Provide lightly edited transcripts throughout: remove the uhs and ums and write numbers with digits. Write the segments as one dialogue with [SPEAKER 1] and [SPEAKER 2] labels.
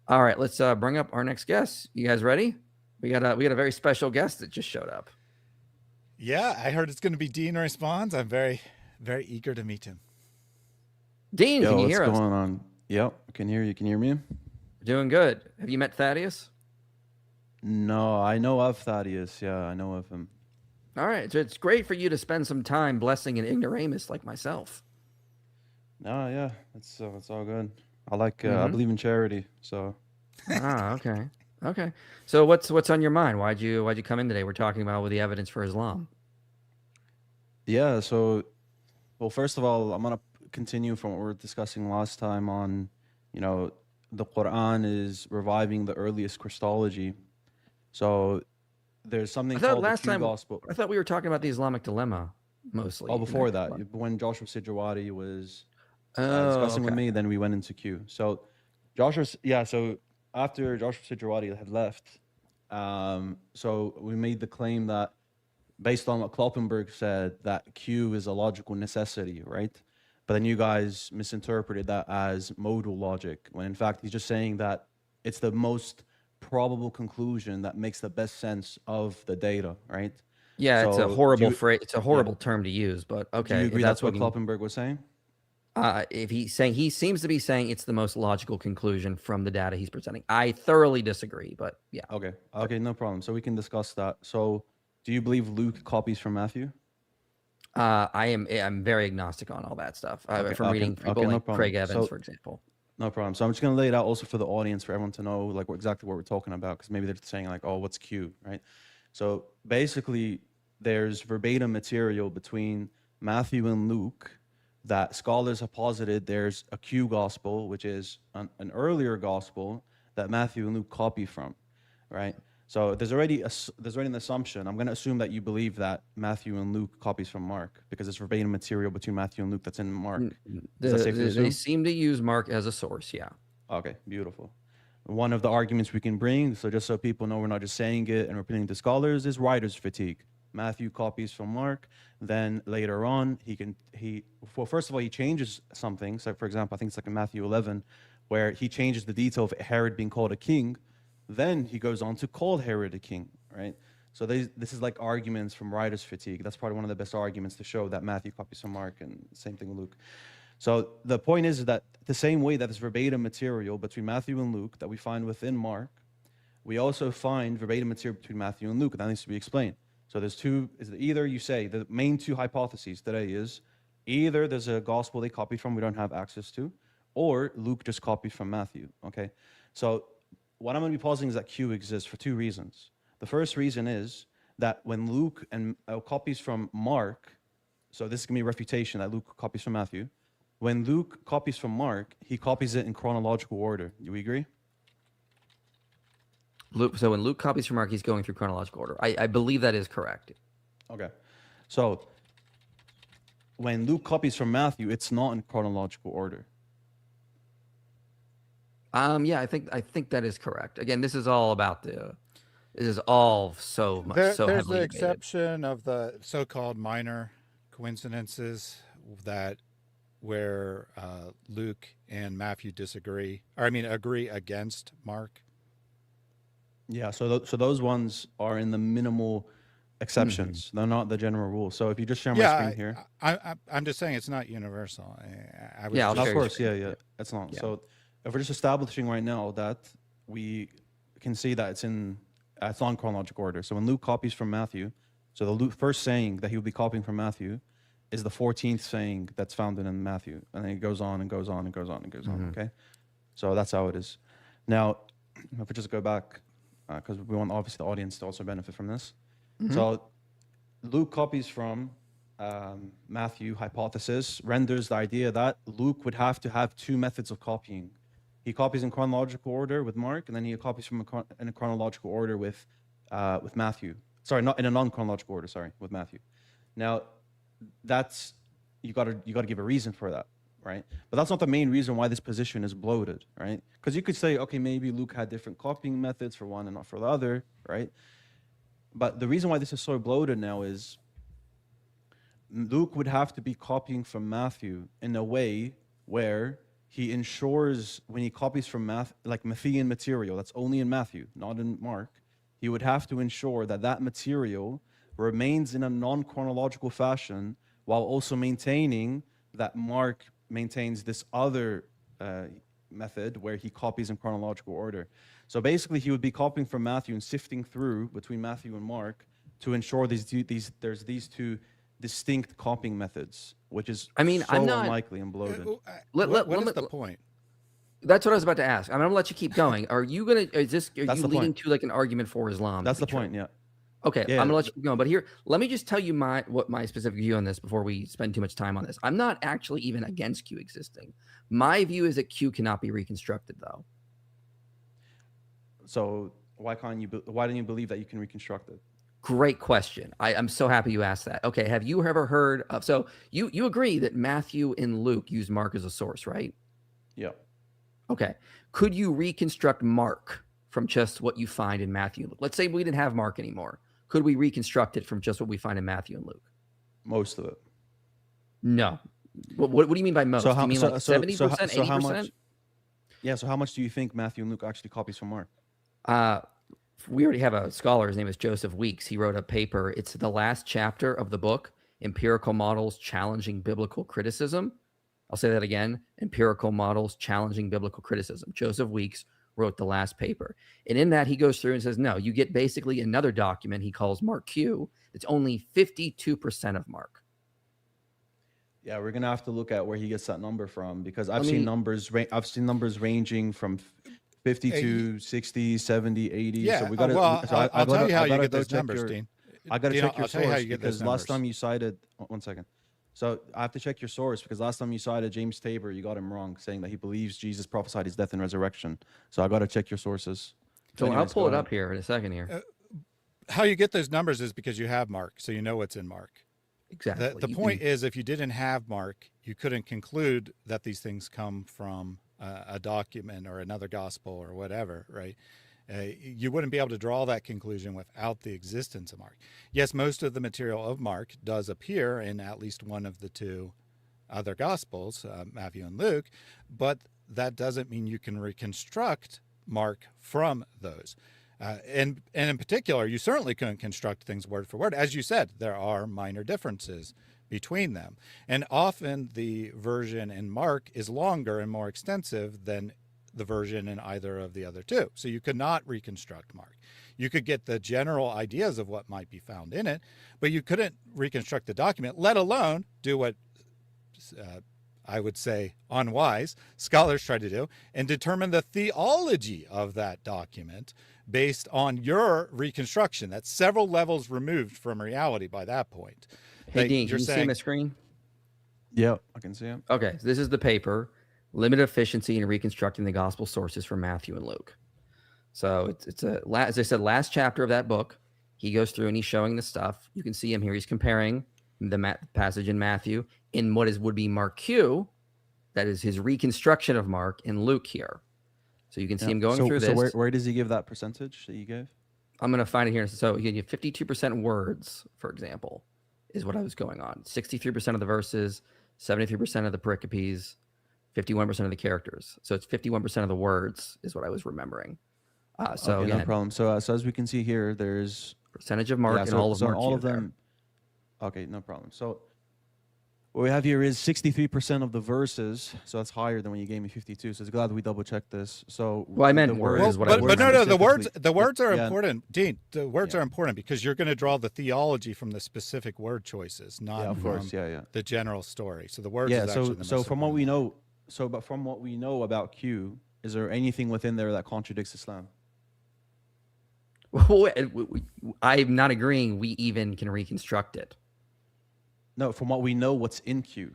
[SPEAKER 1] All right, let's bring up our next guest. You guys ready? We got a very special guest that just showed up.
[SPEAKER 2] Yeah, I heard it's going to be Dean responds. I'm very, very eager to meet him.
[SPEAKER 1] Dean, can
[SPEAKER 3] Yo,
[SPEAKER 1] you
[SPEAKER 3] what's
[SPEAKER 1] hear us?
[SPEAKER 3] going on? Yep, I can hear you. Can you hear me?
[SPEAKER 1] Doing good. Have you met Thaddeus?
[SPEAKER 3] No, I know of Thaddeus. Yeah, I know of him.
[SPEAKER 1] All right, so it's great for you to spend some time blessing an ignoramus like myself.
[SPEAKER 3] No, yeah, it's all good. I like I
[SPEAKER 1] Mm-hmm.
[SPEAKER 3] believe in charity, so
[SPEAKER 1] Okay. Okay. So what's on your mind? Why'd you come in today? We're talking about with the evidence for Islam.
[SPEAKER 3] yeah. So, well, first of all, I'm gonna continue from what we were discussing last time on, you know, the Quran is reviving the earliest Christology. So there's
[SPEAKER 1] I
[SPEAKER 3] something
[SPEAKER 1] thought
[SPEAKER 3] called the
[SPEAKER 1] last
[SPEAKER 3] Q
[SPEAKER 1] time
[SPEAKER 3] gospel.
[SPEAKER 1] I thought we were talking about the Islamic dilemma mostly.
[SPEAKER 3] Oh,
[SPEAKER 1] in
[SPEAKER 3] before
[SPEAKER 1] that
[SPEAKER 3] that,
[SPEAKER 1] one.
[SPEAKER 3] when Joshua Sidrawadi was
[SPEAKER 1] Oh,
[SPEAKER 3] discussing with
[SPEAKER 1] okay.
[SPEAKER 3] me, then we went into Q. So so after Joshua Sidrawadi had left, so we made the claim that based on what Kloppenberg said, that Q is a logical necessity, right? But then you guys misinterpreted that as modal logic, when in fact he's just saying that it's the most probable conclusion that makes the best sense of the data, right?
[SPEAKER 1] Yeah, it's a
[SPEAKER 3] So
[SPEAKER 1] horrible phrase. It's a
[SPEAKER 3] yeah,
[SPEAKER 1] horrible term to use, but
[SPEAKER 3] do you
[SPEAKER 1] okay, if
[SPEAKER 3] agree
[SPEAKER 1] that's
[SPEAKER 3] that's
[SPEAKER 1] what
[SPEAKER 3] what
[SPEAKER 1] you
[SPEAKER 3] Kloppenberg was saying?
[SPEAKER 1] if he's saying he seems to be saying it's the most logical conclusion from the data he's presenting. I thoroughly disagree, but yeah.
[SPEAKER 3] Okay, no problem. So we can discuss that. So do you believe Luke copies from Matthew?
[SPEAKER 1] I'm very agnostic on all that stuff. From reading people
[SPEAKER 3] No
[SPEAKER 1] like
[SPEAKER 3] problem.
[SPEAKER 1] Craig Evans,
[SPEAKER 3] So
[SPEAKER 1] for example.
[SPEAKER 3] no problem. So I'm just gonna lay it out also for the audience, for everyone to know like exactly what we're talking about, because maybe they're saying like, oh, what's Q, right? So basically, there's verbatim material between Matthew and Luke that scholars have posited there's a Q gospel, which is an earlier gospel that Matthew and Luke copy from, right? So there's already an assumption. I'm going to assume that you believe that Matthew and Luke copies from Mark because it's verbatim material between Matthew and Luke that's in Mark. Is that safe to
[SPEAKER 1] They
[SPEAKER 3] assume?
[SPEAKER 1] seem to use Mark as a source. Yeah.
[SPEAKER 3] Okay, beautiful. One of the arguments we can bring, so just so people know we're not just saying it and repeating to scholars, is writer's fatigue. Matthew copies from Mark, then later on first of all he changes something. So for example, I think it's like in Matthew 11, where he changes the detail of Herod being called a king. Then he goes on to call Herod a king, right? So this is like arguments from writer's fatigue. That's probably one of the best arguments to show that Matthew copies from Mark, and same thing with Luke. So the point is that the same way that there's verbatim material between Matthew and Luke that we find within Mark, we also find verbatim material between Matthew and Luke, and that needs to be explained. So there's either you say the main two hypotheses today is either there's a gospel they copied from we don't have access to, or Luke just copied from Matthew, okay? So what I'm going to be positing is that Q exists for two reasons. The first reason is that when Luke copies from Mark, so this is going to be a refutation that Luke copies from Matthew. When Luke copies from Mark, he copies it in chronological order. Do we agree?
[SPEAKER 1] So when Luke copies from Mark, he's going through chronological order. I believe that is correct.
[SPEAKER 3] Okay. So when Luke copies from Matthew, it's not in chronological order.
[SPEAKER 1] Yeah, I think that is correct. Again, this is all about this is all so
[SPEAKER 2] There's
[SPEAKER 1] heavily
[SPEAKER 2] the
[SPEAKER 1] debated.
[SPEAKER 2] exception of the so-called minor coincidences that where Luke and Matthew disagree, or I mean agree against Mark.
[SPEAKER 3] Yeah, so those ones are in the minimal exceptions. They're not the general rule. So if you just share my screen here.
[SPEAKER 2] I'm just saying it's not universal. I was
[SPEAKER 1] Yeah, I'll
[SPEAKER 2] just,
[SPEAKER 1] share
[SPEAKER 3] Of
[SPEAKER 1] your
[SPEAKER 3] course,
[SPEAKER 1] screen.
[SPEAKER 3] yeah, it's not.
[SPEAKER 1] Yeah.
[SPEAKER 3] So if we're just establishing right now that we can see that it's on chronological order. So when Luke copies from Matthew, so the first saying that he will be copying from Matthew is the 14th saying that's found in Matthew, and then it goes on and goes on and goes on and goes on. Okay, so that's how it is. Now, if we just go back, because we want obviously the audience to also benefit from this. So Luke copies from Matthew. Hypothesis renders the idea that Luke would have to have two methods of copying. He copies in chronological order with Mark, and then he copies in a chronological order with Matthew. Sorry, not in a non-chronological order. Sorry, with Matthew. Now, that's you got to give a reason for that, right? But that's not the main reason why this position is bloated, right? Because you could say, okay, maybe Luke had different copying methods for one and not for the other, right? But the reason why this is so bloated now is Luke would have to be copying from Matthew in a way where he ensures when he copies from like Matthean material that's only in Matthew, not in Mark, he would have to ensure that that material remains in a non-chronological fashion while also maintaining that Mark maintains this other method where he copies in chronological order. So basically, he would be copying from Matthew and sifting through between Matthew and Mark to ensure there's these two distinct copying methods, which is
[SPEAKER 1] I mean,
[SPEAKER 3] so
[SPEAKER 1] I'm not.
[SPEAKER 3] unlikely and bloated.
[SPEAKER 2] What is the point?
[SPEAKER 1] That's what I was about to ask. I'm gonna let you keep going. Are you gonna? Are
[SPEAKER 3] That's
[SPEAKER 1] you
[SPEAKER 3] the
[SPEAKER 1] leading
[SPEAKER 3] point.
[SPEAKER 1] to like an argument for Islam?
[SPEAKER 3] That's
[SPEAKER 1] to
[SPEAKER 3] the
[SPEAKER 1] be true?
[SPEAKER 3] point, yeah.
[SPEAKER 1] Okay,
[SPEAKER 3] Yeah,
[SPEAKER 1] I'm gonna let you keep going. But here, let me just tell you what my specific view on this before we spend too much time on this. I'm not actually even against Q existing. My view is that Q cannot be reconstructed, though.
[SPEAKER 3] So why don't you believe that you can reconstruct it?
[SPEAKER 1] Great question. I'm so happy you asked that. Okay, have you ever heard of? So you agree that Matthew and Luke use Mark as a source, right?
[SPEAKER 3] Yeah.
[SPEAKER 1] Okay. Could you reconstruct Mark from just what you find in Matthew and Luke? Let's say we didn't have Mark anymore. Could we reconstruct it from just what we find in Matthew and Luke?
[SPEAKER 3] Most of it.
[SPEAKER 1] No. What do you mean by most?
[SPEAKER 3] So
[SPEAKER 1] Do you mean like 70%, 80%?
[SPEAKER 3] Yeah, so how much do you think Matthew and Luke actually copies from Mark?
[SPEAKER 1] We already have a scholar. His name is Joseph Weeks. He wrote a paper. It's the last chapter of the book, Empirical Models Challenging Biblical Criticism. I'll say that again. Empirical Models Challenging Biblical Criticism. Joseph Weeks wrote the last paper. And in that, he goes through and says, no, you get basically another document he calls Mark Q. It's only 52% of Mark.
[SPEAKER 3] Yeah, we're gonna have to look at where he gets that number from, because I've seen numbers ranging from 52, 60, 70, 80.
[SPEAKER 2] Yeah,
[SPEAKER 3] so we got to.
[SPEAKER 2] well,
[SPEAKER 3] So
[SPEAKER 2] I'll tell you how you get those
[SPEAKER 3] check
[SPEAKER 2] numbers, Dean.
[SPEAKER 3] I got to
[SPEAKER 2] Dean,
[SPEAKER 3] check your
[SPEAKER 2] I'll tell you how
[SPEAKER 3] source
[SPEAKER 2] you get those
[SPEAKER 3] because last
[SPEAKER 2] numbers.
[SPEAKER 3] time you cited. One second. So I have to check your source because last time you cited James Tabor, you got him wrong, saying that he believes Jesus prophesied his death and resurrection. So I got to check your sources.
[SPEAKER 1] So
[SPEAKER 3] Anyways,
[SPEAKER 1] I'll pull
[SPEAKER 3] go
[SPEAKER 1] it
[SPEAKER 3] ahead.
[SPEAKER 1] up here in a second here.
[SPEAKER 2] How you get those numbers is because you have Mark, so you know what's in Mark.
[SPEAKER 1] Exactly.
[SPEAKER 2] The point is, if you didn't have Mark, you couldn't conclude that these things come from a document or another gospel or whatever, right? You wouldn't be able to draw that conclusion without the existence of Mark. Yes, most of the material of Mark does appear in at least one of the two other gospels, Matthew and Luke, but that doesn't mean you can reconstruct Mark from those. And in particular, you certainly couldn't construct things word for word. As you said, there are minor differences between them. And often the version in Mark is longer and more extensive than the version in either of the other two. So you could not reconstruct Mark. You could get the general ideas of what might be found in it, but you couldn't reconstruct the document, let alone do what I would say unwise scholars try to do and determine the theology of that document based on your reconstruction. That's several levels removed from reality by that point.
[SPEAKER 1] Hey, Dean, can you see my screen?
[SPEAKER 3] Yeah, I can see it.
[SPEAKER 1] Okay, so this is the paper, Limited Efficiency in Reconstructing the Gospel Sources from Matthew and Luke. So it's as I said, last chapter of that book. He goes through and he's showing the stuff. You can see him here. He's comparing the passage in Matthew in what would be Mark Q. That is his reconstruction of Mark in Luke here. So you can see him going through this.
[SPEAKER 3] So where does he give that percentage that you gave?
[SPEAKER 1] I'm going to find it here. So you get 52% words, for example, is what I was going on. 63% of the verses, 73% of the pericopes, 51% of the characters. So it's 51% of the words is what I was remembering. So
[SPEAKER 3] okay,
[SPEAKER 1] again,
[SPEAKER 3] no problem. So as we can see here, there's
[SPEAKER 1] percentage of Mark and all of Mark.
[SPEAKER 3] All of them. Okay, no problem. So what we have here is 63% of the verses. So that's higher than when you gave me 52. So it's glad we double checked this. So
[SPEAKER 1] well, I meant words is what I was.
[SPEAKER 2] But no, the words are important, Dean. The words are important because you're going to draw the theology from the specific word choices, not from the general story. So the words.
[SPEAKER 3] Yeah.
[SPEAKER 2] Is actually the most
[SPEAKER 3] from what we know, but from what we know about Q, is there anything within there that contradicts Islam?
[SPEAKER 1] I'm not agreeing we even can reconstruct it.
[SPEAKER 3] No, from what we know, what's in Q.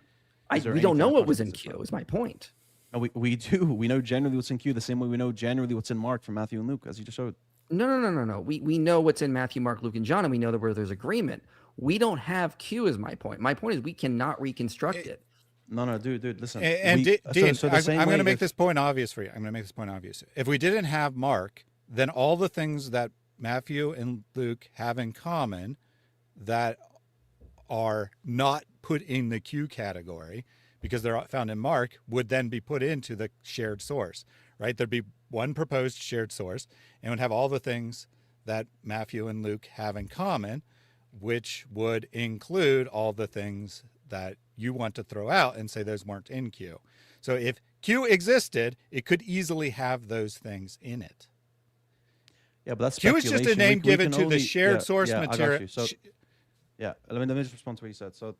[SPEAKER 1] We don't know what was in Q, is my point.
[SPEAKER 3] No, we do. We know generally what's in Q the same way we know generally what's in Mark from Matthew and Luke, as you just showed.
[SPEAKER 1] No. We know what's in Matthew, Mark, Luke, and John, and we know that where there's agreement. We don't have Q is my point. My point is we cannot reconstruct it.
[SPEAKER 3] No, dude, listen.
[SPEAKER 2] Dean, I'm going to make this point obvious for you. I'm going to make this point obvious. If we didn't have Mark, then all the things that Matthew and Luke have in common that are not put in the Q category because they're found in Mark, would then be put into the shared source, right? There'd be one proposed shared source and would have all the things that Matthew and Luke have in common, which would include all the things that you want to throw out and say those weren't in Q. So if Q existed, it could easily have those things in it.
[SPEAKER 3] Yeah, but that's
[SPEAKER 2] Q is just a name given to the shared source
[SPEAKER 3] I got
[SPEAKER 2] material.
[SPEAKER 3] you. So, yeah, let me just respond to what you said. So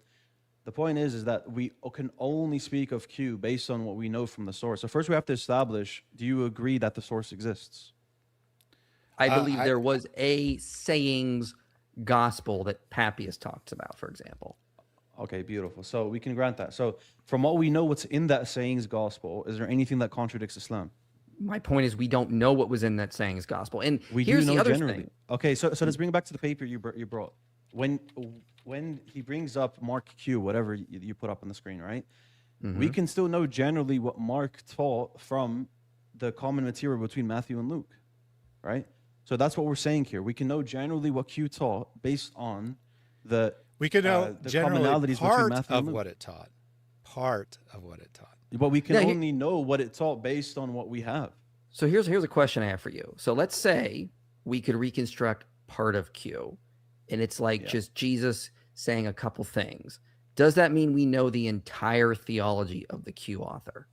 [SPEAKER 3] the point is that we can only speak of Q based on what we know from the source. So first we have to establish, do you agree that the source exists?
[SPEAKER 1] I believe there was a sayings gospel that Papias talks about, for example.
[SPEAKER 3] Okay, beautiful. So we can grant that. So from what we know what's in that sayings gospel, is there anything that contradicts Islam?
[SPEAKER 1] My point is we don't know what was in that sayings gospel. And
[SPEAKER 3] We
[SPEAKER 1] here's
[SPEAKER 3] do know
[SPEAKER 1] the other
[SPEAKER 3] generally.
[SPEAKER 1] thing.
[SPEAKER 3] Okay, so let's bring it back to the paper you brought. When he brings up Mark Q, whatever you put up on the screen, right? We can still know generally what Mark taught from the common material between Matthew and Luke, right? So that's what we're saying here. We can know generally what Q taught based on the
[SPEAKER 2] We could know
[SPEAKER 3] the
[SPEAKER 2] generally
[SPEAKER 3] commonalities between
[SPEAKER 2] part
[SPEAKER 3] Matthew and
[SPEAKER 2] of
[SPEAKER 3] Luke.
[SPEAKER 2] what it taught. Part of what it taught.
[SPEAKER 3] But we can
[SPEAKER 1] Yeah,
[SPEAKER 3] only know what it taught based on what we have.
[SPEAKER 1] So here's a question I have for you. So let's say we could reconstruct part of Q, and it's like just Jesus saying a couple things. Does that mean we know the entire theology of the Q author?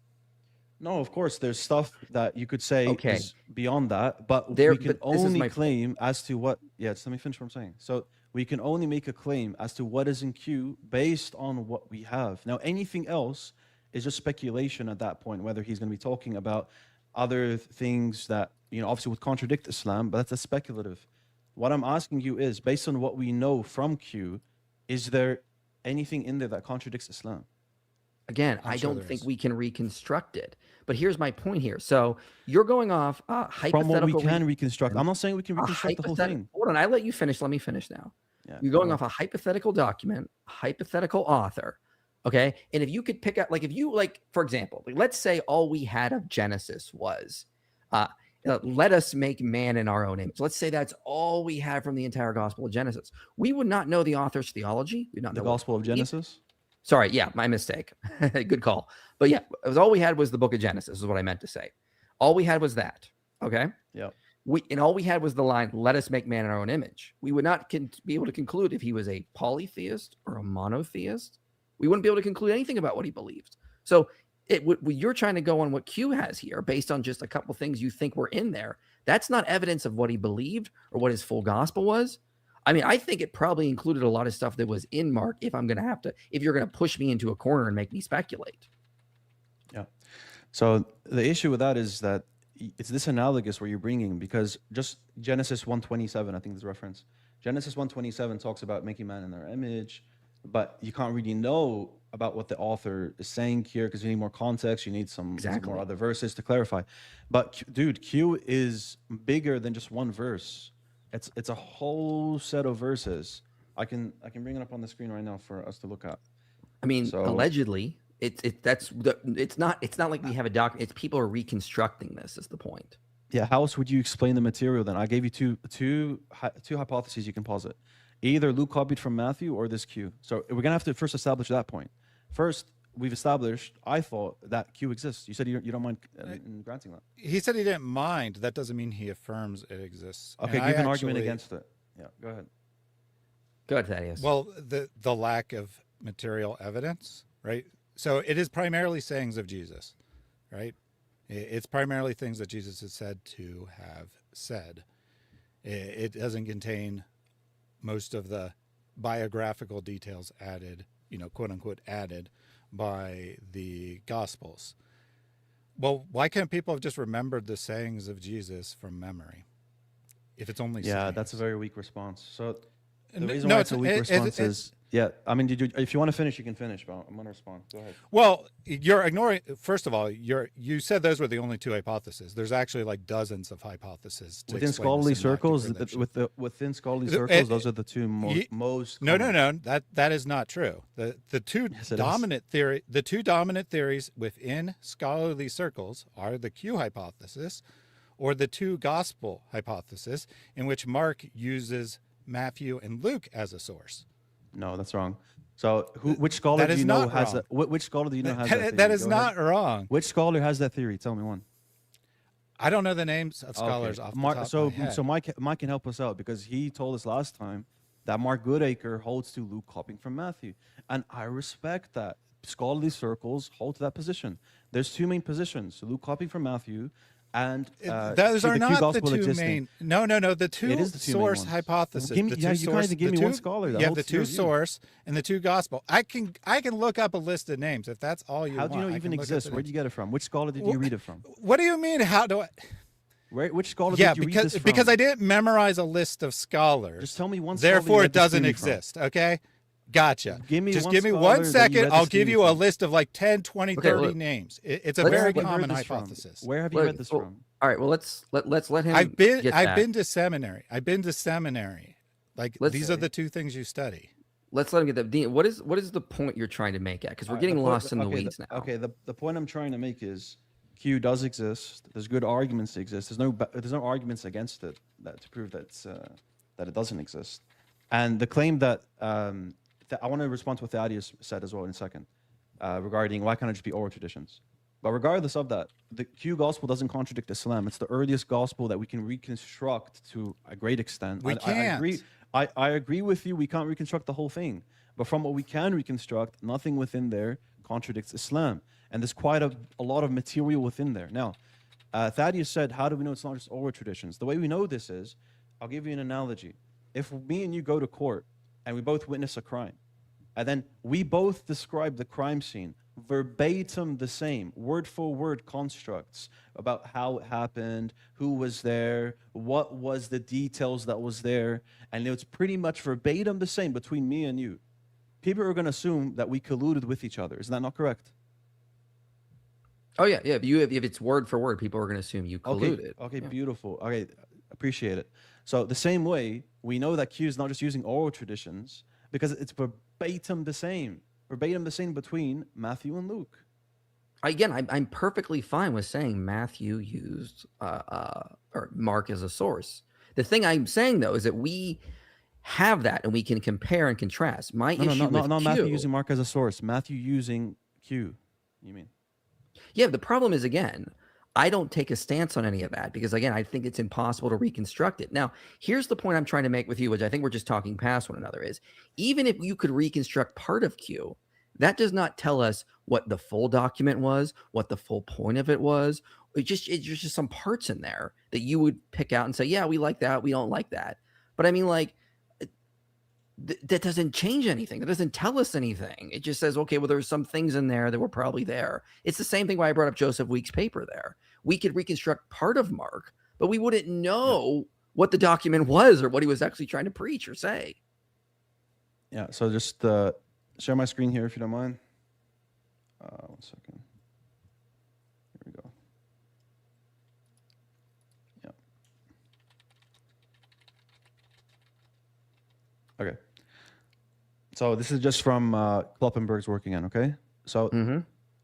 [SPEAKER 3] No, of course, there's stuff that you could say
[SPEAKER 1] Okay.
[SPEAKER 3] is beyond that, but
[SPEAKER 1] There-
[SPEAKER 3] we can
[SPEAKER 1] but this is
[SPEAKER 3] only
[SPEAKER 1] my-
[SPEAKER 3] claim as to what. Yeah, just let me finish what I'm saying. So we can only make a claim as to what is in Q based on what we have. Now, anything else is just speculation at that point, whether he's going to be talking about other things that, obviously would contradict Islam, but that's speculative. What I'm asking you is, based on what we know from Q, is there anything in there that contradicts Islam?
[SPEAKER 1] Again,
[SPEAKER 2] I'm
[SPEAKER 1] I
[SPEAKER 2] sure
[SPEAKER 1] don't
[SPEAKER 2] there
[SPEAKER 1] think
[SPEAKER 2] is.
[SPEAKER 1] we can reconstruct it. But here's my point here. So you're going off hypothetical.
[SPEAKER 3] From what we can reconstruct. I'm not saying we can
[SPEAKER 1] a
[SPEAKER 3] reconstruct the whole thing.
[SPEAKER 1] Hold on, I let you finish. Let me finish now.
[SPEAKER 3] Yeah,
[SPEAKER 1] You're going off a hypothetical document, hypothetical author. Okay. And if you could pick up, for example, let's say all we had of Genesis was, let us make man in our own image. Let's say that's all we had from the entire Gospel of Genesis. We would not know the author's theology. We'd not
[SPEAKER 3] The
[SPEAKER 1] know what
[SPEAKER 3] Gospel of
[SPEAKER 1] he believed.
[SPEAKER 3] Genesis?
[SPEAKER 1] Sorry, yeah, my mistake. Good call. But yeah, it was all we had was the book of Genesis, is what I meant to say. All we had was that. Okay.
[SPEAKER 3] Yeah.
[SPEAKER 1] And all we had was the line, let us make man in our own image. We would not be able to conclude if he was a polytheist or a monotheist. We wouldn't be able to conclude anything about what he believed. So you're trying to go on what Q has here based on just a couple things you think were in there. That's not evidence of what he believed or what his full gospel was. I mean, I think it probably included a lot of stuff that was in Mark if you're going to push me into a corner and make me speculate.
[SPEAKER 3] Yeah. So the issue with that is that it's this analogous where you're bringing, because just Genesis 1:27, I think there's a reference. Genesis 1:27 talks about making man in their image, but you can't really know about what the author is saying here because you need more context. You need some more other verses to clarify. But dude, Q is bigger than just one verse. It's a whole set of verses. I can bring it up on the screen right now for us to look at.
[SPEAKER 1] I mean, allegedly, it's not like we have a document. It's people are reconstructing this is the point.
[SPEAKER 3] Yeah, how else would you explain the material then? I gave you two hypotheses you can posit. Either Luke copied from Matthew or this Q. So we're gonna have to first establish that point. First, we've established, I thought, that Q exists. You said you don't mind granting that.
[SPEAKER 2] He said he didn't mind. That doesn't mean he affirms it exists.
[SPEAKER 3] Okay, give an argument against it. Yeah, go ahead.
[SPEAKER 1] Go ahead, Thaddeus.
[SPEAKER 2] Well, the lack of material evidence, right? So it is primarily sayings of Jesus, right? It's primarily things that Jesus is said to have said. It doesn't contain most of the biographical details added, quote unquote, added by the Gospels. Well, why can't people have just remembered the sayings of Jesus from memory? If it's only sayings?
[SPEAKER 3] That's a very weak response. So the reason
[SPEAKER 2] No,
[SPEAKER 3] why
[SPEAKER 2] it's
[SPEAKER 3] it's a weak response
[SPEAKER 2] it-
[SPEAKER 3] is, yeah, I mean, if you want to finish, you can finish, but I'm going to respond. Go ahead.
[SPEAKER 2] Well, you're ignoring. First of all, you said those were the only two hypotheses. There's actually like dozens of hypotheses to
[SPEAKER 3] Within
[SPEAKER 2] explain
[SPEAKER 3] scholarly
[SPEAKER 2] the synoptic
[SPEAKER 3] circles,
[SPEAKER 2] religion.
[SPEAKER 3] within scholarly circles, those are the two most.
[SPEAKER 2] No,
[SPEAKER 3] common.
[SPEAKER 2] that is not true. The two
[SPEAKER 3] Yes, it
[SPEAKER 2] dominant theories within scholarly circles are the Q hypothesis, or the two gospel hypothesis, in which Mark uses Matthew and Luke as a source.
[SPEAKER 3] No, that's wrong. So which scholar
[SPEAKER 2] That
[SPEAKER 3] do
[SPEAKER 2] is
[SPEAKER 3] you know
[SPEAKER 2] not
[SPEAKER 3] has
[SPEAKER 2] wrong.
[SPEAKER 3] that? Which scholar do you know has that theory?
[SPEAKER 2] That is
[SPEAKER 3] Go ahead.
[SPEAKER 2] not wrong.
[SPEAKER 3] Which scholar has that theory? Tell me one.
[SPEAKER 2] I don't know the names of scholars off the top of my head.
[SPEAKER 3] So Mike can help us out because he told us last time that Mark Goodacre holds to Luke copying from Matthew, and I respect that. Scholarly circles hold to that position. There's two main positions: Luke copying from Matthew, and
[SPEAKER 2] those are
[SPEAKER 3] the Q
[SPEAKER 2] not the
[SPEAKER 3] gospel
[SPEAKER 2] two
[SPEAKER 3] existing.
[SPEAKER 2] main. No. The
[SPEAKER 3] It
[SPEAKER 2] two
[SPEAKER 3] is the two main
[SPEAKER 2] source
[SPEAKER 3] ones.
[SPEAKER 2] hypothesis.
[SPEAKER 3] Give me,
[SPEAKER 2] the
[SPEAKER 3] yeah,
[SPEAKER 2] two
[SPEAKER 3] you can't even give me one scholar. That
[SPEAKER 2] You have the
[SPEAKER 3] holds to your
[SPEAKER 2] two
[SPEAKER 3] view.
[SPEAKER 2] source and the two gospel. I can look up a list of names if that's all you
[SPEAKER 3] How
[SPEAKER 2] want.
[SPEAKER 3] do you know
[SPEAKER 2] I
[SPEAKER 3] it even
[SPEAKER 2] can look up
[SPEAKER 3] exists?
[SPEAKER 2] the
[SPEAKER 3] Where did
[SPEAKER 2] names.
[SPEAKER 3] you get it from? Which scholar did you read it from?
[SPEAKER 2] What do you mean? How do I?
[SPEAKER 3] Which scholar
[SPEAKER 2] Yeah,
[SPEAKER 3] did you read this from?
[SPEAKER 2] because I didn't memorize a list of scholars.
[SPEAKER 3] Just tell me one scholar you
[SPEAKER 2] Therefore,
[SPEAKER 3] read
[SPEAKER 2] it
[SPEAKER 3] this
[SPEAKER 2] doesn't
[SPEAKER 3] theory from.
[SPEAKER 2] exist. Okay. Gotcha.
[SPEAKER 3] Give me
[SPEAKER 2] Just
[SPEAKER 3] one
[SPEAKER 2] give me
[SPEAKER 3] scholar
[SPEAKER 2] one
[SPEAKER 3] that you
[SPEAKER 2] second.
[SPEAKER 3] read
[SPEAKER 2] I'll
[SPEAKER 3] this
[SPEAKER 2] give
[SPEAKER 3] theory
[SPEAKER 2] you a
[SPEAKER 3] from.
[SPEAKER 2] list of like 10, 20,
[SPEAKER 1] Okay,
[SPEAKER 2] 30
[SPEAKER 1] look.
[SPEAKER 2] names. It's a
[SPEAKER 1] Let's-
[SPEAKER 2] very
[SPEAKER 1] where have you
[SPEAKER 2] common
[SPEAKER 3] heard this from?
[SPEAKER 2] hypothesis.
[SPEAKER 3] Where have you
[SPEAKER 1] Look,
[SPEAKER 3] read this
[SPEAKER 1] well,
[SPEAKER 3] from?
[SPEAKER 1] All right. Well, let's let him.
[SPEAKER 2] I've
[SPEAKER 1] get that.
[SPEAKER 2] been to seminary. I've been to seminary. Like
[SPEAKER 1] Let's
[SPEAKER 2] these
[SPEAKER 1] say-
[SPEAKER 2] are the two things you study.
[SPEAKER 1] Let's let him get that. Dean, what is the point you're trying to make at? Because we're getting lost in the weeds now.
[SPEAKER 3] Okay, the point I'm trying to make is Q does exist. There's good arguments to exist. There's no arguments against it to prove that it doesn't exist. And the claim that I want to respond to what Thaddeus said as well in a second regarding why can't it just be oral traditions. But regardless of that, the Q gospel doesn't contradict Islam. It's the earliest gospel that we can reconstruct to a great extent.
[SPEAKER 2] We
[SPEAKER 3] I
[SPEAKER 2] can't.
[SPEAKER 3] agree. I agree with you. We can't reconstruct the whole thing. But from what we can reconstruct, nothing within there contradicts Islam. And there's quite a lot of material within there. Now, Thaddeus said, how do we know it's not just oral traditions? The way we know this is, I'll give you an analogy. If me and you go to court and we both witness a crime, and then we both describe the crime scene verbatim the same, word for word constructs about how it happened, who was there, what was the details that was there, and it's pretty much verbatim the same between me and you. People are going to assume that we colluded with each other. Is that not correct?
[SPEAKER 1] Oh yeah. If it's word for word, people are going to assume you colluded.
[SPEAKER 3] Okay,
[SPEAKER 1] Yeah.
[SPEAKER 3] beautiful. Okay, appreciate it. So the same way, we know that Q is not just using oral traditions because it's verbatim the same between Matthew and Luke.
[SPEAKER 1] Again, I'm perfectly fine with saying Matthew used or Mark as a source. The thing I'm saying though is that we have that and we can compare and contrast. My issue with
[SPEAKER 3] Not
[SPEAKER 1] Q,
[SPEAKER 3] Matthew using Mark as a source. Matthew using Q. You mean?
[SPEAKER 1] Yeah, the problem is, again, I don't take a stance on any of that because, again, I think it's impossible to reconstruct it. Now, here's the point I'm trying to make with you, which I think we're just talking past one another, is even if you could reconstruct part of Q, that does not tell us what the full document was, what the full point of it was. It's just some parts in there that you would pick out and say, yeah, we like that, we don't like that. But I mean, like, that doesn't change anything. That doesn't tell us anything. It just says, okay, well, there's some things in there that were probably there. It's the same thing why I brought up Joseph Weeks' paper there. We could reconstruct part of Mark, but we wouldn't know what the document was or what he was actually trying to preach or say.
[SPEAKER 3] Yeah, so just share my screen here if you don't mind. 1 second. Here we go. Yeah. Okay. So this is just from Kloppenberg's work again, okay? So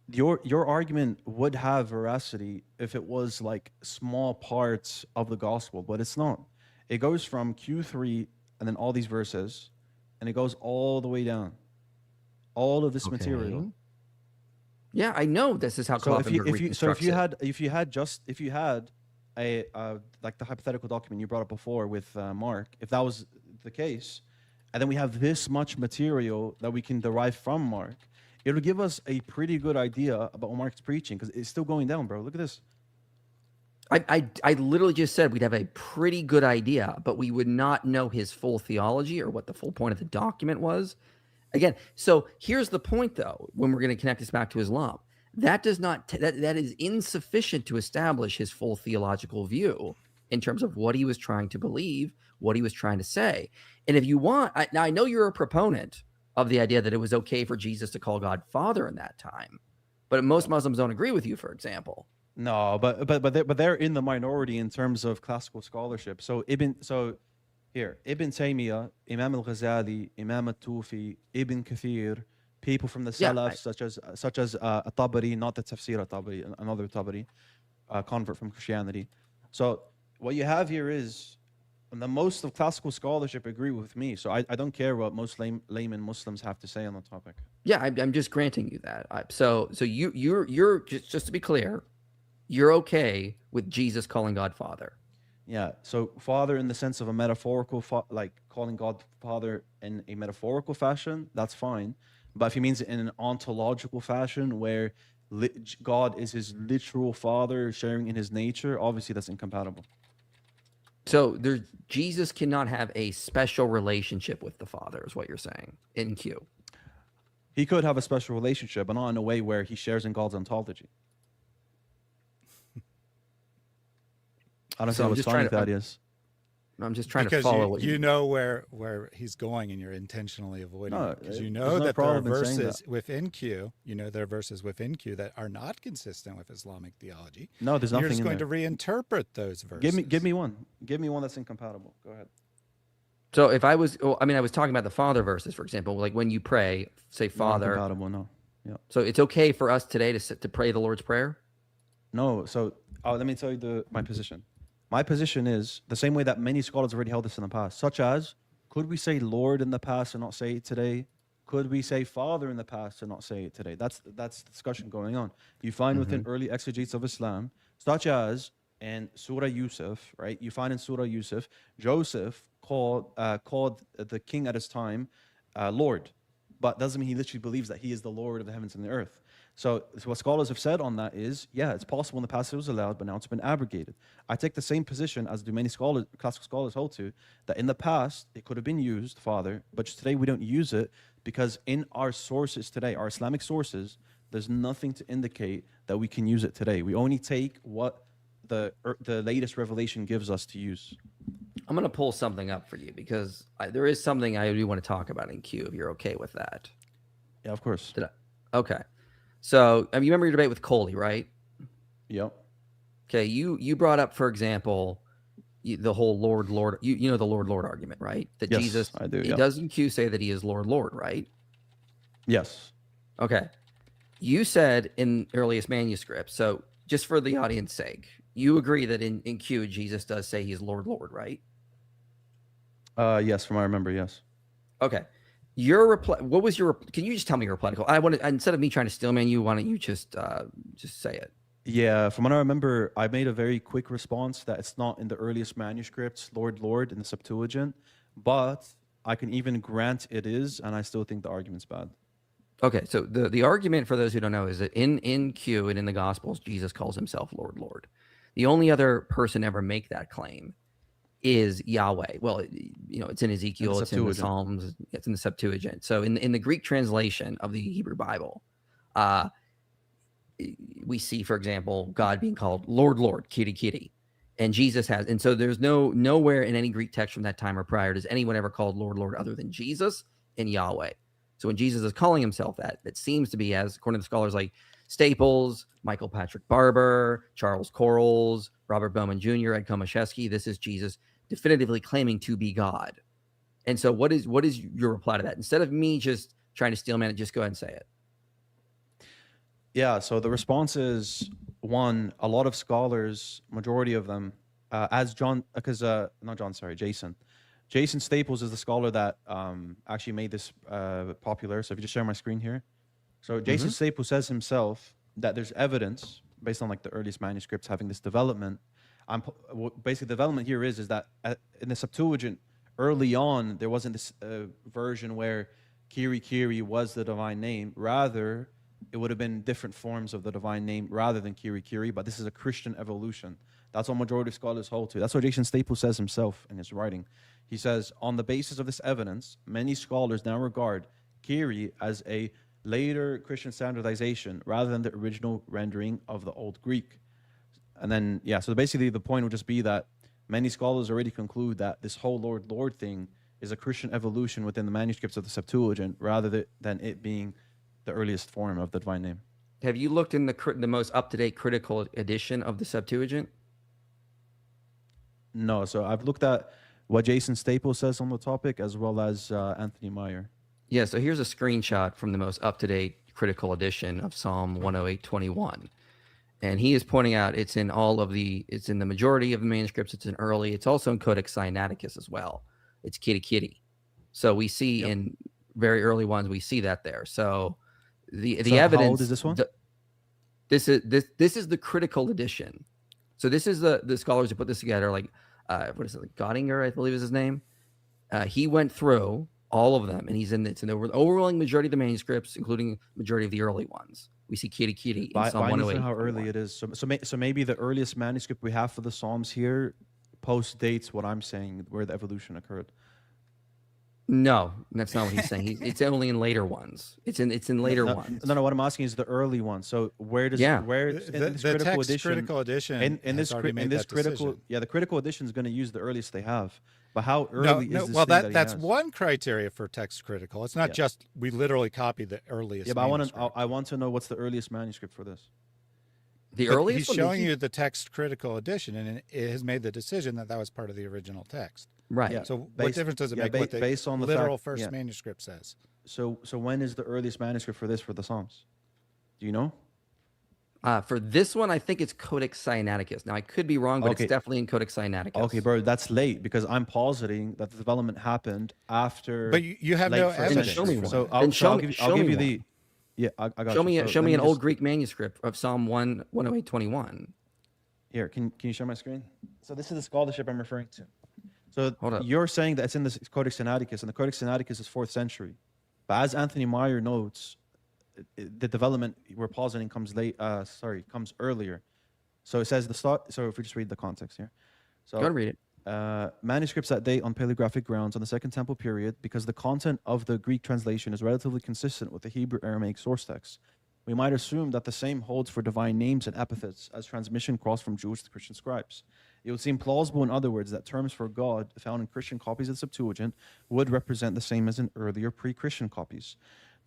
[SPEAKER 3] your argument would have veracity if it was like small parts of the gospel, but it's not. It goes from Q3 and then all these verses, and it goes all the way down. All of this material.
[SPEAKER 1] Yeah, I know this is how Kloppenberg reconstructs it.
[SPEAKER 3] If you had a like the hypothetical document you brought up before with Mark, if that was the case, and then we have this much material that we can derive from Mark, it would give us a pretty good idea about what Mark's preaching because it's still going down, bro. Look at this.
[SPEAKER 1] I literally just said we'd have a pretty good idea, but we would not know his full theology or what the full point of the document was. Again, so here's the point, though, when we're going to connect this back to Islam. That does not that is insufficient to establish his full theological view in terms of what he was trying to believe, what he was trying to say. And if you want, now I know you're a proponent of the idea that it was okay for Jesus to call God Father in that time, but most Muslims don't agree with you, for example.
[SPEAKER 3] No, but they're in the minority in terms of classical scholarship. So Ibn Taymiyyah, Imam al-Ghazali, Imam al-Tufi, Ibn Kathir, people from the Salaf such as At-Tabari, not the Tafsir At-Tabari, another Tabari, convert from Christianity. So what you have here is the most of classical scholarship agree with me. So I don't care what most layman Muslims have to say on the topic.
[SPEAKER 1] Yeah, I'm just granting you that. So you're just to be clear, you're okay with Jesus calling God Father.
[SPEAKER 3] Yeah. So Father in the sense of a metaphorical, like calling God Father in a metaphorical fashion, that's fine. But if he means it in an ontological fashion where God is his literal Father sharing in his nature, obviously that's incompatible.
[SPEAKER 1] So Jesus cannot have a special relationship with the Father, is what you're saying in Q.
[SPEAKER 3] He could have a special relationship, but not in a way where he shares in God's ontology. I don't
[SPEAKER 1] So
[SPEAKER 3] see
[SPEAKER 1] I'm
[SPEAKER 3] what's
[SPEAKER 1] just
[SPEAKER 3] wrong
[SPEAKER 1] trying
[SPEAKER 3] with
[SPEAKER 1] to-
[SPEAKER 3] that is.
[SPEAKER 1] I'm just trying to
[SPEAKER 2] Because
[SPEAKER 1] follow what
[SPEAKER 2] you know where he's going, and you're intentionally avoiding
[SPEAKER 3] No,
[SPEAKER 2] it. Because you
[SPEAKER 3] there's
[SPEAKER 2] know
[SPEAKER 3] no
[SPEAKER 2] that there are
[SPEAKER 3] problem in saying
[SPEAKER 2] verses within Q. You know there are verses within Q that are not consistent with Islamic theology.
[SPEAKER 3] No, there's
[SPEAKER 2] You're
[SPEAKER 3] nothing
[SPEAKER 2] just
[SPEAKER 3] in
[SPEAKER 2] going
[SPEAKER 3] there.
[SPEAKER 2] to reinterpret those verses.
[SPEAKER 3] Give me one. Give me one that's incompatible. Go ahead.
[SPEAKER 1] So if I was, I mean, I was talking about the Father verses, for example, like when you pray, say Father.
[SPEAKER 3] Non-compatible, no. Yeah.
[SPEAKER 1] So it's okay for us today to pray the Lord's Prayer?
[SPEAKER 3] No, so let me tell you my position. My position is the same way that many scholars already held this in the past, such as, could we say Lord in the past and not say it today? Could we say Father in the past and not say it today? That's the discussion going on. You find within early exegetes of Islam, such as in Surah Yusuf, right? You find in Surah Yusuf, Joseph called the king at his time Lord, but doesn't mean he literally believes that he is the Lord of the heavens and the earth. So what scholars have said on that is, yeah, it's possible in the past it was allowed, but now it's been abrogated. I take the same position as do many scholars, classical scholars hold to, that in the past it could have been used, Father, but just today we don't use it because in our sources today, our Islamic sources, there's nothing to indicate that we can use it today. We only take what the latest revelation gives us to use.
[SPEAKER 1] I'm going to pull something up for you because there is something I do want to talk about in Q, if you're okay with that.
[SPEAKER 3] Yeah, of course.
[SPEAKER 1] Okay. So you remember your debate with Coley, right?
[SPEAKER 3] Yep.
[SPEAKER 1] Okay. You brought up, for example, the whole Lord, you know the Lord argument, right? That
[SPEAKER 3] Yes,
[SPEAKER 1] Jesus,
[SPEAKER 3] I do,
[SPEAKER 1] he
[SPEAKER 3] yeah.
[SPEAKER 1] does in Q say that he is Lord, right?
[SPEAKER 3] Yes.
[SPEAKER 1] Okay. You said in earliest manuscripts, so just for the audience's sake, you agree that in Q, Jesus does say he's Lord, right?
[SPEAKER 3] Yes, from what I remember, yes.
[SPEAKER 1] Okay. Your reply, what was your, can you just tell me your reply? I want to, instead of me trying to steelman you, why don't you just say it?
[SPEAKER 3] Yeah, from what I remember, I made a very quick response that it's not in the earliest manuscripts, Lord, in the Septuagint, but I can even grant it is, and I still think the argument's bad.
[SPEAKER 1] Okay, so the argument for those who don't know is that in Q and in the Gospels, Jesus calls himself Lord. The only other person ever make that claim is Yahweh. Well, it's in Ezekiel, it's in the Psalms, it's in the Septuagint. So in the Greek translation of the Hebrew Bible, we see, for example, God being called Lord, Kiri. And Jesus has, and so there's nowhere in any Greek text from that time or prior does anyone ever called Lord other than Jesus and Yahweh. So when Jesus is calling himself that seems to be, as according to scholars like Staples, Michael Patrick Barber, Charles Corrals, Robert Bowman Jr., Ed Komaszewski, this is Jesus definitively claiming to be God. And so what is your reply to that? Instead of me just trying to steelman it, just go ahead and say it.
[SPEAKER 3] Yeah, so the response is, one, a lot of scholars, majority of them, Jason Staples is the scholar that actually made this popular. So if you just share my screen here. So Jason Staples says himself that there's evidence based on like the earliest manuscripts having this development. Basically, the development here is that in the Septuagint, early on, there wasn't this version where Kiri was the divine name. Rather, it would have been different forms of the divine name rather than Kiri, but this is a Christian evolution. That's what majority of scholars hold to. That's what Jason Staples says himself in his writing. He says, on the basis of this evidence, many scholars now regard Kiri as a later Christian standardization rather than the original rendering of the Old Greek. And then, so basically the point would just be that many scholars already conclude that this whole Lord thing is a Christian evolution within the manuscripts of the Septuagint rather than it being the earliest form of the divine name.
[SPEAKER 1] Have you looked in the most up-to-date critical edition of the Septuagint?
[SPEAKER 3] No, so I've looked at what Jason Staples says on the topic as well as Anthony Meyer.
[SPEAKER 1] Yeah, so here's a screenshot from the most up-to-date critical edition of Psalm 108:21. And he is pointing out it's in the majority of the manuscripts. It's in early. It's also in Codex Sinaiticus as well. It's kitty. So we see in very early ones, we see that there. So the evidence.
[SPEAKER 3] How old is this one?
[SPEAKER 1] This is the critical edition. So this is the scholars who put this together. Like what is it? Like Gottinger, I believe is his name. He went through all of them, and it's in the overwhelming majority of the manuscripts, including majority of the early ones. We see kitty in Psalm 108.
[SPEAKER 3] How early it is. So maybe the earliest manuscript we have for the Psalms here post dates what I'm saying, where the evolution occurred.
[SPEAKER 1] No, that's not what he's saying. It's only in later ones. It's in later ones.
[SPEAKER 3] No. What I'm asking is the early ones. So where does where
[SPEAKER 2] The
[SPEAKER 3] in this critical edition?
[SPEAKER 2] critical edition
[SPEAKER 3] In this critical, the critical edition is going to use the earliest they have. But how early is this?
[SPEAKER 2] Well,
[SPEAKER 3] thing
[SPEAKER 2] that's
[SPEAKER 3] has?
[SPEAKER 2] one criteria for text critical. It's not just we literally copy the earliest.
[SPEAKER 3] Yeah, but I want to know what's the earliest manuscript for this.
[SPEAKER 1] The earliest.
[SPEAKER 2] He's showing you the text critical edition, and it has made the decision that was part of the original text.
[SPEAKER 1] Right.
[SPEAKER 3] Yeah.
[SPEAKER 2] So what difference does it make what the
[SPEAKER 3] based on the
[SPEAKER 2] literal
[SPEAKER 3] fact,
[SPEAKER 2] first manuscript says?
[SPEAKER 3] So when is the earliest manuscript for this for the Psalms? Do you know?
[SPEAKER 1] For this one, I think it's Codex Sinaiticus. Now I could be wrong, but
[SPEAKER 3] Okay.
[SPEAKER 1] it's definitely in Codex Sinaiticus.
[SPEAKER 3] Okay, bro, that's late because I'm positing that the development happened after.
[SPEAKER 2] But you have
[SPEAKER 3] late
[SPEAKER 2] no
[SPEAKER 3] first
[SPEAKER 2] evidence.
[SPEAKER 1] Show me one.
[SPEAKER 3] So
[SPEAKER 1] Then
[SPEAKER 3] I'll
[SPEAKER 1] show
[SPEAKER 3] give
[SPEAKER 1] me
[SPEAKER 3] you
[SPEAKER 1] one.
[SPEAKER 3] the. Yeah, I got
[SPEAKER 1] Show
[SPEAKER 3] you.
[SPEAKER 1] me
[SPEAKER 3] So
[SPEAKER 1] show
[SPEAKER 3] let
[SPEAKER 1] me an
[SPEAKER 3] just-
[SPEAKER 1] old Greek manuscript of Psalm 108:21.
[SPEAKER 3] Here, can you share my screen? So this is the scholarship I'm referring to. So
[SPEAKER 1] Hold up.
[SPEAKER 3] you're saying that it's in the Codex Sinaiticus, and the Codex Sinaiticus is 4th century. But as Anthony Meyer notes, the development we're positing comes comes earlier. So it says the start. So if we just read the context here. So
[SPEAKER 1] Go ahead and read it.
[SPEAKER 3] manuscripts that date on paleographic grounds on the Second Temple period, because the content of the Greek translation is relatively consistent with the Hebrew Aramaic source text. We might assume that the same holds for divine names and epithets as transmission crossed from Jewish to Christian scribes. It would seem plausible, in other words, that terms for God found in Christian copies of the Septuagint would represent the same as in earlier pre-Christian copies.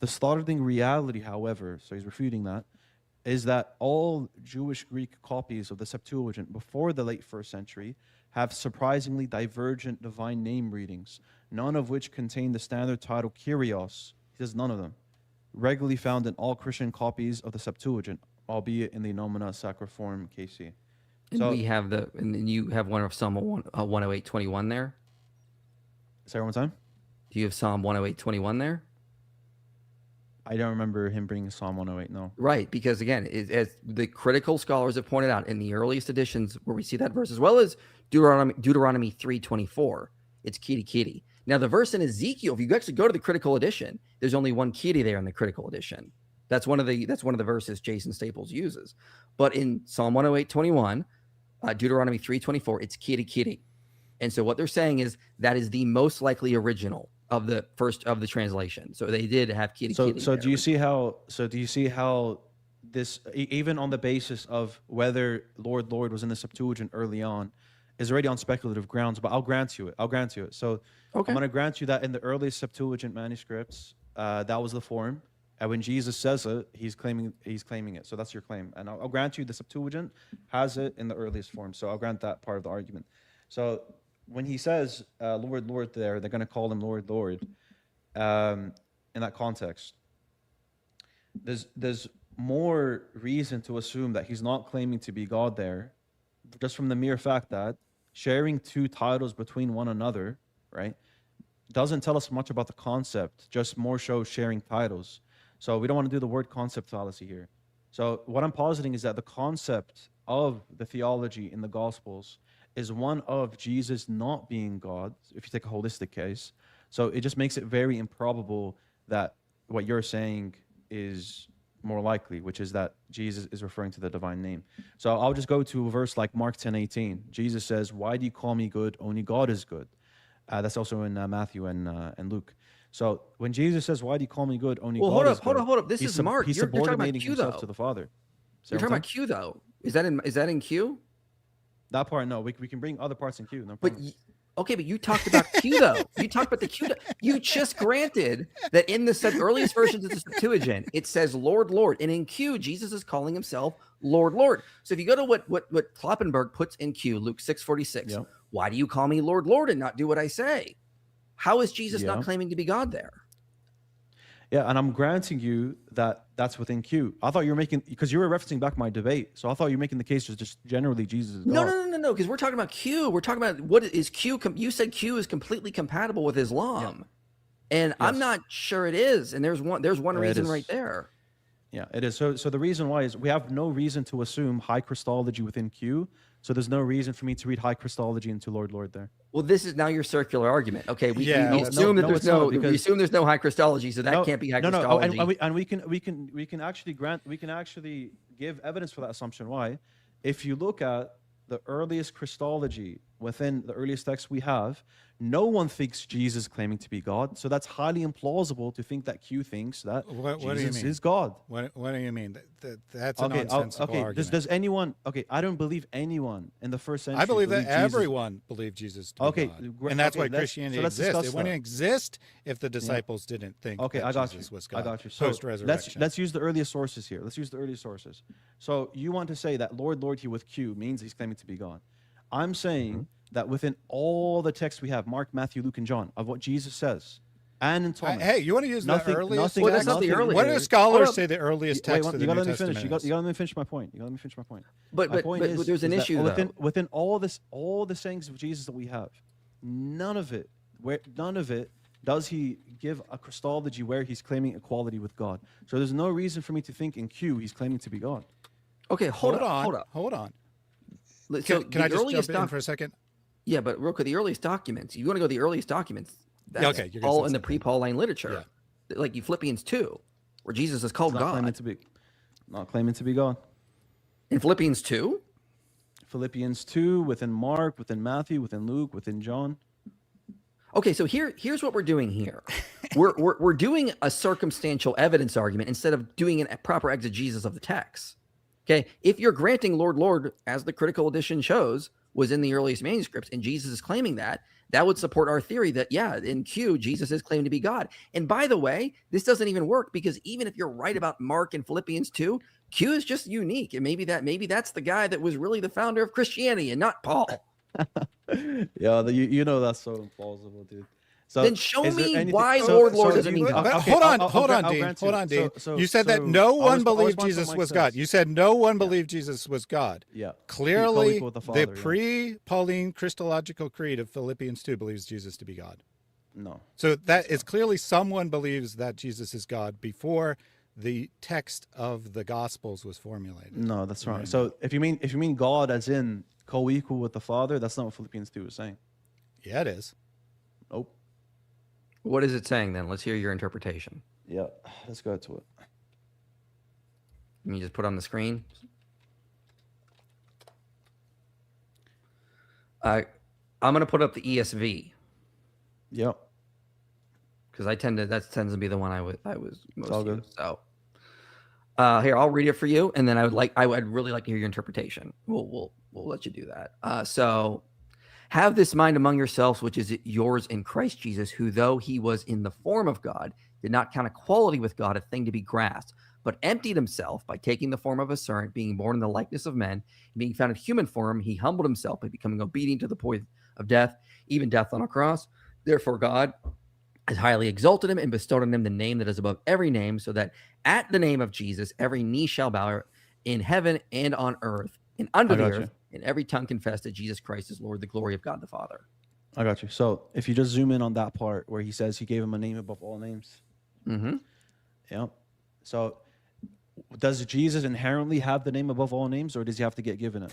[SPEAKER 3] The startling reality, however, so he's refuting that, is that all Jewish Greek copies of the Septuagint before the late 1st century have surprisingly divergent divine name readings, none of which contain the standard title Kyrios. He says none of them. Regularly found in all Christian copies of the Septuagint, albeit in the Nomina Sacroform KC.
[SPEAKER 1] And
[SPEAKER 3] So-
[SPEAKER 1] we have and then you have one of Psalm 108:21 there.
[SPEAKER 3] Say one more time.
[SPEAKER 1] Do you have Psalm 108:21 there?
[SPEAKER 3] I don't remember him bringing Psalm 108, no.
[SPEAKER 1] Right, because again, as the critical scholars have pointed out in the earliest editions where we see that verse, as well as Deuteronomy 3:24, it's kitty. Now the verse in Ezekiel, if you actually go to the critical edition, there's only one kitty there in the critical edition. That's one of the verses Jason Staples uses. But in Psalm 108:21, Deuteronomy 3:24, it's kitty. And so what they're saying is that is the most likely original of the first of the translation. So they did have kitty.
[SPEAKER 3] So
[SPEAKER 1] there.
[SPEAKER 3] do you see how this, even on the basis of whether Lord was in the Septuagint early on, is already on speculative grounds, but I'll grant you it. So
[SPEAKER 1] Okay.
[SPEAKER 3] I'm going to grant you that in the earliest Septuagint manuscripts, that was the form. And when Jesus says it, he's claiming it. So that's your claim. And I'll grant you the Septuagint has it in the earliest form. So I'll grant that part of the argument. So when he says, Lord there, they're going to call him Lord. In that context, there's more reason to assume that he's not claiming to be God there, just from the mere fact that sharing two titles between one another, right, doesn't tell us much about the concept, just more shows sharing titles. So we don't want to do the word concept fallacy here. So what I'm positing is that the concept of the theology in the Gospels is one of Jesus not being God, if you take a holistic case. So it just makes it very improbable that what you're saying is more likely, which is that Jesus is referring to the divine name. So I'll just go to a verse like Mark 10:18. Jesus says, "Why do you call me good? Only God is good." That's also in Matthew and Luke. So when Jesus says, "Why do you call me good? Only God is good,"
[SPEAKER 1] hold up. This is Mark.
[SPEAKER 3] He's
[SPEAKER 1] You're talking about
[SPEAKER 3] subordinating
[SPEAKER 1] Q,
[SPEAKER 3] himself
[SPEAKER 1] though.
[SPEAKER 3] to the Father.
[SPEAKER 1] You're talking about Q, though. Is that in Q?
[SPEAKER 3] That part, no. We can bring other parts in Q. No
[SPEAKER 1] But
[SPEAKER 3] problem.
[SPEAKER 1] okay, but you talked about Q, though. You talked about the Q. You just granted that in the earliest versions of the Septuagint, it says Lord, and in Q, Jesus is calling himself Lord. So if you go to what Kloppenberg puts in Q, Luke 6:46,
[SPEAKER 3] Yep.
[SPEAKER 1] why do you call me Lord, and not do what I say? How is Jesus
[SPEAKER 3] Yeah.
[SPEAKER 1] not claiming to be God there?
[SPEAKER 3] Yeah, and I'm granting you that that's within Q. I thought you were making, because you were referencing back my debate, so I thought you were making the case just generally Jesus is God.
[SPEAKER 1] No, because we're talking about Q. We're talking about what is Q. You said Q is completely compatible with Islam, and I'm
[SPEAKER 3] Yes.
[SPEAKER 1] not sure it is. And there's one reason
[SPEAKER 3] is.
[SPEAKER 1] right there.
[SPEAKER 3] Yeah, it is. So the reason why is we have no reason to assume high Christology within Q. So there's no reason for me to read high Christology into Lord there.
[SPEAKER 1] Well, this is now your circular argument. Okay, we assume that
[SPEAKER 3] it's
[SPEAKER 1] there's no.
[SPEAKER 3] not, because-
[SPEAKER 1] We assume there's no high Christology, so that can't be high Christology.
[SPEAKER 3] And we can actually give evidence for that assumption. Why? If you look at the earliest Christology within the earliest texts we have, no one thinks Jesus claiming to be God. So that's highly implausible to think that Q thinks that Jesus is God.
[SPEAKER 2] What do you mean? That's a nonsensical argument.
[SPEAKER 3] Does anyone? Okay, I don't believe anyone in the first century.
[SPEAKER 2] I believe that
[SPEAKER 3] Jesus.
[SPEAKER 2] everyone believed Jesus to be God. And that's why Christianity exists. It wouldn't exist if the disciples didn't think that Jesus was God.
[SPEAKER 3] I got you. So
[SPEAKER 2] post-resurrection.
[SPEAKER 3] let's use the earliest sources here. Let's use the earliest sources. So you want to say that Lord here with Q means he's claiming to be God. I'm saying that within all the texts we have, Mark, Matthew, Luke, and John, of what Jesus says, and in Thomas.
[SPEAKER 2] Hey, you want to use the earliest?
[SPEAKER 1] Well, that's not the earliest.
[SPEAKER 2] What do scholars say the earliest text of the New Testament is?
[SPEAKER 3] You got to let me finish my point.
[SPEAKER 1] But there's an issue though.
[SPEAKER 3] Within all the sayings of Jesus that we have, none of it does he give a Christology where he's claiming equality with God. So there's no reason for me to think in Q he's claiming to be God.
[SPEAKER 1] Okay, hold on.
[SPEAKER 2] So can I just jump in for a second?
[SPEAKER 1] Yeah, but real quick, the earliest documents. You want to go to the earliest documents? That's all in the pre-Pauline literature, like Philippians 2, where Jesus is called God.
[SPEAKER 3] Not claiming to be God.
[SPEAKER 1] In Philippians 2?
[SPEAKER 3] Philippians 2, within Mark, within Matthew, within Luke, within John.
[SPEAKER 1] Okay, so here's what we're doing here. we're doing a circumstantial evidence argument instead of doing a proper exegesis of the text. Okay, if you're granting Lord, as the critical edition shows, was in the earliest manuscripts, and Jesus is claiming that would support our theory that, in Q, Jesus is claimed to be God. And by the way, this doesn't even work, because even if you're right about Mark and Philippians 2, Q is just unique. And maybe that's the guy that was really the founder of Christianity and not Paul.
[SPEAKER 3] Yeah, that's so implausible, dude. So
[SPEAKER 1] then show me why Lord doesn't mean God.
[SPEAKER 2] Hold on, Dean. You said that no one believed Jesus was God. You said no one believed Jesus was God.
[SPEAKER 3] Yeah.
[SPEAKER 2] Clearly, the pre-Pauline Christological creed of Philippians 2 believes Jesus to be God.
[SPEAKER 3] No.
[SPEAKER 2] So that is clearly someone believes that Jesus is God before the text of the Gospels was formulated.
[SPEAKER 3] No, that's wrong. So if you mean God as in co-equal with the Father, that's not what Philippians 2 is saying.
[SPEAKER 2] Yeah, it is.
[SPEAKER 3] Nope.
[SPEAKER 1] What is it saying then? Let's hear your interpretation.
[SPEAKER 3] Yeah, let's go to it.
[SPEAKER 1] Can you just put on the screen? I'm going to put up the ESV.
[SPEAKER 3] Yep.
[SPEAKER 1] Because that tends to be the one I was most
[SPEAKER 3] all good.
[SPEAKER 1] used. So here, I'll read it for you, and then I would really like to hear your interpretation. We'll let you do that. So, have this mind among yourselves, which is yours in Christ Jesus, who, though he was in the form of God, did not count equality with God a thing to be grasped, but emptied himself by taking the form of a servant, being born in the likeness of men, being found in human form. He humbled himself by becoming obedient to the point of death, even death on a cross. Therefore, God has highly exalted him and bestowed on him the name that is above every name, so that at the name of Jesus, every knee shall bow in heaven and on earth and under the earth, and every tongue confess that Jesus Christ is Lord, the glory of God the Father.
[SPEAKER 3] I got you. So if you just zoom in on that part where he says he gave him a name above all names.
[SPEAKER 1] Mm-hmm.
[SPEAKER 3] Yeah. So does Jesus inherently have the name above all names, or does he have to get given it?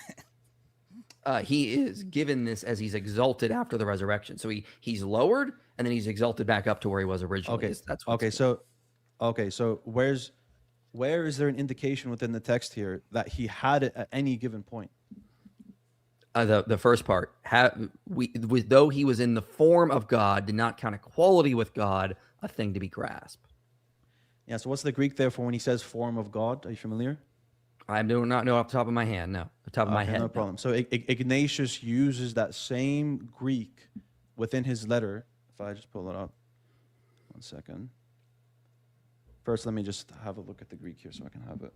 [SPEAKER 1] He is given this as he's exalted after the resurrection. So he's lowered, and then he's exalted back up to where he was originally.
[SPEAKER 3] Okay.
[SPEAKER 1] That's
[SPEAKER 3] So where is there an indication within the text here that he had it at any given point?
[SPEAKER 1] The first part, though he was in the form of God, did not count equality with God a thing to be grasped.
[SPEAKER 3] Yeah. So what's the Greek there for when he says form of God? Are you familiar?
[SPEAKER 1] I do not know off the top of my hand. No, the top of my head.
[SPEAKER 3] No problem. So Ignatius uses that same Greek within his letter. If I just pull it up, 1 second. First, let me just have a look at the Greek here so I can have it.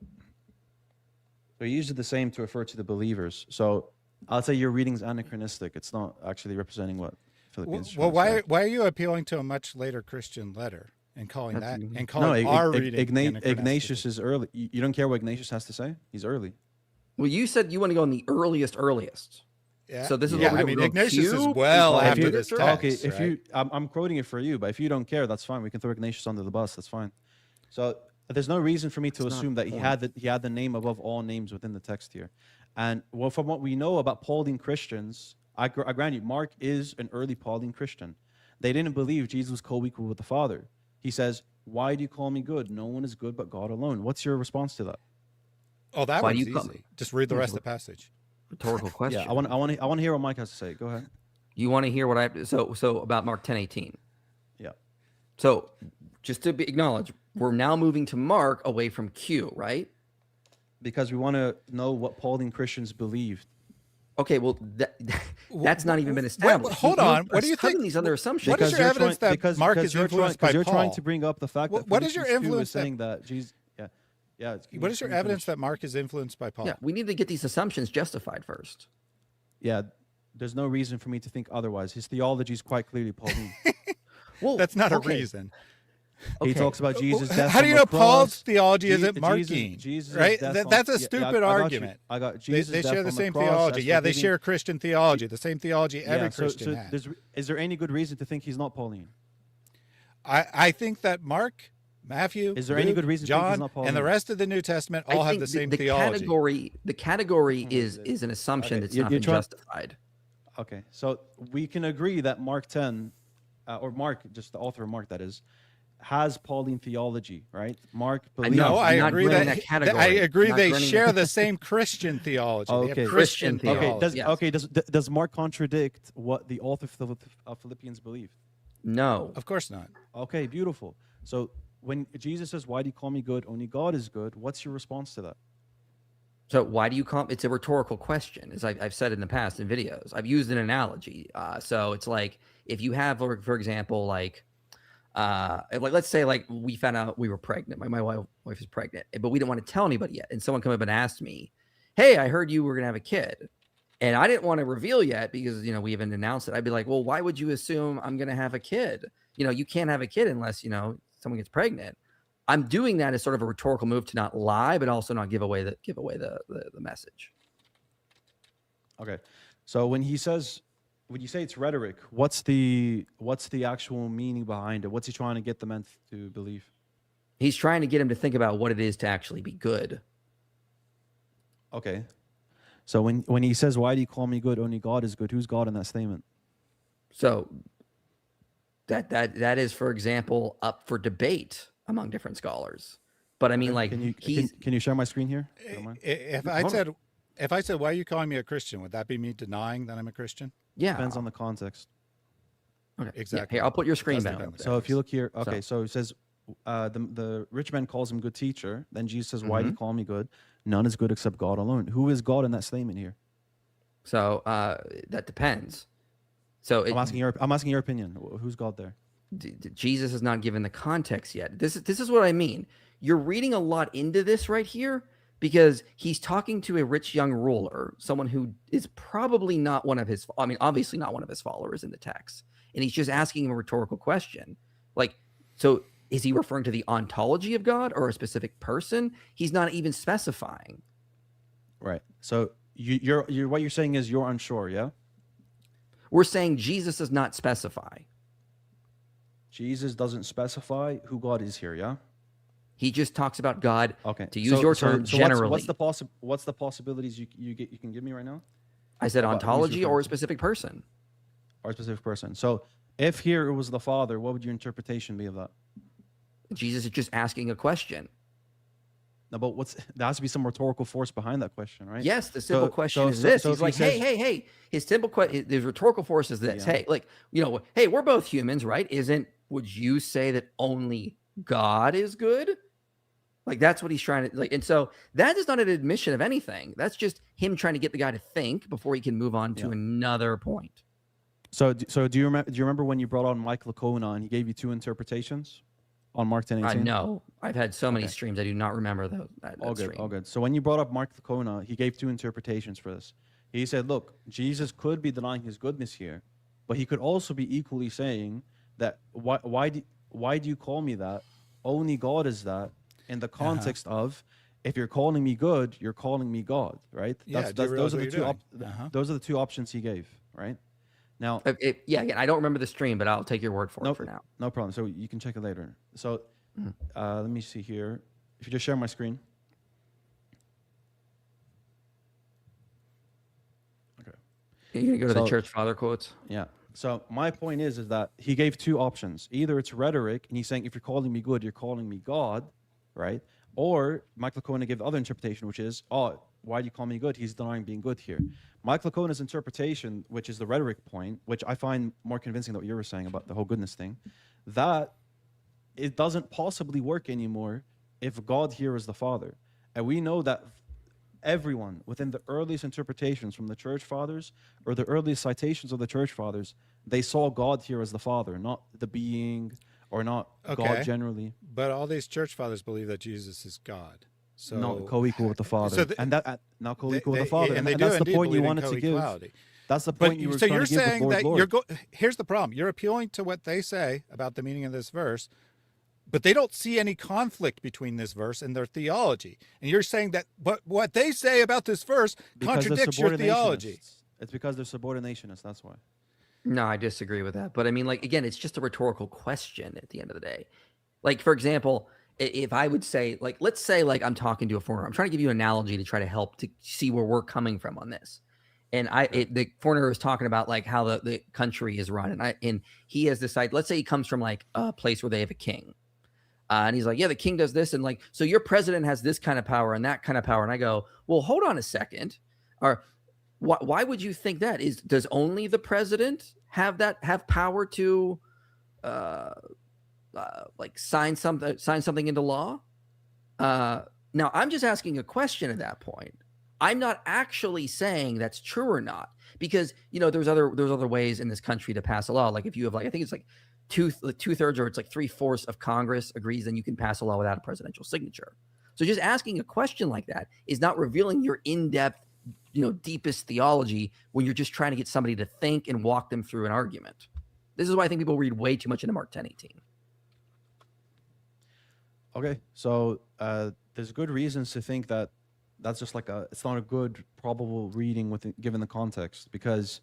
[SPEAKER 3] So he uses the same to refer to the believers. So I'll say your reading's anachronistic. It's not actually representing what Philippians.
[SPEAKER 2] Well, why are you appealing to a much later Christian letter? and calling
[SPEAKER 1] That's-
[SPEAKER 2] that and
[SPEAKER 3] No,
[SPEAKER 2] calling our reading
[SPEAKER 3] Ignatius is early. You don't care what Ignatius has to say? He's early.
[SPEAKER 1] Well, you said you want to go on the earliest.
[SPEAKER 2] Yeah.
[SPEAKER 1] So this is
[SPEAKER 2] yeah,
[SPEAKER 1] what we're
[SPEAKER 2] I mean,
[SPEAKER 1] doing.
[SPEAKER 2] Ignatius is
[SPEAKER 1] Q,
[SPEAKER 2] well
[SPEAKER 1] and
[SPEAKER 2] after
[SPEAKER 1] Paul
[SPEAKER 2] this
[SPEAKER 1] Peter.
[SPEAKER 2] text.
[SPEAKER 3] Okay, if
[SPEAKER 2] right?
[SPEAKER 3] I'm quoting it for you, but if you don't care, that's fine. We can throw Ignatius under the bus. That's fine. So there's no reason for me to
[SPEAKER 1] That's not
[SPEAKER 3] assume that
[SPEAKER 1] the
[SPEAKER 3] he had the name above all names within the text here. And well, from what we know about Pauline Christians, I grant you, Mark is an early Pauline Christian. They didn't believe Jesus was co-equal with the Father. He says, "Why do you call me good? No one is good but God alone." What's your response to that?
[SPEAKER 2] Oh, that
[SPEAKER 1] Why do
[SPEAKER 2] one's
[SPEAKER 1] you call-
[SPEAKER 2] easy. Just read the
[SPEAKER 1] Yeah,
[SPEAKER 2] rest of the passage.
[SPEAKER 1] Rhetorical question.
[SPEAKER 3] Yeah, I want to hear what Mike has to say. Go ahead.
[SPEAKER 1] You want to hear what I so about Mark 10:18.
[SPEAKER 3] Yeah.
[SPEAKER 1] So just to acknowledge, we're now moving to Mark away from Q, right?
[SPEAKER 3] Because we want to know what Pauline Christians believed.
[SPEAKER 1] Okay, well that's not even been established.
[SPEAKER 2] Hold on. What do you
[SPEAKER 1] putting
[SPEAKER 2] think?
[SPEAKER 1] these other assumptions?
[SPEAKER 2] What is your
[SPEAKER 3] you're
[SPEAKER 2] evidence that Mark is influenced by
[SPEAKER 3] you're trying
[SPEAKER 2] Paul?
[SPEAKER 3] to bring up the fact that
[SPEAKER 2] What is your
[SPEAKER 3] Philippians 2
[SPEAKER 2] influence
[SPEAKER 3] is saying that Jesus. Yeah.
[SPEAKER 2] What is your evidence that Mark is influenced by Paul?
[SPEAKER 1] Yeah, we need to get these assumptions justified first.
[SPEAKER 3] Yeah, there's no reason for me to think otherwise. His theology is quite clearly Pauline.
[SPEAKER 1] Well,
[SPEAKER 2] That's not
[SPEAKER 1] okay.
[SPEAKER 2] a reason.
[SPEAKER 3] He
[SPEAKER 1] Okay.
[SPEAKER 3] talks about Jesus' death
[SPEAKER 2] How do
[SPEAKER 3] on
[SPEAKER 2] you
[SPEAKER 3] the
[SPEAKER 2] know Paul's
[SPEAKER 3] cross.
[SPEAKER 2] theology isn't
[SPEAKER 3] Jesus-
[SPEAKER 2] Marking?
[SPEAKER 3] Jesus'
[SPEAKER 2] right?
[SPEAKER 3] death on-
[SPEAKER 2] That's a
[SPEAKER 3] yeah,
[SPEAKER 2] stupid
[SPEAKER 3] I got you.
[SPEAKER 2] argument.
[SPEAKER 3] I got
[SPEAKER 2] They,
[SPEAKER 3] Jesus'
[SPEAKER 2] they
[SPEAKER 3] death
[SPEAKER 2] share the
[SPEAKER 3] on
[SPEAKER 2] same
[SPEAKER 3] cross,
[SPEAKER 2] theology.
[SPEAKER 3] that's
[SPEAKER 2] Yeah, they
[SPEAKER 3] forgiving-
[SPEAKER 2] share Christian theology, the same theology every Christian
[SPEAKER 3] so
[SPEAKER 2] has.
[SPEAKER 3] is there any good reason to think he's not Pauline?
[SPEAKER 2] I think that Mark, Matthew,
[SPEAKER 3] Is there any
[SPEAKER 2] Luke,
[SPEAKER 3] good reason to think he's
[SPEAKER 2] John,
[SPEAKER 3] not Pauline?
[SPEAKER 2] and the rest of the New Testament all
[SPEAKER 1] I
[SPEAKER 2] have
[SPEAKER 1] think
[SPEAKER 2] the same
[SPEAKER 1] the
[SPEAKER 2] theology.
[SPEAKER 1] The category is an assumption
[SPEAKER 3] Okay,
[SPEAKER 1] that's
[SPEAKER 3] you're
[SPEAKER 1] not been
[SPEAKER 3] trying-
[SPEAKER 1] justified.
[SPEAKER 3] Okay, so we can agree that Mark 10, or Mark, just the author of Mark, that is, has Pauline theology, right? Mark believes.
[SPEAKER 1] know,
[SPEAKER 2] No, I
[SPEAKER 1] I'm not
[SPEAKER 2] agree
[SPEAKER 1] granting
[SPEAKER 2] that,
[SPEAKER 1] that category.
[SPEAKER 2] I agree
[SPEAKER 1] I'm not
[SPEAKER 2] they
[SPEAKER 1] granting
[SPEAKER 2] share
[SPEAKER 1] that-
[SPEAKER 2] the same Christian theology. They
[SPEAKER 3] Okay.
[SPEAKER 2] have Christian
[SPEAKER 1] Christian
[SPEAKER 2] theology.
[SPEAKER 1] theology. Yes.
[SPEAKER 3] Does Mark contradict what the author of Philippians believed?
[SPEAKER 1] No.
[SPEAKER 2] Of course not.
[SPEAKER 3] Okay, beautiful. So when Jesus says, "Why do you call me good? Only God is good," what's your response to that?
[SPEAKER 1] So why do you call it's a rhetorical question, as I've said in the past in videos. I've used an analogy. So it's like if you have, for example, like let's say like we found out we were pregnant. My wife is pregnant, but we didn't want to tell anybody yet. And someone come up and asked me, "Hey, I heard you were gonna have a kid," and I didn't want to reveal yet because we haven't announced it. I'd be like, "Well, why would you assume I'm gonna have a kid? You can't have a kid unless someone gets pregnant." I'm doing that as sort of a rhetorical move to not lie, but also not give away the message.
[SPEAKER 3] Okay, so when you say it's rhetoric, what's the actual meaning behind it? What's he trying to get the men to believe?
[SPEAKER 1] He's trying to get him to think about what it is to actually be good.
[SPEAKER 3] Okay, so when he says, "Why do you call me good? Only God is good," who's God in that statement?
[SPEAKER 1] So that is, for example, up for debate among different scholars. But I mean, like,
[SPEAKER 3] can you share my screen here? If you don't mind?
[SPEAKER 2] If I said, "Why are you calling me a Christian?" Would that be me denying that I'm a Christian?
[SPEAKER 1] yeah,
[SPEAKER 3] Depends on the context.
[SPEAKER 1] okay.
[SPEAKER 2] Exactly.
[SPEAKER 1] Here, I'll put your screen
[SPEAKER 2] Does
[SPEAKER 1] down.
[SPEAKER 2] depend.
[SPEAKER 3] So if you look here, okay, so it says the rich man calls him good teacher. Then Jesus says, "Why do you call me good? None is good except God alone." Who is God in that statement here?
[SPEAKER 1] So that depends. So
[SPEAKER 3] I'm asking your opinion. Who's God there?
[SPEAKER 1] Jesus is not given the context yet. This is what I mean. You're reading a lot into this right here because he's talking to a rich young ruler, someone who is probably not one of his, obviously not one of his followers in the text. And he's just asking him a rhetorical question. Like, so is he referring to the ontology of God or a specific person? He's not even specifying.
[SPEAKER 3] Right. So you're what you're saying is you're unsure, yeah?
[SPEAKER 1] We're saying Jesus does not specify.
[SPEAKER 3] Jesus doesn't specify who God is here, yeah?
[SPEAKER 1] He just talks about God,
[SPEAKER 3] Okay.
[SPEAKER 1] to use your term, generally.
[SPEAKER 3] What's the possibilities you can give me right now?
[SPEAKER 1] I said
[SPEAKER 3] About who's
[SPEAKER 1] ontology or
[SPEAKER 3] referring
[SPEAKER 1] a
[SPEAKER 3] to?
[SPEAKER 1] specific person.
[SPEAKER 3] Or a specific person. So if here it was the Father, what would your interpretation be of that?
[SPEAKER 1] Jesus is just asking a question.
[SPEAKER 3] No, but there has to be some rhetorical force behind that question, right?
[SPEAKER 1] Yes, the simple question
[SPEAKER 3] so-
[SPEAKER 1] is
[SPEAKER 3] so-
[SPEAKER 1] this.
[SPEAKER 3] so
[SPEAKER 1] He's
[SPEAKER 3] if he
[SPEAKER 1] like,
[SPEAKER 3] says-
[SPEAKER 1] hey. His simple question, his rhetorical force is this.
[SPEAKER 3] Yeah.
[SPEAKER 1] Hey, like, hey, we're both humans, right? Would you say that only God is good? Like, that's what he's trying to, like, and so that is not an admission of anything. That's just him trying to get the guy to think before he can move on to another point.
[SPEAKER 3] So do you remember when you brought on Mike Lacona and he gave you two interpretations on Mark 10:18?
[SPEAKER 1] No, I've had so many streams. I do not remember that
[SPEAKER 3] All good,
[SPEAKER 1] stream.
[SPEAKER 3] all good. So when you brought up Mark Lacona, he gave two interpretations for this. He said, look, Jesus could be denying his goodness here, but he could also be equally saying that why do why do you call me that? Only God is that, in the context of, if you're calling me good, you're calling me God, right?
[SPEAKER 2] Yeah,
[SPEAKER 3] Those are the two. Those are the two options he gave, right? Now,
[SPEAKER 1] yeah, again, I don't remember the stream, but I'll take your word for it for now.
[SPEAKER 3] No problem. So you can check it later. So let me see here. If you just share my screen. Okay.
[SPEAKER 1] You're gonna go to the church father quotes.
[SPEAKER 3] Yeah. So my point is that he gave two options. Either it's rhetoric, and he's saying, if you're calling me good, you're calling me God, right? Or Michael Licona gave the other interpretation, which is, oh, why do you call me good? He's denying being good here. Michael Licona's interpretation, which is the rhetoric point, which I find more convincing than what you were saying about the whole goodness thing, that it doesn't possibly work anymore if God here is the Father. And we know that everyone within the earliest interpretations from the church fathers or the earliest citations of the church fathers, they saw God here as the Father, not the being or not God generally.
[SPEAKER 2] But all these church fathers believe that Jesus is God. So
[SPEAKER 3] not co-equal with the Father. Not co-equal with the Father.
[SPEAKER 2] And
[SPEAKER 3] that's the point you wanted to give. That's the point you were trying to give. So you're saying that
[SPEAKER 2] here's the problem. You're appealing to what they say about the meaning of this verse, but they don't see any conflict between this verse and their theology. And you're saying that what they say about this verse contradicts your theology.
[SPEAKER 3] It's because they're subordinationists, that's why.
[SPEAKER 1] No, I disagree with that. But I mean, like, again, it's just a rhetorical question at the end of the day. Like, for example, if I would say, like, let's say, like, I'm talking to a foreigner. I'm trying to give you an analogy to try to help to see where we're coming from on this. And the foreigner was talking about, like, how the country is run. And he has decided, let's say he comes from, like, a place where they have a king. And he's like, yeah, the king does this. And, like, so your president has this kind of power and that kind of power. And I go, well, hold on a second. Or why would you think that? Does only the president have power to like sign something into law? Now I'm just asking a question at that point. I'm not actually saying that's true or not, because there's other ways in this country to pass a law. Like if you have, like, I think it's like two-thirds or it's like 3/4 of Congress agrees, then you can pass a law without a presidential signature. So just asking a question like that is not revealing your in-depth, deepest theology when you're just trying to get somebody to think and walk them through an argument. This is why I think people read way too much into Mark 10:18.
[SPEAKER 3] Okay, so there's good reasons to think that that's just like it's not a good probable reading given the context, because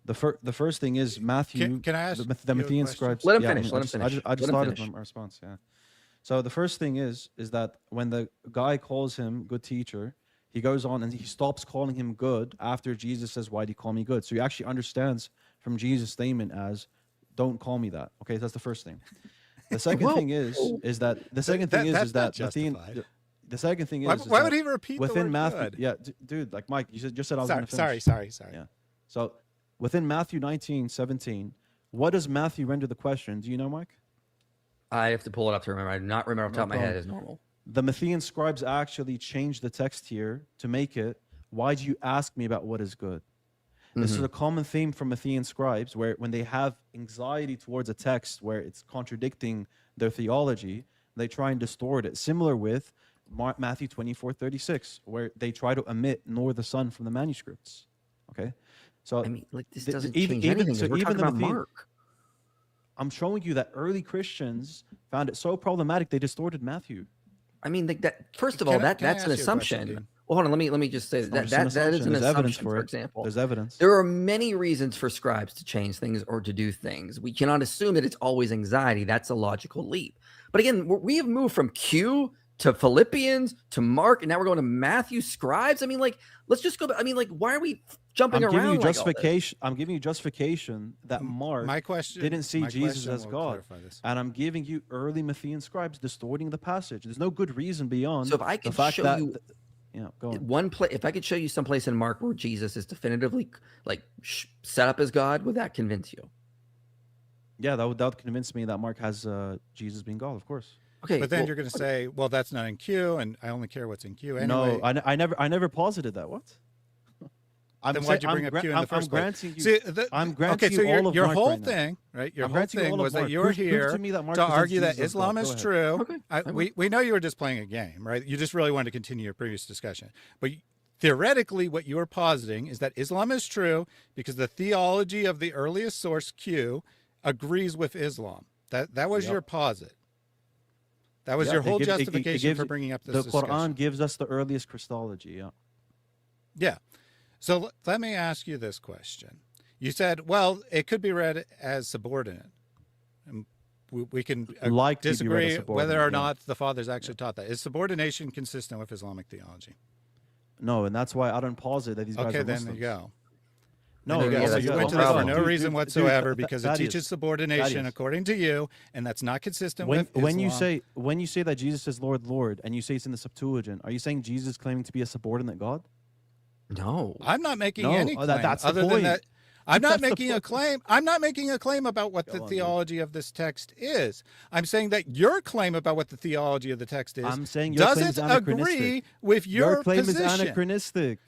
[SPEAKER 3] the first thing is Matthew.
[SPEAKER 2] Can I ask
[SPEAKER 3] the Matthean scribes?
[SPEAKER 1] Let him finish. Let him finish.
[SPEAKER 3] I just started my response. Yeah. So the first thing is that when the guy calls him good teacher, he goes on and he stops calling him good after Jesus says, "Why do you call me good?" So he actually understands from Jesus' statement as, "Don't call me that." Okay, that's the first thing. The second thing is that the second thing is that the second thing is
[SPEAKER 2] why would he repeat
[SPEAKER 3] within
[SPEAKER 2] the word
[SPEAKER 3] Matthew?
[SPEAKER 2] good?
[SPEAKER 3] Yeah, dude, like Mike, you just said I was going to finish.
[SPEAKER 2] Sorry.
[SPEAKER 3] Yeah. So within Matthew 19:17, what does Matthew render the question? Do you know, Mike?
[SPEAKER 1] I have to pull it up to remember. I do not remember off the top of my head as normal.
[SPEAKER 3] The Matthean scribes actually changed the text here to make it, "Why do you ask me about what is good?" This is a common theme from Matthean scribes, where when they have anxiety towards a text where it's contradicting their theology, they try and distort it. Similar with Matthew 24:36, where they try to omit "nor the Son" from the manuscripts. Okay, so
[SPEAKER 1] I mean, like, this doesn't change anything. So we're talking about Mark.
[SPEAKER 3] I'm showing you that early Christians found it so problematic they distorted Matthew.
[SPEAKER 1] I mean, like that. First of all, that's an assumption. Well, hold on. Let me just say that is an assumption. For example,
[SPEAKER 3] there's evidence.
[SPEAKER 1] There are many reasons for scribes to change things or to do things. We cannot assume that it's always anxiety. That's a logical leap. But again, we have moved from Q to Philippians to Mark, and now we're going to Matthew scribes. I mean, like, let's just go. I mean, like, why are we jumping around?
[SPEAKER 3] I'm giving you justification that Mark didn't see Jesus as God, and I'm giving you early Matthean scribes distorting the passage. There's no good reason beyond.
[SPEAKER 1] So if I could show you,
[SPEAKER 3] go on.
[SPEAKER 1] If I could show you someplace in Mark where Jesus is definitively like set up as God, would that convince you?
[SPEAKER 3] Yeah, that would convince me that Mark has Jesus being God, of course.
[SPEAKER 2] Okay, but then you're going to say, well, that's not in Q, and I only care what's in Q anyway.
[SPEAKER 3] No, I never posited that. What?
[SPEAKER 2] Then why'd you bring up Q in the first place?
[SPEAKER 3] I'm granting you all of
[SPEAKER 2] your
[SPEAKER 3] Mark
[SPEAKER 2] whole
[SPEAKER 3] right
[SPEAKER 2] thing,
[SPEAKER 3] now.
[SPEAKER 2] right? Your whole thing was that you were here to argue that Islam is true.
[SPEAKER 1] Okay.
[SPEAKER 2] We know you were just playing a game, right? You just really wanted to continue your previous discussion. But theoretically, what you are positing is that Islam is true because the theology of the earliest source, Q, agrees with Islam. That was
[SPEAKER 3] Yep.
[SPEAKER 2] your posit. That was
[SPEAKER 3] Yeah,
[SPEAKER 2] your
[SPEAKER 3] it
[SPEAKER 2] whole
[SPEAKER 3] gives- it
[SPEAKER 2] justification
[SPEAKER 3] gives-
[SPEAKER 2] for bringing up this
[SPEAKER 3] the
[SPEAKER 2] discussion.
[SPEAKER 3] Quran gives us the earliest Christology. Yeah.
[SPEAKER 2] Yeah. So let me ask you this question. You said, well, it could be read as subordinate. And we can
[SPEAKER 3] Like to be read as
[SPEAKER 2] disagree whether
[SPEAKER 3] subordinate,
[SPEAKER 2] or
[SPEAKER 3] yeah.
[SPEAKER 2] not the fathers actually taught that. Is subordination consistent with Islamic theology?
[SPEAKER 3] No, and that's why I don't posit that these guys
[SPEAKER 2] Okay,
[SPEAKER 3] are
[SPEAKER 2] then
[SPEAKER 3] Muslims.
[SPEAKER 2] you go.
[SPEAKER 3] No,
[SPEAKER 2] There you go.
[SPEAKER 1] yeah,
[SPEAKER 2] So
[SPEAKER 1] that's
[SPEAKER 2] you
[SPEAKER 1] the
[SPEAKER 2] went to
[SPEAKER 1] whole
[SPEAKER 2] this for
[SPEAKER 1] problem.
[SPEAKER 2] no reason whatsoever because it
[SPEAKER 3] Thaddeus,
[SPEAKER 2] teaches subordination
[SPEAKER 3] Thaddeus.
[SPEAKER 2] according to you, and that's not consistent
[SPEAKER 3] when
[SPEAKER 2] with Islam.
[SPEAKER 3] when you say that Jesus is Lord, Lord, and you say it's in the Septuagint, are you saying Jesus is claiming to be a subordinate God?
[SPEAKER 1] No.
[SPEAKER 2] I'm not making
[SPEAKER 3] No,
[SPEAKER 2] any claim
[SPEAKER 3] that's the
[SPEAKER 2] other than
[SPEAKER 3] point.
[SPEAKER 2] that. I'm not
[SPEAKER 3] That's the
[SPEAKER 2] making a
[SPEAKER 3] point.
[SPEAKER 2] claim. I'm not making a claim about what
[SPEAKER 3] Go
[SPEAKER 2] the
[SPEAKER 3] on, dude.
[SPEAKER 2] theology of this text is. I'm saying that your claim about what the theology of the text is
[SPEAKER 3] I'm saying your claim is
[SPEAKER 2] doesn't agree
[SPEAKER 3] anachronistic.
[SPEAKER 2] with your
[SPEAKER 3] claim
[SPEAKER 2] position
[SPEAKER 3] is anachronistic.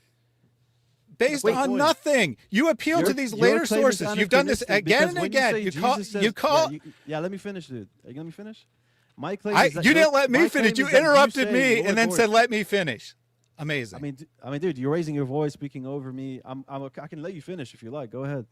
[SPEAKER 2] based
[SPEAKER 1] Wait,
[SPEAKER 2] on
[SPEAKER 3] boy.
[SPEAKER 2] nothing. You appeal
[SPEAKER 3] Your-
[SPEAKER 2] to these
[SPEAKER 3] your
[SPEAKER 2] later
[SPEAKER 3] claim is
[SPEAKER 2] sources. You've done this
[SPEAKER 3] anachronistic
[SPEAKER 2] again
[SPEAKER 3] because
[SPEAKER 2] and
[SPEAKER 3] when
[SPEAKER 2] again.
[SPEAKER 3] say
[SPEAKER 2] You
[SPEAKER 3] Jesus
[SPEAKER 2] call.
[SPEAKER 3] says- Yeah, let me finish, dude. Are you let me finish? My claim is that
[SPEAKER 2] You didn't let me
[SPEAKER 3] my
[SPEAKER 2] finish.
[SPEAKER 3] claim
[SPEAKER 2] You
[SPEAKER 3] is that
[SPEAKER 2] interrupted
[SPEAKER 3] say,
[SPEAKER 2] me
[SPEAKER 3] Lord,
[SPEAKER 2] and then
[SPEAKER 3] Lord.
[SPEAKER 2] said, "Let me finish." Amazing.
[SPEAKER 3] I mean, dude, you're raising your voice, speaking over me. I can let you finish if you like. Go ahead.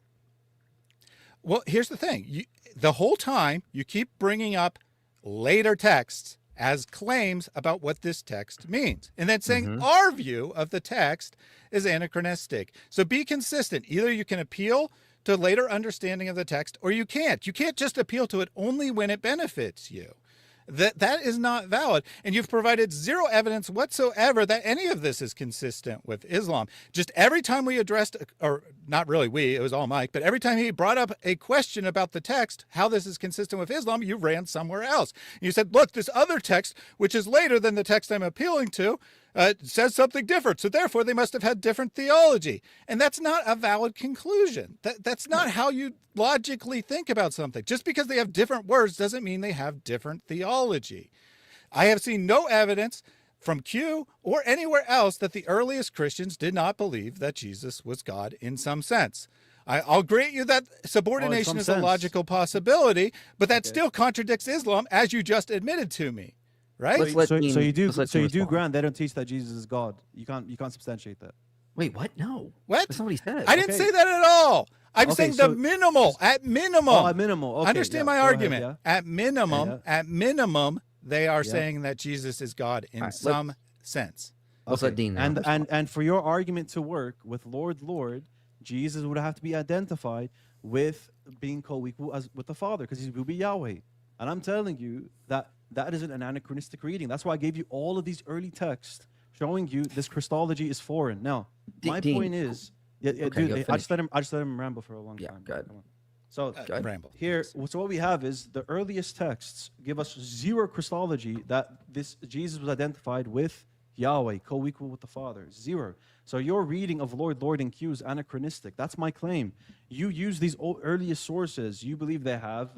[SPEAKER 2] Well, here's the thing. The whole time, you keep bringing up later texts as claims about what this text means, and then saying our view of the text is anachronistic. So be consistent. Either you can appeal to later understanding of the text, or you can't. You can't just appeal to it only when it benefits you. That is not valid. And you've provided zero evidence whatsoever that any of this is consistent with Islam. Just every time we addressed, or not really we, it was all Mike, but every time he brought up a question about the text, how this is consistent with Islam, you ran somewhere else. You said, look, this other text, which is later than the text I'm appealing to, says something different. So therefore, they must have had different theology. And that's not a valid conclusion. That's not how you logically think about something. Just because they have different words doesn't mean they have different theology. I have seen no evidence from Q or anywhere else that the earliest Christians did not believe that Jesus was God in some sense. I'll grant you that subordination is a logical possibility, but that still contradicts Islam, as you just admitted to me. Right?
[SPEAKER 1] Let's
[SPEAKER 3] So
[SPEAKER 1] let Dean-
[SPEAKER 3] you do
[SPEAKER 1] let's let
[SPEAKER 3] so
[SPEAKER 1] Dean
[SPEAKER 3] you do
[SPEAKER 1] respond.
[SPEAKER 3] grant they don't teach that Jesus is God. You can't substantiate that.
[SPEAKER 1] Wait, what? No.
[SPEAKER 2] What?
[SPEAKER 1] That's not what he said.
[SPEAKER 2] I didn't
[SPEAKER 3] Okay.
[SPEAKER 2] say that at all. I'm
[SPEAKER 3] Okay,
[SPEAKER 2] saying
[SPEAKER 3] so-
[SPEAKER 2] the minimal, at minimum.
[SPEAKER 3] Oh, at minimal. Okay,
[SPEAKER 2] Understand
[SPEAKER 3] yeah,
[SPEAKER 2] my
[SPEAKER 3] go ahead,
[SPEAKER 2] argument.
[SPEAKER 3] yeah.
[SPEAKER 2] At minimum, they are
[SPEAKER 3] Yeah.
[SPEAKER 2] saying that Jesus is God in
[SPEAKER 1] All right,
[SPEAKER 2] some sense.
[SPEAKER 1] Let's let Dean now
[SPEAKER 3] And
[SPEAKER 1] respond.
[SPEAKER 3] and for your argument to work with Lord, Jesus would have to be identified with being co-equal as with the Father, because he will be Yahweh. And I'm telling you that isn't an anachronistic reading. That's why I gave you all of these early texts showing you this Christology is foreign. Now, my
[SPEAKER 1] Dean,
[SPEAKER 3] point is, yeah,
[SPEAKER 1] okay,
[SPEAKER 3] dude,
[SPEAKER 1] go
[SPEAKER 3] I just
[SPEAKER 1] finish.
[SPEAKER 3] let him ramble for a long
[SPEAKER 1] Yeah,
[SPEAKER 3] time.
[SPEAKER 1] go ahead.
[SPEAKER 3] Come on. So
[SPEAKER 1] ahead.
[SPEAKER 2] Ramble.
[SPEAKER 3] here, so what we have is the earliest texts give us zero Christology that this Jesus was identified with Yahweh, co-equal with the Father. Zero. So your reading of Lord in Q is anachronistic. That's my claim. You use these earliest sources. You believe they have,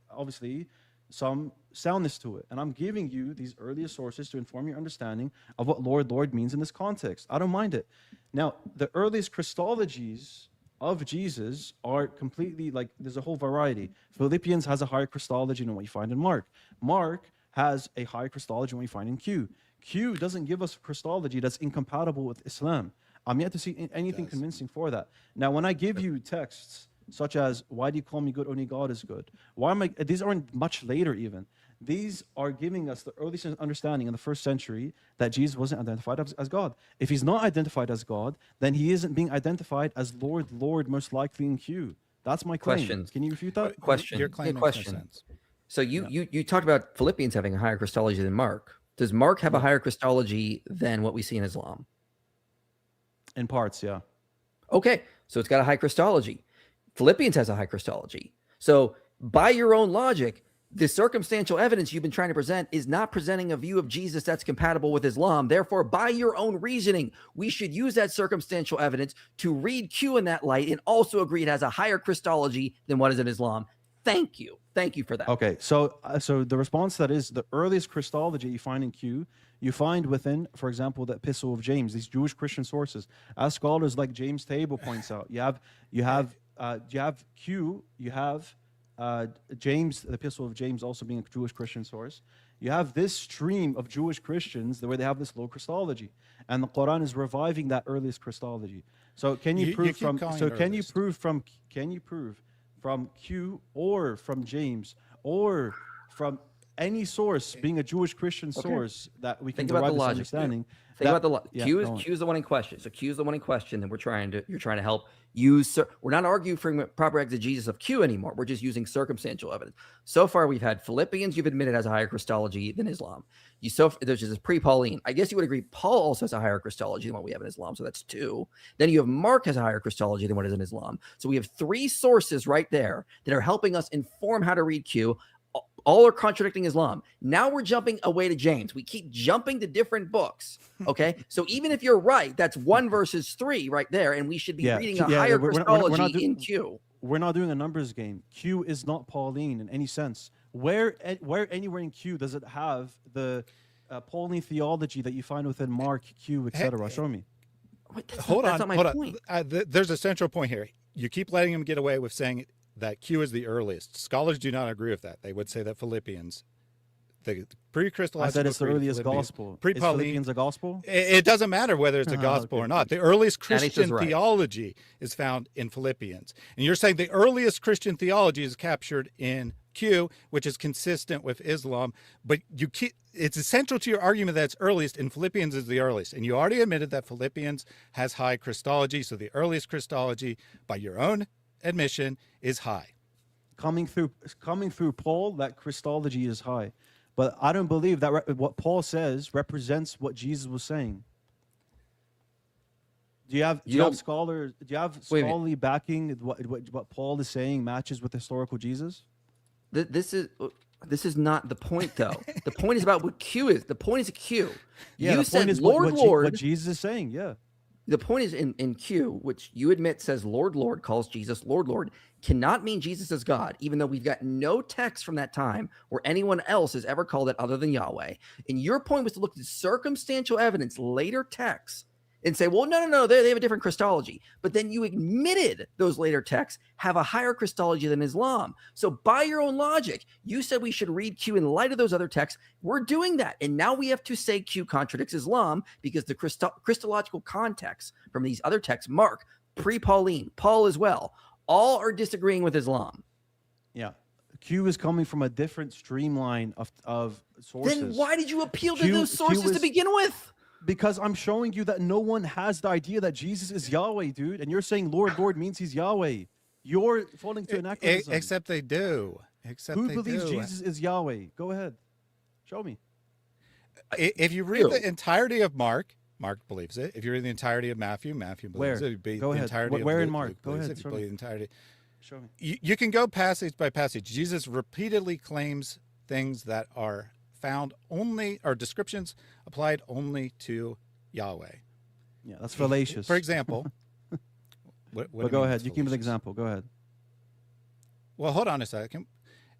[SPEAKER 3] obviously, some soundness to it. And I'm giving you these earliest sources to inform your understanding of what Lord means in this context. I don't mind it. Now, the earliest Christologies of Jesus are completely, like, there's a whole variety. Philippians has a higher Christology than what you find in Mark. Mark has a higher Christology than what you find in Q. Q doesn't give us Christology that's incompatible with Islam. I'm yet to see anything convincing for that. Now, when I give you texts such as, why do you call me good? Only God is good. Why am I? These aren't much later even. These are giving us the earliest understanding in the first century that Jesus wasn't identified as God. If he's not identified as God, then he isn't being identified as Lord, most likely in Q. That's my claim.
[SPEAKER 1] Question.
[SPEAKER 3] Can you refute that?
[SPEAKER 1] Question.
[SPEAKER 2] Your claim
[SPEAKER 1] Yeah,
[SPEAKER 2] makes
[SPEAKER 1] question.
[SPEAKER 2] no sense.
[SPEAKER 1] So you talked about Philippians having a higher Christology than Mark. Does Mark have a higher Christology than what we see in Islam?
[SPEAKER 3] In parts, yeah.
[SPEAKER 1] Okay, so it's got a high Christology. Philippians has a high Christology. So by your own logic, the circumstantial evidence you've been trying to present is not presenting a view of Jesus that's compatible with Islam. Therefore, by your own reasoning, we should use that circumstantial evidence to read Q in that light and also agree it has a higher Christology than what is in Islam. Thank you. Thank you for that.
[SPEAKER 3] Okay, so the response to that is the earliest Christology you find in Q, you find within, for example, the Epistle of James, these Jewish Christian sources. As scholars like James Table points out, you have Q, you have James, the Epistle of James also being a Jewish Christian source. You have this stream of Jewish Christians where they have this low Christology, and the Quran is reviving that earliest Christology. So can you prove from? So can you prove from? Can you prove from Q or from James or from any source, being a Jewish Christian source that we can
[SPEAKER 1] Think about
[SPEAKER 3] derive
[SPEAKER 1] the
[SPEAKER 3] this
[SPEAKER 1] logic.
[SPEAKER 3] understanding.
[SPEAKER 1] Think about the
[SPEAKER 3] yeah,
[SPEAKER 1] Q
[SPEAKER 3] go on.
[SPEAKER 1] is the one in question. So Q is the one in question, and you're trying to help use. We're not arguing for proper exegesis of Q anymore. We're just using circumstantial evidence. So far, we've had Philippians. You've admitted has a higher Christology than Islam. There's just this pre-Pauline. I guess you would agree Paul also has a higher Christology than what we have in Islam. So that's 2. Then you have Mark has a higher Christology than what is in Islam. So we have 3 sources right there that are helping us inform how to read Q. All are contradicting Islam. Now we're jumping away to James. We keep jumping to different books. Okay. So even if you're right, that's 1 versus 3 right there. And we should be reading a higher Christology in Q.
[SPEAKER 3] We're not doing a numbers game. Q is not Pauline in any sense. Where anywhere in Q does it have the Pauline theology that you find within Mark, Q, etc.? Show me.
[SPEAKER 1] Wait, hold on.
[SPEAKER 2] There's a central point here. You keep letting him get away with saying that Q is the earliest. Scholars do not agree with that. They would say that Philippians, the pre-Christological,
[SPEAKER 3] I said it's the earliest gospel. Is Philippians a gospel?
[SPEAKER 2] It doesn't matter whether it's a gospel or not. The earliest Christian
[SPEAKER 1] right.
[SPEAKER 2] theology is found in Philippians. And you're saying the earliest Christian theology is captured in Q, which is consistent with Islam. But it's essential to your argument that it's earliest, and Philippians is the earliest. And you already admitted that Philippians has high Christology. So the earliest Christology, by your own admission, is high.
[SPEAKER 3] Coming through Paul, that Christology is high, but I don't believe that what Paul says represents what Jesus was saying. Do you have scholarly backing what Paul is saying matches with historical Jesus?
[SPEAKER 1] This is not the point, though. The point is about what Q is. The point is a Q.
[SPEAKER 3] Yeah,
[SPEAKER 1] you said
[SPEAKER 3] is
[SPEAKER 1] Lord.
[SPEAKER 3] What Jesus is saying. Yeah.
[SPEAKER 1] The point is in Q, which you admit says Lord, calls Jesus Lord, cannot mean Jesus is God, even though we've got no text from that time where anyone else has ever called it other than Yahweh. And your point was to look at circumstantial evidence, later texts, and say, well, no, they have a different Christology. But then you admitted those later texts have a higher Christology than Islam. So by your own logic, you said we should read Q in light of those other texts. We're doing that. And now we have to say Q contradicts Islam because the Christological context from these other texts, Mark, pre-Pauline, Paul as well, all are disagreeing with Islam.
[SPEAKER 3] Yeah. Q is coming from a different streamline of sources.
[SPEAKER 1] Then why did you appeal to those sources to begin with?
[SPEAKER 3] Because I'm showing you that no one has the idea that Jesus is Yahweh, dude. And you're saying Lord means he's Yahweh. You're falling to anachronism.
[SPEAKER 2] Except they do.
[SPEAKER 3] Who believes Jesus is Yahweh? Go ahead. Show me.
[SPEAKER 2] If you read the entirety of Mark believes it. If you read the entirety of Matthew believes it.
[SPEAKER 3] Go ahead. Where in Mark? Go ahead.
[SPEAKER 2] If you believe the entirety.
[SPEAKER 3] Show me.
[SPEAKER 2] You can go passage by passage. Jesus repeatedly claims things that are found only, or descriptions applied only to Yahweh.
[SPEAKER 3] Yeah, that's fallacious.
[SPEAKER 2] For example,
[SPEAKER 3] but go ahead. You give me the example. Go ahead.
[SPEAKER 2] Well, hold on a second.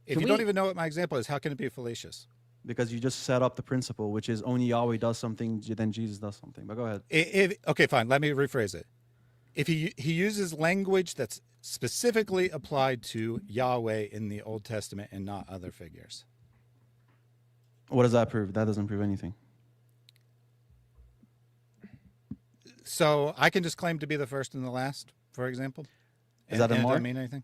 [SPEAKER 2] If you don't even know what my example is, how can it be fallacious?
[SPEAKER 3] Because you just set up the principle, which is only Yahweh does something, then Jesus does something. But go ahead.
[SPEAKER 2] Okay, fine. Let me rephrase it. If he uses language that's specifically applied to Yahweh in the Old Testament and not other figures.
[SPEAKER 3] What does that prove? That doesn't prove anything.
[SPEAKER 2] So I can just claim to be the first and the last, for example?
[SPEAKER 3] Is that a Mark?
[SPEAKER 2] It doesn't mean anything?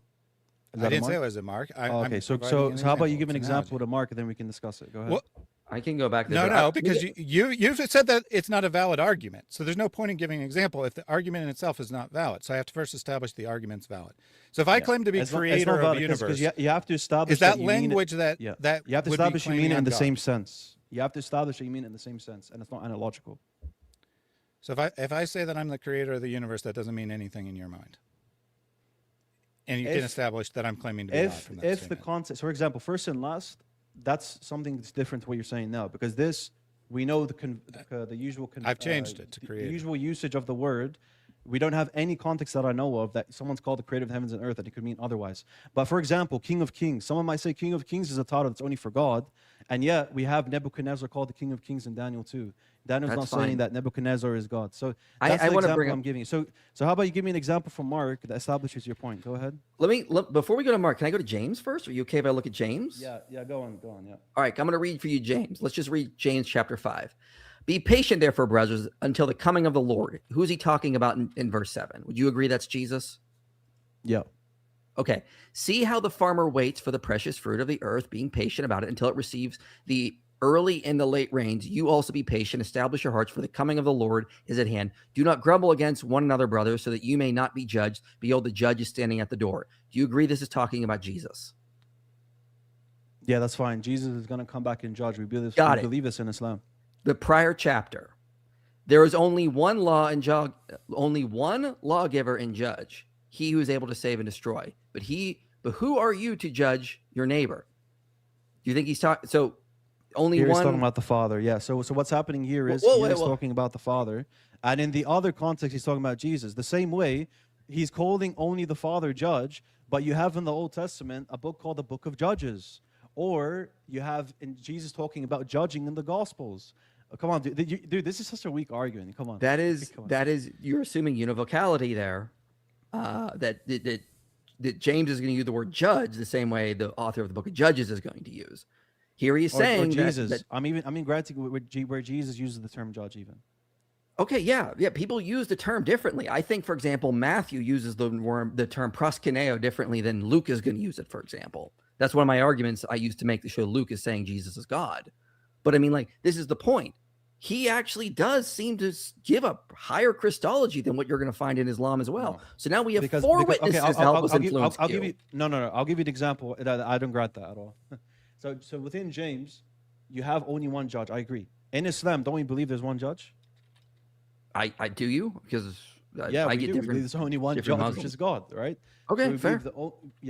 [SPEAKER 2] I didn't say it was a Mark.
[SPEAKER 3] Okay, so how about you give an example to Mark, and then we can discuss it. Go ahead.
[SPEAKER 2] Well,
[SPEAKER 1] I can go back to
[SPEAKER 2] No, because you've said that it's not a valid argument. So there's no point in giving an example if the argument in itself is not valid. So I have to first establish the argument's valid. So if I claim to be creator of the universe,
[SPEAKER 3] you have to establish
[SPEAKER 2] is that language that you
[SPEAKER 3] have to establish you mean it in the same sense. You have to establish that you mean it in the same sense, and it's not analogical.
[SPEAKER 2] So if I say that I'm the creator of the universe, that doesn't mean anything in your mind. And you can establish that I'm claiming to be God from that
[SPEAKER 3] If
[SPEAKER 2] statement.
[SPEAKER 3] the context, for example, first and last, that's something that's different to what you're saying now, because this, we know the usual.
[SPEAKER 2] I've changed it to creator.
[SPEAKER 3] The usual usage of the word. We don't have any context that I know of that someone's called the creator of heavens and earth that it could mean otherwise. But for example, King of Kings. Someone might say King of Kings is a title that's only for God, and yet we have Nebuchadnezzar called the King of Kings in Daniel 2. Daniel's not saying that Nebuchadnezzar is God. So that's the example I'm giving you. So how about you give me an example from Mark that establishes your point? Go ahead.
[SPEAKER 1] Before we go to Mark, can I go to James first? Are you okay if I look at James?
[SPEAKER 3] Yeah, go on, yeah.
[SPEAKER 1] All right, I'm going to read for you James. Let's just read James chapter 5. Be patient, therefore, brothers, until the coming of the Lord. Who is he talking about in verse 7? Would you agree that's Jesus?
[SPEAKER 3] Yeah.
[SPEAKER 1] Okay. See how the farmer waits for the precious fruit of the earth, being patient about it until it receives the early and the late rains. You also be patient. Establish your hearts, for the coming of the Lord is at hand. Do not grumble against one another, brothers, so that you may not be judged. Behold, the judge is standing at the door. Do you agree this is talking about Jesus?
[SPEAKER 3] Yeah, that's fine. Jesus is going to come back and judge. We believe,
[SPEAKER 1] Got it.
[SPEAKER 3] believe this in Islam.
[SPEAKER 1] The prior chapter. There is only one law and only one lawgiver and judge, he who is able to save and destroy. But who are you to judge your neighbor? Do you think he's talking? So only
[SPEAKER 3] Here
[SPEAKER 1] one.
[SPEAKER 3] he's talking about the Father. Yeah. So what's happening here is
[SPEAKER 1] Whoa,
[SPEAKER 3] he's talking about the Father, and in the other context, he's talking about Jesus. The same way, he's calling only the Father judge, but you have in the Old Testament a book called the Book of Judges, or you have in Jesus talking about judging in the Gospels. Oh, come on, dude, this is such a weak argument. Come on.
[SPEAKER 1] That is you're assuming univocality there. That James is going to use the word judge the same way the author of the Book of Judges is going to use. Here he's saying
[SPEAKER 3] Jesus. Granted, where Jesus uses the term judge even.
[SPEAKER 1] Okay, yeah. People use the term differently. I think, for example, Matthew uses the term proskuneo differently than Luke is going to use it, for example. That's one of my arguments I used to make to show Luke is saying Jesus is God. But I mean, like, this is the point. He actually does seem to give a higher Christology than what you're going to find in Islam as well.
[SPEAKER 3] No.
[SPEAKER 1] So now we have four witnesses to help us influence
[SPEAKER 3] I'll give you no. I'll give you an example. I don't grant that at all. So within James, you have only one judge. I agree. In Islam, don't we believe there's one judge?
[SPEAKER 1] I do you? Because
[SPEAKER 3] yeah,
[SPEAKER 1] I
[SPEAKER 3] get different. We believe there's only one judge,
[SPEAKER 1] Muslims.
[SPEAKER 3] which is God, right?
[SPEAKER 1] Okay,
[SPEAKER 3] so
[SPEAKER 1] fair.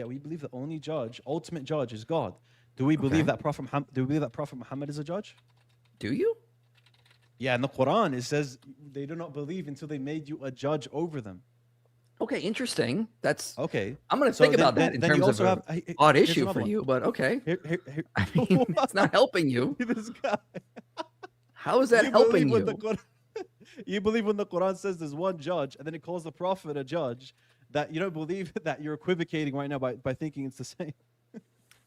[SPEAKER 3] We believe the only judge, ultimate judge, is God. Do we believe that Prophet Muhammad is a judge?
[SPEAKER 1] Do you?
[SPEAKER 3] Yeah, in the Quran, it says they do not believe until they made you a judge over them.
[SPEAKER 1] Okay, interesting. That's
[SPEAKER 3] okay.
[SPEAKER 1] I'm going to think about that in terms of an odd issue for you, but okay. I mean, it's not helping you.
[SPEAKER 3] This guy.
[SPEAKER 1] How is that helping you?
[SPEAKER 3] You believe when the Quran says there's one judge and then it calls the Prophet a judge, that you don't believe that you're equivocating right now by thinking it's the same.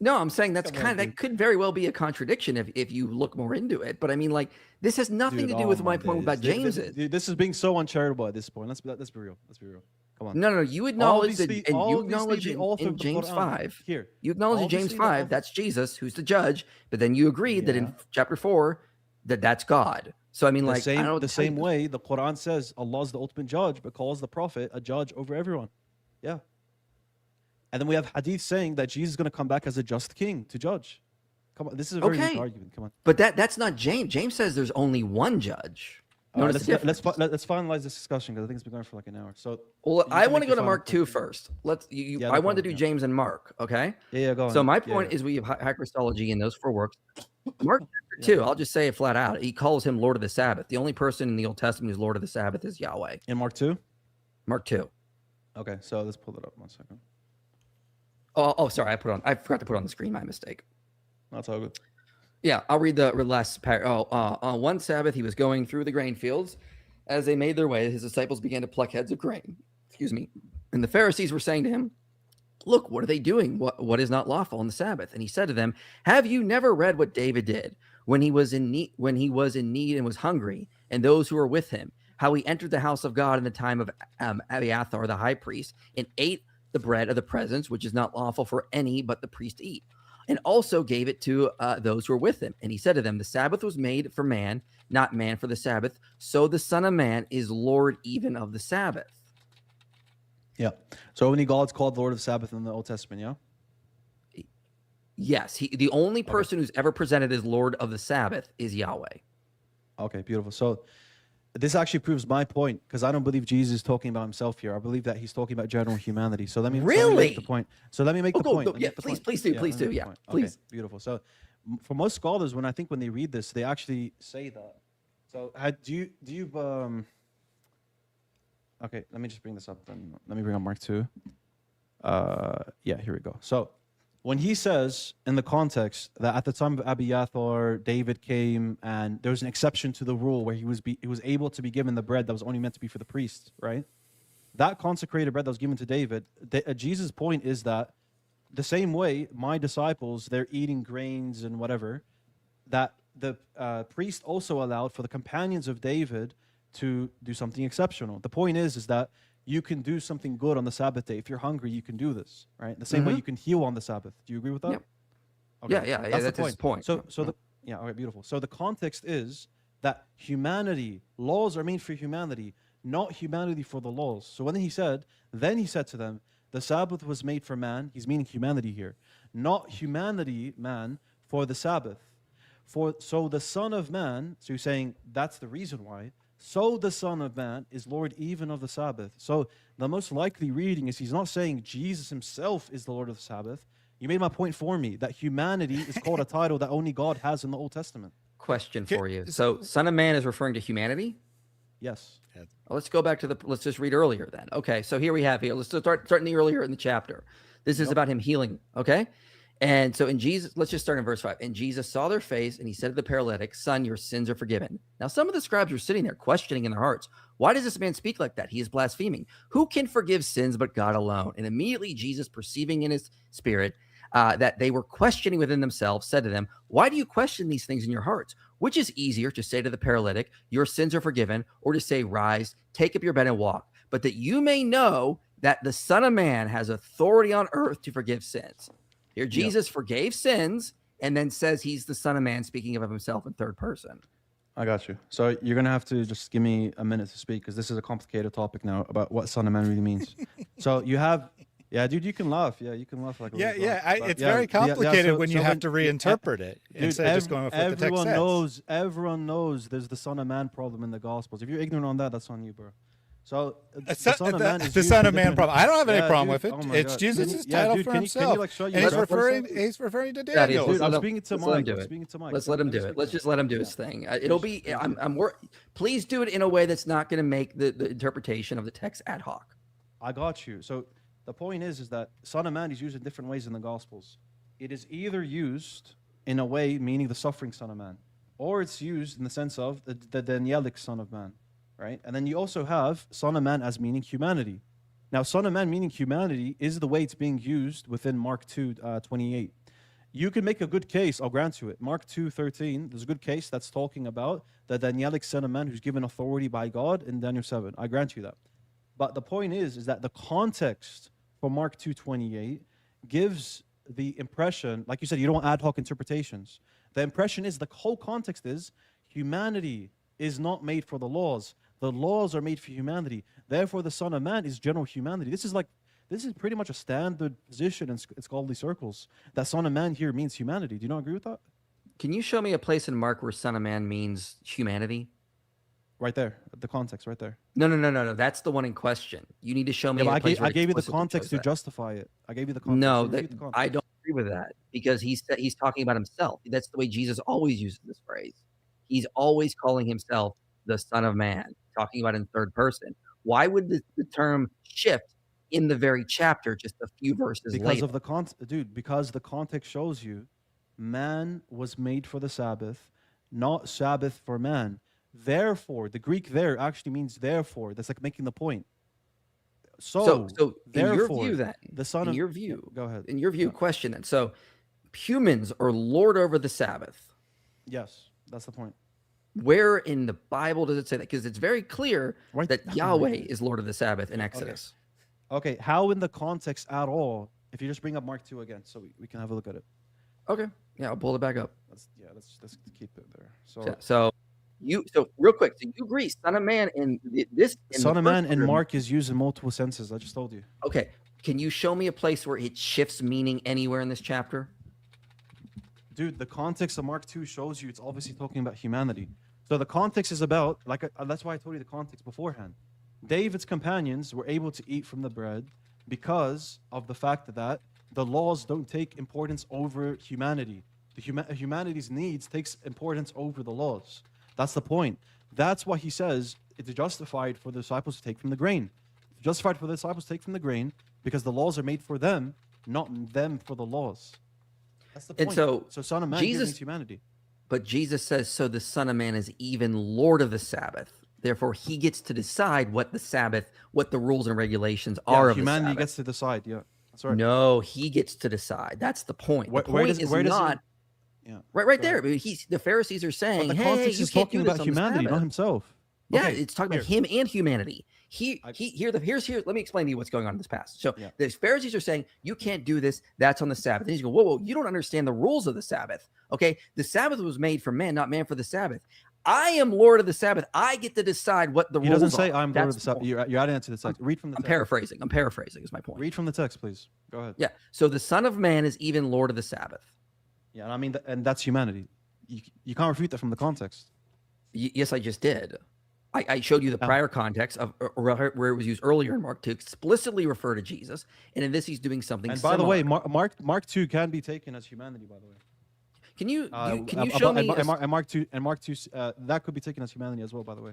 [SPEAKER 1] No, I'm saying that could very well be a contradiction if you look more into it. But I mean, like, this has nothing to do with my point about James.
[SPEAKER 3] This is being so uncharitable at this point. Let's be real. Let's be real. Come on.
[SPEAKER 1] No. You acknowledge that, and you acknowledge in James 5.
[SPEAKER 3] Here,
[SPEAKER 1] you acknowledge in James 5 that's Jesus who's the judge. But then you agreed that in chapter 4 that's God. So I mean, like, I don't know
[SPEAKER 3] the same way the Quran says Allah is the ultimate judge, but calls the Prophet a judge over everyone. Yeah. And then we have hadith saying that Jesus is going to come back as a just king to judge. Come on, this is a very weak argument. Come on.
[SPEAKER 1] But that's not James. James says there's only one judge.
[SPEAKER 3] Let's finalize this discussion because I think it's been going for like an hour. So,
[SPEAKER 1] I want to go to Mark 2 first. I want to do James and Mark. Okay.
[SPEAKER 3] Yeah, go on.
[SPEAKER 1] So my point is we have high Christology in those 4 works. Mark chapter 2, I'll just say it flat out. He calls him Lord of the Sabbath. The only person in the Old Testament who's Lord of the Sabbath is Yahweh.
[SPEAKER 3] In Mark 2?
[SPEAKER 1] Mark 2.
[SPEAKER 3] Okay, so let's pull it up 1 second.
[SPEAKER 1] Oh, sorry. I forgot to put it on the screen. My mistake.
[SPEAKER 3] That's all good.
[SPEAKER 1] Yeah, I'll read the last part. On one Sabbath, he was going through the grain fields. As they made their way, his disciples began to pluck heads of grain. Excuse me. And the Pharisees were saying to him, "Look, what are they doing? What is not lawful on the Sabbath?" And he said to them, "Have you never read what David did when he was in need and was hungry, and those who were with him, how he entered the house of God in the time of Abiathar the high priest, and ate the bread of the presence, which is not lawful for any but the priest to eat, and also gave it to those who were with him. And he said to them, the Sabbath was made for man, not man for the Sabbath. So the Son of Man is Lord even of the Sabbath."
[SPEAKER 3] Yeah. So many God's called Lord of the Sabbath in the Old Testament, yeah?
[SPEAKER 1] Yes. The only person who's ever presented as Lord of the Sabbath is Yahweh.
[SPEAKER 3] Okay, beautiful. So this actually proves my point, because I don't believe Jesus is talking about himself here. I believe that he's talking about general humanity. So let me make the point. So let me make the point.
[SPEAKER 1] Yeah, please do. Yeah, please.
[SPEAKER 3] Okay, beautiful. So for most scholars, when they read this, they actually say that. So do you okay, let me just bring this up then. Let me bring up Mark 2. Yeah, here we go. So when he says in the context that at the time of Abiathar, David came and there was an exception to the rule where he was able to be given the bread that was only meant to be for the priests, right? That consecrated bread that was given to David, Jesus' point is that the same way my disciples, they're eating grains and whatever, that the priest also allowed for the companions of David to do something exceptional. The point is that you can do something good on the Sabbath day. If you're hungry, you can do this, right? The same way you can heal on the Sabbath. Do you agree with that?
[SPEAKER 1] Yep.
[SPEAKER 3] Okay.
[SPEAKER 1] Yeah, that's his point.
[SPEAKER 3] So all right, beautiful. So the context is that humanity, laws are made for humanity, not humanity for the laws. So then he said to them, the Sabbath was made for man. He's meaning humanity here, not humanity, man, for the Sabbath. So the Son of Man, so he's saying that's the reason why. So the Son of Man is Lord even of the Sabbath. So the most likely reading is he's not saying Jesus himself is the Lord of the Sabbath. You made my point for me, that humanity is called a title that only God has in the Old Testament.
[SPEAKER 1] Question for you. So Son of Man is referring to humanity?
[SPEAKER 3] Yes.
[SPEAKER 1] Well, let's go back to let's just read earlier then. Okay, so here we have let's start in the earlier in the chapter. This is about him healing, okay? And so in Jesus, let's just start in verse 5. And Jesus saw their face, and he said to the paralytic, Son, your sins are forgiven. Now some of the scribes were sitting there questioning in their hearts, why does this man speak like that? He is blaspheming. Who can forgive sins but God alone? And immediately Jesus, perceiving in his spirit that they were questioning within themselves, said to them, why do you question these things in your hearts? Which is easier, to say to the paralytic, your sins are forgiven, or to say, rise, take up your bed and walk? But that you may know that the Son of Man has authority on earth to forgive sins. Here, Jesus forgave sins and then says he's the Son of Man, speaking of himself in third person.
[SPEAKER 3] I got you. So you're going to have to just give me a minute to speak, because this is a complicated topic now about what Son of Man really means. So you have, dude, you can laugh. Yeah, you can laugh like a little girl.
[SPEAKER 2] It's very complicated when you have to
[SPEAKER 3] when-
[SPEAKER 2] reinterpret it instead of just going with what the text says.
[SPEAKER 3] Everyone knows there's the Son of Man problem in the Gospels. If you're ignorant on that, that's on you, bro. So
[SPEAKER 2] The Son of Man problem. I don't have any problem with it. It's Jesus' title for himself.
[SPEAKER 3] And
[SPEAKER 2] he's referring to Daniel.
[SPEAKER 3] Dude, I'm speaking to Mike.
[SPEAKER 1] Let's let him do it. Let's just let him do his thing. It'll be. Please do it in a way that's not going to make the interpretation of the text ad hoc.
[SPEAKER 3] I got you. So the point is that Son of Man is used in different ways in the Gospels. It is either used in a way meaning the suffering Son of Man, or it's used in the sense of the Danielic Son of Man. Right? And then you also have Son of Man as meaning humanity. Now, Son of Man meaning humanity is the way it's being used within Mark 2:28. You can make a good case, I'll grant you it. Mark 2:13, there's a good case that's talking about the Danielic Son of Man who's given authority by God in Daniel 7. I grant you that. But the point is that the context for Mark 2:28 gives the impression, like you said, you don't ad hoc interpretations. The impression is, the whole context is, humanity is not made for the laws. The laws are made for humanity. Therefore, the Son of Man is general humanity. This is pretty much a standard position in scholarly circles. That Son of Man here means humanity. Do you not agree with that?
[SPEAKER 1] Can you show me a place in Mark where Son of Man means humanity?
[SPEAKER 3] Right there, the context right there.
[SPEAKER 1] No. That's the one in question. You need to show me.
[SPEAKER 3] Yeah,
[SPEAKER 1] a place where
[SPEAKER 3] I gave you the
[SPEAKER 1] explicitly
[SPEAKER 3] context to
[SPEAKER 1] shows that.
[SPEAKER 3] justify it. I gave you the context.
[SPEAKER 1] No,
[SPEAKER 3] So read the context.
[SPEAKER 1] I don't agree with that, because he's talking about himself. That's the way Jesus always uses this phrase. He's always calling himself the Son of Man, talking about in third person. Why would the term shift in the very chapter just a few verses
[SPEAKER 3] because
[SPEAKER 1] later?
[SPEAKER 3] of the because the context shows you man was made for the Sabbath, not Sabbath for man. Therefore, the Greek there actually means therefore. That's like making the point. So
[SPEAKER 1] in your
[SPEAKER 3] therefore,
[SPEAKER 1] view, then,
[SPEAKER 3] the Son
[SPEAKER 1] in
[SPEAKER 3] of
[SPEAKER 1] your view,
[SPEAKER 3] go ahead.
[SPEAKER 1] In your view, question then. So humans are Lord over the Sabbath.
[SPEAKER 3] Yes, that's the point.
[SPEAKER 1] Where in the Bible does it say that? Because it's very clear
[SPEAKER 3] Right.
[SPEAKER 1] that Yahweh is Lord of the Sabbath in Exodus.
[SPEAKER 3] Okay, how in the context at all? If you just bring up Mark 2 again, so we can have a look at it.
[SPEAKER 1] Okay. Yeah, I'll pull it back up.
[SPEAKER 3] Let's keep it there.
[SPEAKER 1] So real quick, so you agree, Son of Man in this
[SPEAKER 3] Son of Man in
[SPEAKER 1] verse-
[SPEAKER 3] Mark is used in multiple senses. I just told you.
[SPEAKER 1] Okay. Can you show me a place where it shifts meaning anywhere in this chapter?
[SPEAKER 3] Dude, the context of Mark 2 shows you it's obviously talking about humanity. So the context is about, that's why I told you the context beforehand. David's companions were able to eat from the bread because of the fact that the laws don't take importance over humanity. Humanity's needs takes importance over the laws. That's the point. That's why he says it's justified for the disciples to take from the grain. It's justified for the disciples to take from the grain because the laws are made for them, not them for the laws. That's the point.
[SPEAKER 1] And so
[SPEAKER 3] Son of Man here means humanity.
[SPEAKER 1] But Jesus says, so the Son of Man is even Lord of the Sabbath. Therefore, he gets to decide what the Sabbath, what the rules and regulations are of
[SPEAKER 3] humanity
[SPEAKER 1] the Sabbath.
[SPEAKER 3] gets to decide. Yeah, that's right.
[SPEAKER 1] No, he gets to decide. That's the point. The point is not right there. I mean, the Pharisees are saying,
[SPEAKER 3] but the
[SPEAKER 1] hey,
[SPEAKER 3] context
[SPEAKER 1] you
[SPEAKER 3] is
[SPEAKER 1] can't
[SPEAKER 3] talking
[SPEAKER 1] do this
[SPEAKER 3] about
[SPEAKER 1] on the
[SPEAKER 3] humanity,
[SPEAKER 1] Sabbath.
[SPEAKER 3] not himself.
[SPEAKER 1] Yeah,
[SPEAKER 3] Okay,
[SPEAKER 1] it's talking about him and humanity. Here. Let me explain to you what's going on in this passage. So
[SPEAKER 3] Yeah.
[SPEAKER 1] the Pharisees are saying you can't do this. That's on the Sabbath. And he's going, whoa, you don't understand the rules of the Sabbath. Okay, the Sabbath was made for man, not man for the Sabbath. I am Lord of the Sabbath. I get to decide what the
[SPEAKER 3] He
[SPEAKER 1] rules
[SPEAKER 3] doesn't say
[SPEAKER 1] are.
[SPEAKER 3] I'm Lord of the Sabbath. You're adding it to the text. Read from the
[SPEAKER 1] I'm
[SPEAKER 3] text.
[SPEAKER 1] paraphrasing. I'm paraphrasing is my point.
[SPEAKER 3] Read from the text, please. Go ahead.
[SPEAKER 1] Yeah. So the Son of Man is even Lord of the Sabbath.
[SPEAKER 3] Yeah, and I mean, and that's humanity. You can't refute that from the context.
[SPEAKER 1] Yes, I just did. I showed you the prior context of where it was used earlier in Mark to explicitly refer to Jesus, and in this he's doing something.
[SPEAKER 3] And by the way, Mark 2 can be taken as humanity. By the way,
[SPEAKER 1] can you show me?
[SPEAKER 3] And Mark 2 that could be taken as humanity as well. By the way,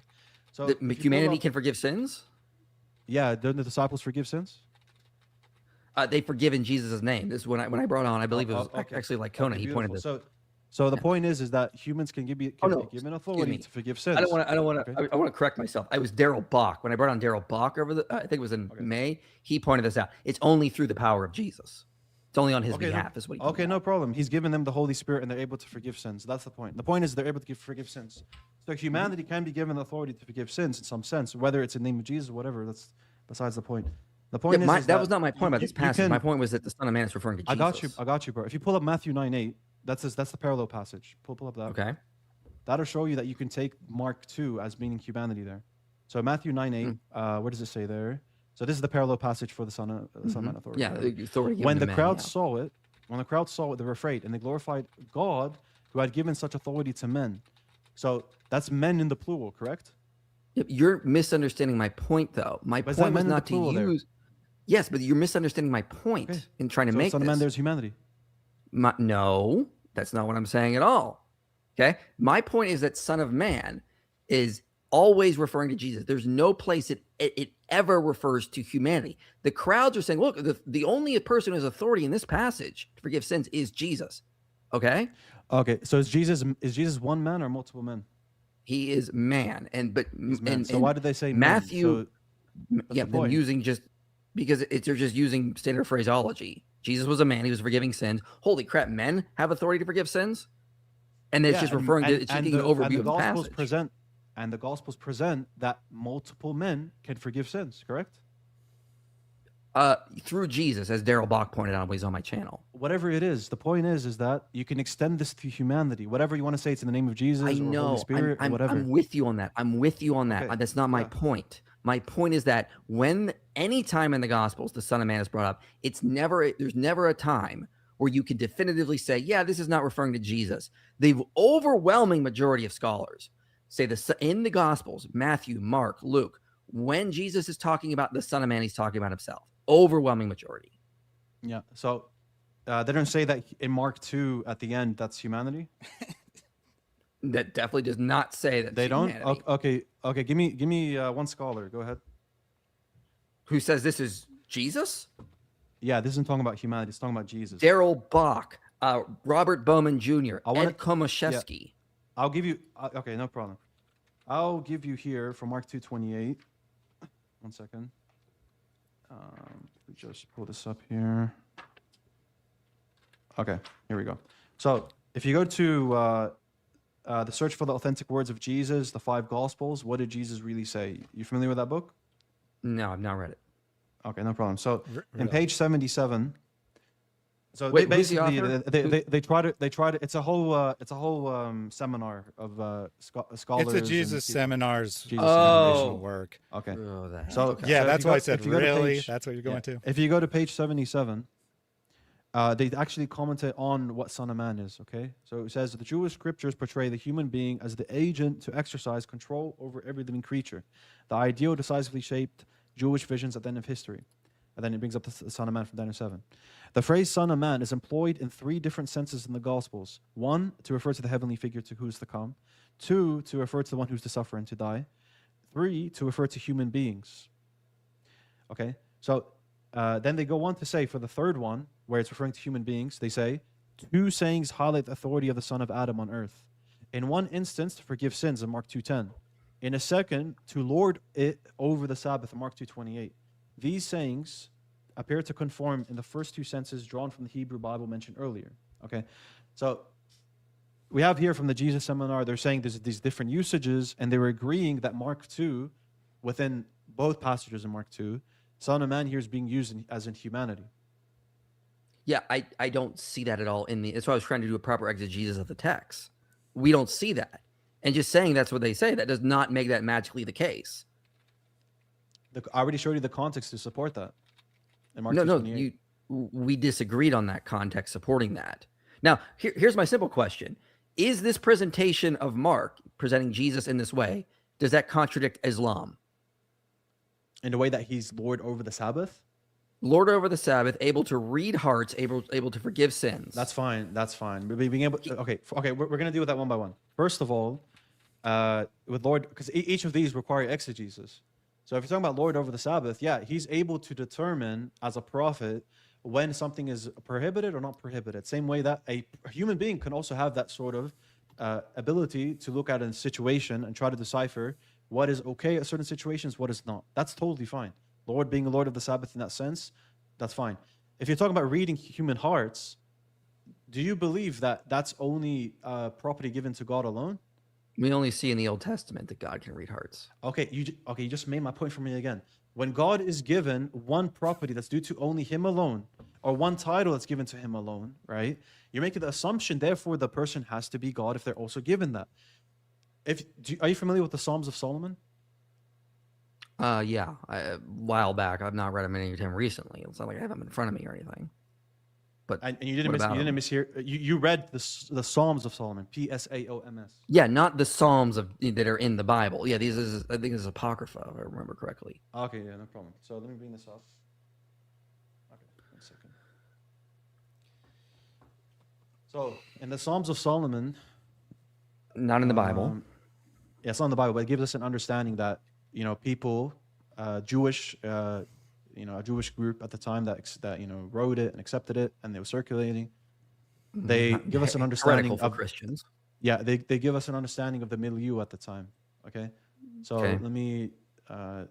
[SPEAKER 3] so
[SPEAKER 1] humanity can forgive sins.
[SPEAKER 3] Yeah, don't the disciples forgive sins?
[SPEAKER 1] They forgive in Jesus' name. This is when I brought on. I believe it was actually like Kona. He pointed this.
[SPEAKER 3] So the point is that humans can be given authority to forgive sins.
[SPEAKER 1] I don't want to. I want to correct myself. I was Daryl Bach when I brought on Daryl Bach I think it was in May. He pointed this out. It's only through the power of Jesus. It's only on his behalf. Is what.
[SPEAKER 3] No problem. He's given them the Holy Spirit, and they're able to forgive sins. That's the point. The point is they're able to forgive sins. So humanity can be given authority to forgive sins in some sense, whether it's in the name of Jesus or whatever. That's besides the point. The point is
[SPEAKER 1] that was not my point about this passage. My point was that the Son of Man is referring to Jesus.
[SPEAKER 3] I got you, bro. If you pull up Matthew 9:8, that's the parallel passage. Pull up that.
[SPEAKER 1] Okay.
[SPEAKER 3] That'll show you that you can take Mark 2 as meaning humanity there. So Matthew 9:8, what does it say there? So this is the parallel passage for the Son of Man authority.
[SPEAKER 1] Yeah, the authority.
[SPEAKER 3] When the crowd saw it, they were afraid, and they glorified God who had given such authority to men. So that's men in the plural, correct?
[SPEAKER 1] You're misunderstanding my point, though. My point was not to use. Yes, but you're misunderstanding my point in trying to make
[SPEAKER 3] Son of Man, there's humanity.
[SPEAKER 1] No, that's not what I'm saying at all. Okay, my point is that Son of Man is always referring to Jesus. There's no place it ever refers to humanity. The crowds are saying, look, the only person who has authority in this passage to forgive sins is Jesus. Okay.
[SPEAKER 3] Okay, so is Jesus one man or multiple men?
[SPEAKER 1] He is man,
[SPEAKER 3] so why did they say
[SPEAKER 1] Matthew?
[SPEAKER 3] Them
[SPEAKER 1] using just because they're just using standard phraseology. Jesus was a man; he was forgiving sins. Holy crap, men have authority to forgive sins, and it's just referring to it's taking an overview of the passage.
[SPEAKER 3] The Gospels present that multiple men can forgive sins. Correct?
[SPEAKER 1] Through Jesus, as Daryl Bach pointed out when he's on my channel.
[SPEAKER 3] Whatever it is, the point is that you can extend this to humanity. Whatever you want to say, it's in the name of Jesus or Holy Spirit or whatever.
[SPEAKER 1] I'm with you on that. Okay. That's not my point. My point is that any time in the Gospels the Son of Man is brought up, there's never a time where you can definitively say, yeah, this is not referring to Jesus. The overwhelming majority of scholars say in the Gospels, Matthew, Mark, Luke, when Jesus is talking about the Son of Man, he's talking about himself. Overwhelming majority.
[SPEAKER 3] Yeah. So they don't say that in Mark 2 at the end, that's humanity?
[SPEAKER 1] That definitely does not say that.
[SPEAKER 3] They don't? Okay. Give me one scholar. Go ahead.
[SPEAKER 1] Who says this is Jesus?
[SPEAKER 3] Yeah, this isn't talking about humanity. It's talking about Jesus.
[SPEAKER 1] Daryl Bach, Robert Bowman Jr., Ed Komaszewski.
[SPEAKER 3] Yeah. I'll give you... okay, no problem. I'll give you here from Mark 2:28. 1 second. Just pull this up here. Okay, here we go. So if you go to the search for the authentic words of Jesus, the 5 Gospels, what did Jesus really say? You familiar with that book?
[SPEAKER 1] No, I've not read it.
[SPEAKER 3] Okay, no problem. So in page 77. So
[SPEAKER 1] wait,
[SPEAKER 3] basically they try to. It's a whole seminar of scholars.
[SPEAKER 2] It's a Jesus seminars.
[SPEAKER 3] Jesus
[SPEAKER 2] foundational work.
[SPEAKER 3] Okay.
[SPEAKER 2] So that's why I said really. That's what you're going to.
[SPEAKER 3] If you go to page 77, they actually commented on what Son of Man is. Okay, so it says the Jewish scriptures portray the human being as the agent to exercise control over every living creature. The ideal decisively shaped Jewish visions at the end of history. And then it brings up the Son of Man from Daniel 7. The phrase Son of Man is employed in 3 different senses in the Gospels. 1, to refer to the heavenly figure to who's to come. 2, to refer to the one who's to suffer and to die. 3, to refer to human beings. Okay, so then they go on to say for the third one, where it's referring to human beings, they say, 2 sayings highlight the authority of the Son of Adam on earth. In one instance, to forgive sins in Mark 2:10. In a second, to lord it over the Sabbath in Mark 2:28. These sayings appear to conform in the first 2 senses drawn from the Hebrew Bible mentioned earlier. Okay, so we have here from the Jesus seminar, they're saying there's these different usages, and they were agreeing that Mark 2, within both passages in Mark 2, Son of Man here is being used as in humanity.
[SPEAKER 1] Yeah, I don't see that at all in the. That's why I was trying to do a proper exegesis of the text. We don't see that, and just saying that's what they say, that does not make that magically the case.
[SPEAKER 3] I already showed you the context to support that. In Mark
[SPEAKER 1] No,
[SPEAKER 3] 2:28.
[SPEAKER 1] we disagreed on that context supporting that. Now, here's my simple question: is this presentation of Mark presenting Jesus in this way, does that contradict Islam?
[SPEAKER 3] In the way that he's Lord over the Sabbath?
[SPEAKER 1] Lord over the Sabbath, able to read hearts, able to forgive sins.
[SPEAKER 3] That's fine. That's fine. Being able. Okay. We're gonna deal with that one by one. First of all, with Lord, because each of these require exegesis. So if you're talking about Lord over the Sabbath, yeah, he's able to determine as a prophet when something is prohibited or not prohibited. Same way that a human being can also have that sort of ability to look at a situation and try to decipher what is okay at certain situations, what is not. That's totally fine. Lord being a Lord of the Sabbath in that sense, that's fine. If you're talking about reading human hearts, do you believe that that's only property given to God alone?
[SPEAKER 1] We only see in the Old Testament that God can read hearts.
[SPEAKER 3] Okay, you just made my point for me again. When God is given one property that's due to only him alone, or one title that's given to him alone, right? You're making the assumption, therefore, the person has to be God if they're also given that. Are you familiar with the Psalms of Solomon?
[SPEAKER 1] Yeah, a while back. I've not read them any time recently. It's not like I have them in front of me or anything. But
[SPEAKER 3] And you didn't mishear. You read the Psalms of Solomon, Psalms.
[SPEAKER 1] Yeah, not the Psalms that are in the Bible. Yeah, I think this is Apocrypha, if I remember correctly.
[SPEAKER 3] Okay, yeah, no problem. So let me bring this up. Okay, 1 second. So in the Psalms of Solomon,
[SPEAKER 1] Not in the Bible.
[SPEAKER 3] Yeah, it's not in the Bible, but it gives us an understanding that people, Jewish, a Jewish group at the time that wrote it and accepted it, and they were circulating. They give us an understanding
[SPEAKER 1] for
[SPEAKER 3] of
[SPEAKER 1] Christians.
[SPEAKER 3] Yeah, they give us an understanding of the milieu at the time. Okay, so let me.
[SPEAKER 1] I'm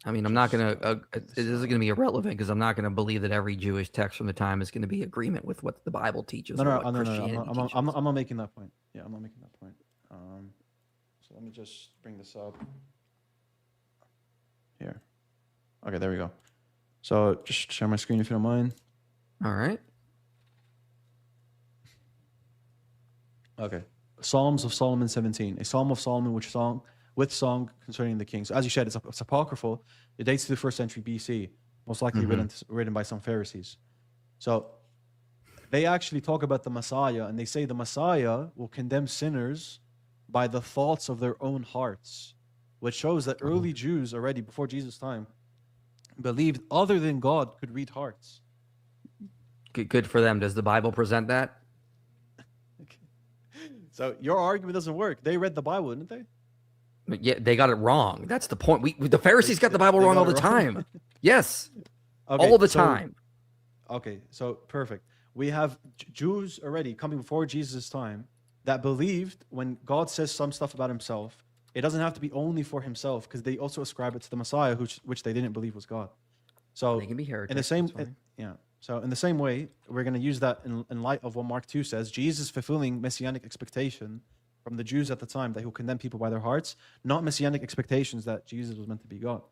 [SPEAKER 1] not going to. This is going to be irrelevant because I'm not going to believe that every Jewish text from the time is going to be agreement with what the Bible teaches.
[SPEAKER 3] No,
[SPEAKER 1] Christianity teaches.
[SPEAKER 3] I'm not making that point. Yeah, I'm not making that point. So let me just bring this up here. Okay, there we go. So just share my screen if you don't mind.
[SPEAKER 1] All right.
[SPEAKER 3] Okay. Psalms of Solomon 17, a Psalm of Solomon with song concerning the king. So as you said, it's apocryphal. It dates to the 1st century BC, most likely written by some Pharisees. So they actually talk about the Messiah, and they say the Messiah will condemn sinners by the thoughts of their own hearts, which shows that early Jews already before Jesus' time believed other than God could read hearts.
[SPEAKER 1] Good for them. Does the Bible present that?
[SPEAKER 3] So your argument doesn't work. They read the Bible, didn't they?
[SPEAKER 1] Yeah, they got it wrong. That's the point. The Pharisees got the Bible wrong all the time. Yes,
[SPEAKER 3] okay,
[SPEAKER 1] all the time.
[SPEAKER 3] Okay, so perfect. We have Jews already coming before Jesus' time that believed when God says some stuff about himself, it doesn't have to be only for himself, because they also ascribe it to the Messiah, which they didn't believe was God. So
[SPEAKER 1] they can be heretics.
[SPEAKER 3] In the same, So in the same way, we're going to use that in light of what Mark 2 says. Jesus fulfilling messianic expectation from the Jews at the time that he will condemn people by their hearts, not messianic expectations that Jesus was meant to be God.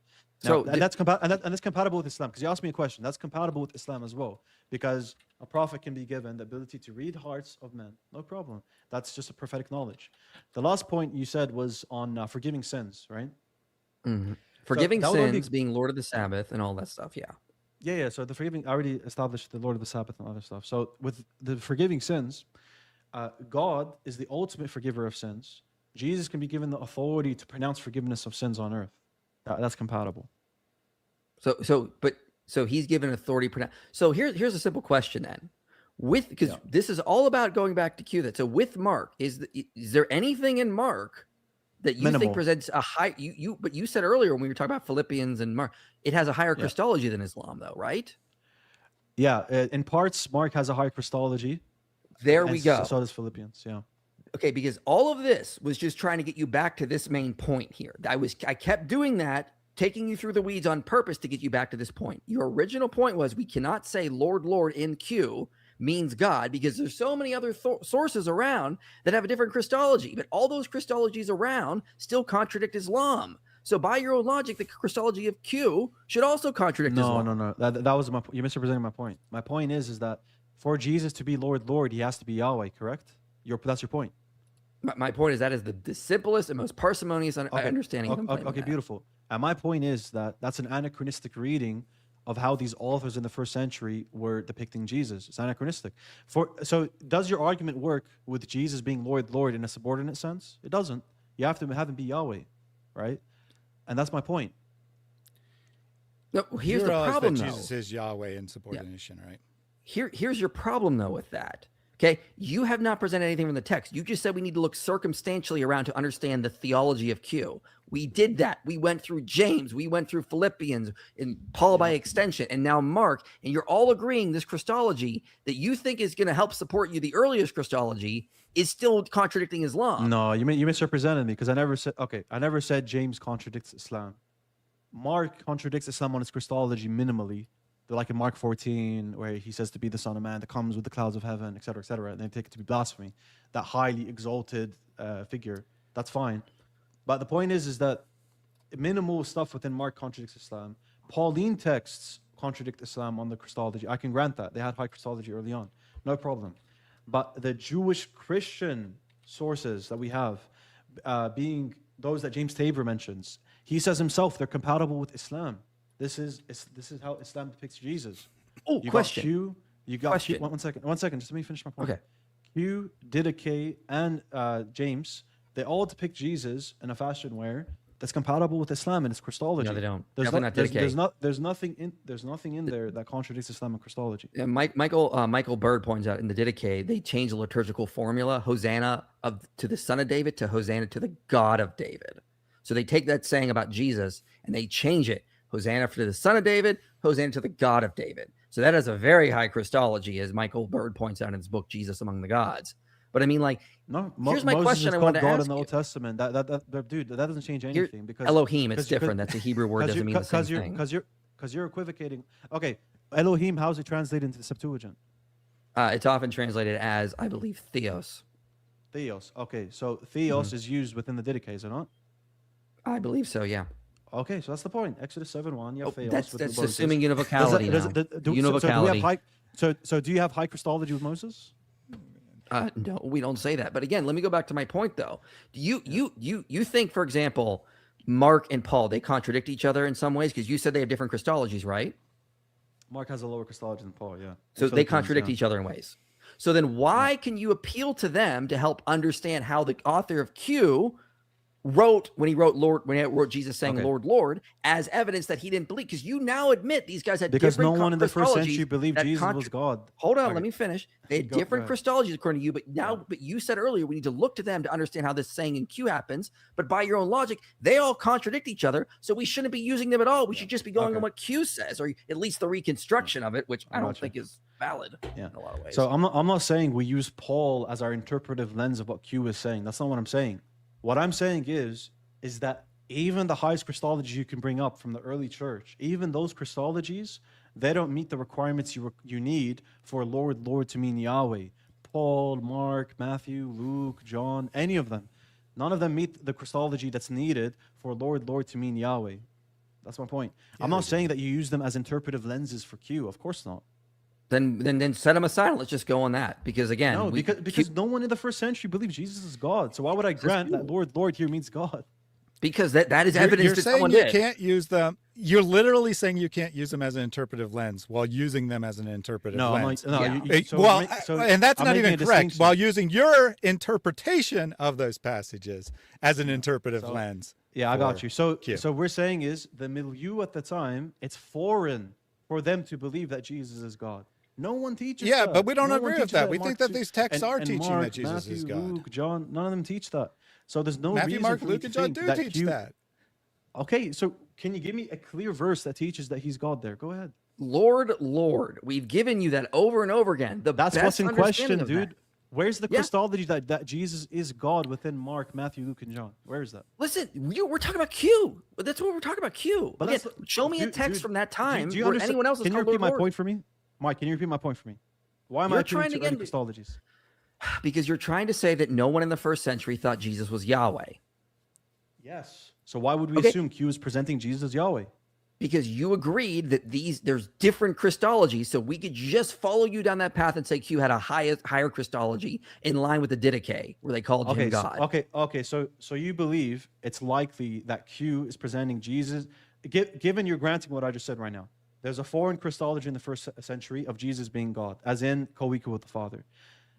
[SPEAKER 3] Now, that's compatible with Islam, because you asked me a question. That's compatible with Islam as well, because a prophet can be given the ability to read hearts of men. No problem. That's just a prophetic knowledge. The last point you said was on forgiving sins, right?
[SPEAKER 1] Mm-hmm. Forgiving sins, being Lord of the Sabbath, and all that stuff. Yeah.
[SPEAKER 3] Yeah. So the forgiving, I already established the Lord of the Sabbath and other stuff. So with the forgiving sins, God is the ultimate forgiver of sins. Jesus can be given the authority to pronounce forgiveness of sins on earth. That's compatible.
[SPEAKER 1] So he's given authority. So here's a simple question then. Because this is all about going back to Q. So with Mark, is there anything in Mark that you think presents a high? But you said earlier when we were talking about Philippians and Mark, it has a higher Christology than Islam, though, right?
[SPEAKER 3] Yeah, in parts, Mark has a higher Christology.
[SPEAKER 1] There we go.
[SPEAKER 3] So does Philippians. Yeah.
[SPEAKER 1] Okay, because all of this was just trying to get you back to this main point here. I kept doing that, taking you through the weeds on purpose to get you back to this point. Your original point was we cannot say Lord, Lord in Q means God, because there's so many other sources around that have a different Christology, but all those Christologies around still contradict Islam. So by your own logic, the Christology of Q should also contradict Islam.
[SPEAKER 3] No. That was my. You're misrepresenting my point. My point is that for Jesus to be Lord, he has to be Yahweh. Correct? That's your point.
[SPEAKER 1] My point is that is the simplest and most parsimonious understanding.
[SPEAKER 3] Okay, beautiful. And my point is that that's an anachronistic reading of how these authors in the first century were depicting Jesus. It's anachronistic. So does your argument work with Jesus being Lord in a subordinate sense? It doesn't. You have to have him be Yahweh, right? And that's my point.
[SPEAKER 1] No, here's the problem, though.
[SPEAKER 2] Jesus is Yahweh in subordination, right?
[SPEAKER 1] Here's your problem, though, with that. Okay, you have not presented anything from the text. You just said we need to look circumstantially around to understand the theology of Q. We did that. We went through James. We went through Philippians and Paul by extension, and now Mark. And you're all agreeing this Christology that you think is going to help support you, the earliest Christology, is still contradicting Islam.
[SPEAKER 3] No, you misrepresented me because I never said James contradicts Islam. Mark contradicts Islam on its Christology minimally. Like in Mark 14, where he says to be the Son of Man that comes with the clouds of heaven, et cetera, and they take it to be blasphemy. That highly exalted figure, that's fine. But the point is that minimal stuff within Mark contradicts Islam. Pauline texts contradict Islam on the Christology. I can grant that. They had high Christology early on. No problem. But the Jewish Christian sources that we have, being those that James Tabor mentions, he says himself they're compatible with Islam. This is how Islam depicts Jesus.
[SPEAKER 1] Oh, question.
[SPEAKER 3] You got Q. One second. Just let me finish my point.
[SPEAKER 1] Okay.
[SPEAKER 3] Q, Didache, and James, they all depict Jesus in a fashion where that's compatible with Islam and its Christology.
[SPEAKER 1] No, they don't.
[SPEAKER 3] There's nothing in there that contradicts Islam and Christology.
[SPEAKER 1] Yeah, Michael Bird points out in the Didache, they change the liturgical formula, Hosanna to the Son of David to Hosanna to the God of David. So they take that saying about Jesus and they change it. Hosanna to the Son of David, Hosanna to the God of David. So that is a very high Christology, as Michael Bird points out in his book, Jesus Among the Gods. But I mean, like, here's my question I wanted to ask
[SPEAKER 3] God in the Old Testament. Dude, that doesn't change anything. Because
[SPEAKER 1] Elohim, it's different. That's a Hebrew word, doesn't mean the same thing.
[SPEAKER 3] Because you're equivocating. Okay, Elohim, how's it translated into the Septuagint?
[SPEAKER 1] It's often translated as, I believe, Theos.
[SPEAKER 3] Theos. Okay, so Theos is used within the Didache, is it not?
[SPEAKER 1] I believe so, yeah.
[SPEAKER 3] Okay, so that's the point. Exodus 7:1. You have Theos.
[SPEAKER 1] That's assuming univocality now. Univocality.
[SPEAKER 3] So do you have high Christology with Moses?
[SPEAKER 1] No, we don't say that. But again, let me go back to my point, though. You think, for example, Mark and Paul, they contradict each other in some ways? Because you said they have different Christologies, right?
[SPEAKER 3] Mark has a lower Christology than Paul, yeah.
[SPEAKER 1] So they contradict each other in ways. So then why can you appeal to them to help understand how the author of Q wrote Jesus saying Lord, Lord, as evidence that he didn't believe? Because you now admit these guys had
[SPEAKER 3] because
[SPEAKER 1] different
[SPEAKER 3] no one in the first century believed Jesus was God.
[SPEAKER 1] Hold on, let me finish. They had different Christologies according to you, but you said earlier we need to look to them to understand how this saying in Q happens. But by your own logic, they all contradict each other, so we shouldn't be using them at all. We should just be going on what Q says, or at least the reconstruction of it, which I don't think is valid in a lot of ways.
[SPEAKER 3] So I'm not saying we use Paul as our interpretive lens of what Q is saying. That's not what I'm saying. What I'm saying is that even the highest Christology you can bring up from the early church, even those Christologies, they don't meet the requirements you need for Lord to mean Yahweh. Paul, Mark, Matthew, Luke, John, any of them. None of them meet the Christology that's needed for Lord to mean Yahweh. That's my point. Yeah, I'm not saying that you use them as interpretive lenses for Q. Of course not.
[SPEAKER 1] Then set them aside. Let's just go on that. Because again,
[SPEAKER 3] no, because no one in the first century believed Jesus is God. So why would I grant that Lord here means God?
[SPEAKER 1] Because that is evidence that someone did.
[SPEAKER 2] Can't use them. You're literally saying you can't use them as an interpretive lens while using them as an interpretive lens. And that's not even correct. While using your interpretation of those passages as an interpretive lens.
[SPEAKER 3] Yeah, I got you. So we're saying is the milieu at the time, it's foreign for them to believe that Jesus is God. No one teaches that.
[SPEAKER 2] Yeah, but we don't agree with that. We think that these texts are teaching that Jesus is God.
[SPEAKER 3] Luke, John, none of them teach that. So there's no
[SPEAKER 2] Matthew,
[SPEAKER 3] reason
[SPEAKER 2] Mark,
[SPEAKER 3] for
[SPEAKER 2] Luke, and John do teach that.
[SPEAKER 3] Okay, so can you give me a clear verse that teaches that he's God there? Go ahead.
[SPEAKER 1] Lord, we've given you that over and over again.
[SPEAKER 3] That's what's in question, dude. Where's the Christology that Jesus is God within Mark, Matthew, Luke, and John? Where is that?
[SPEAKER 1] Listen, we're talking about Q. That's what we're talking about, Q. But again, show me a text from that time where anyone else is
[SPEAKER 3] called Lord. Can you repeat my point for me? Mike, can you repeat my point for me? Why am I trying to get Christologies?
[SPEAKER 1] Because you're trying to say that no one in the first century thought Jesus was Yahweh.
[SPEAKER 3] Yes. So why would we
[SPEAKER 1] Okay.
[SPEAKER 3] assume Q is presenting Jesus as Yahweh?
[SPEAKER 1] Because you agreed that there's different Christologies, so we could just follow you down that path and say Q had a higher Christology in line with the Didache, where they called him God.
[SPEAKER 3] Okay. So you believe it's likely that Q is presenting Jesus, given you're granting what I just said right now. There's a foreign Christology in the first century of Jesus being God, as in co-equal with the Father.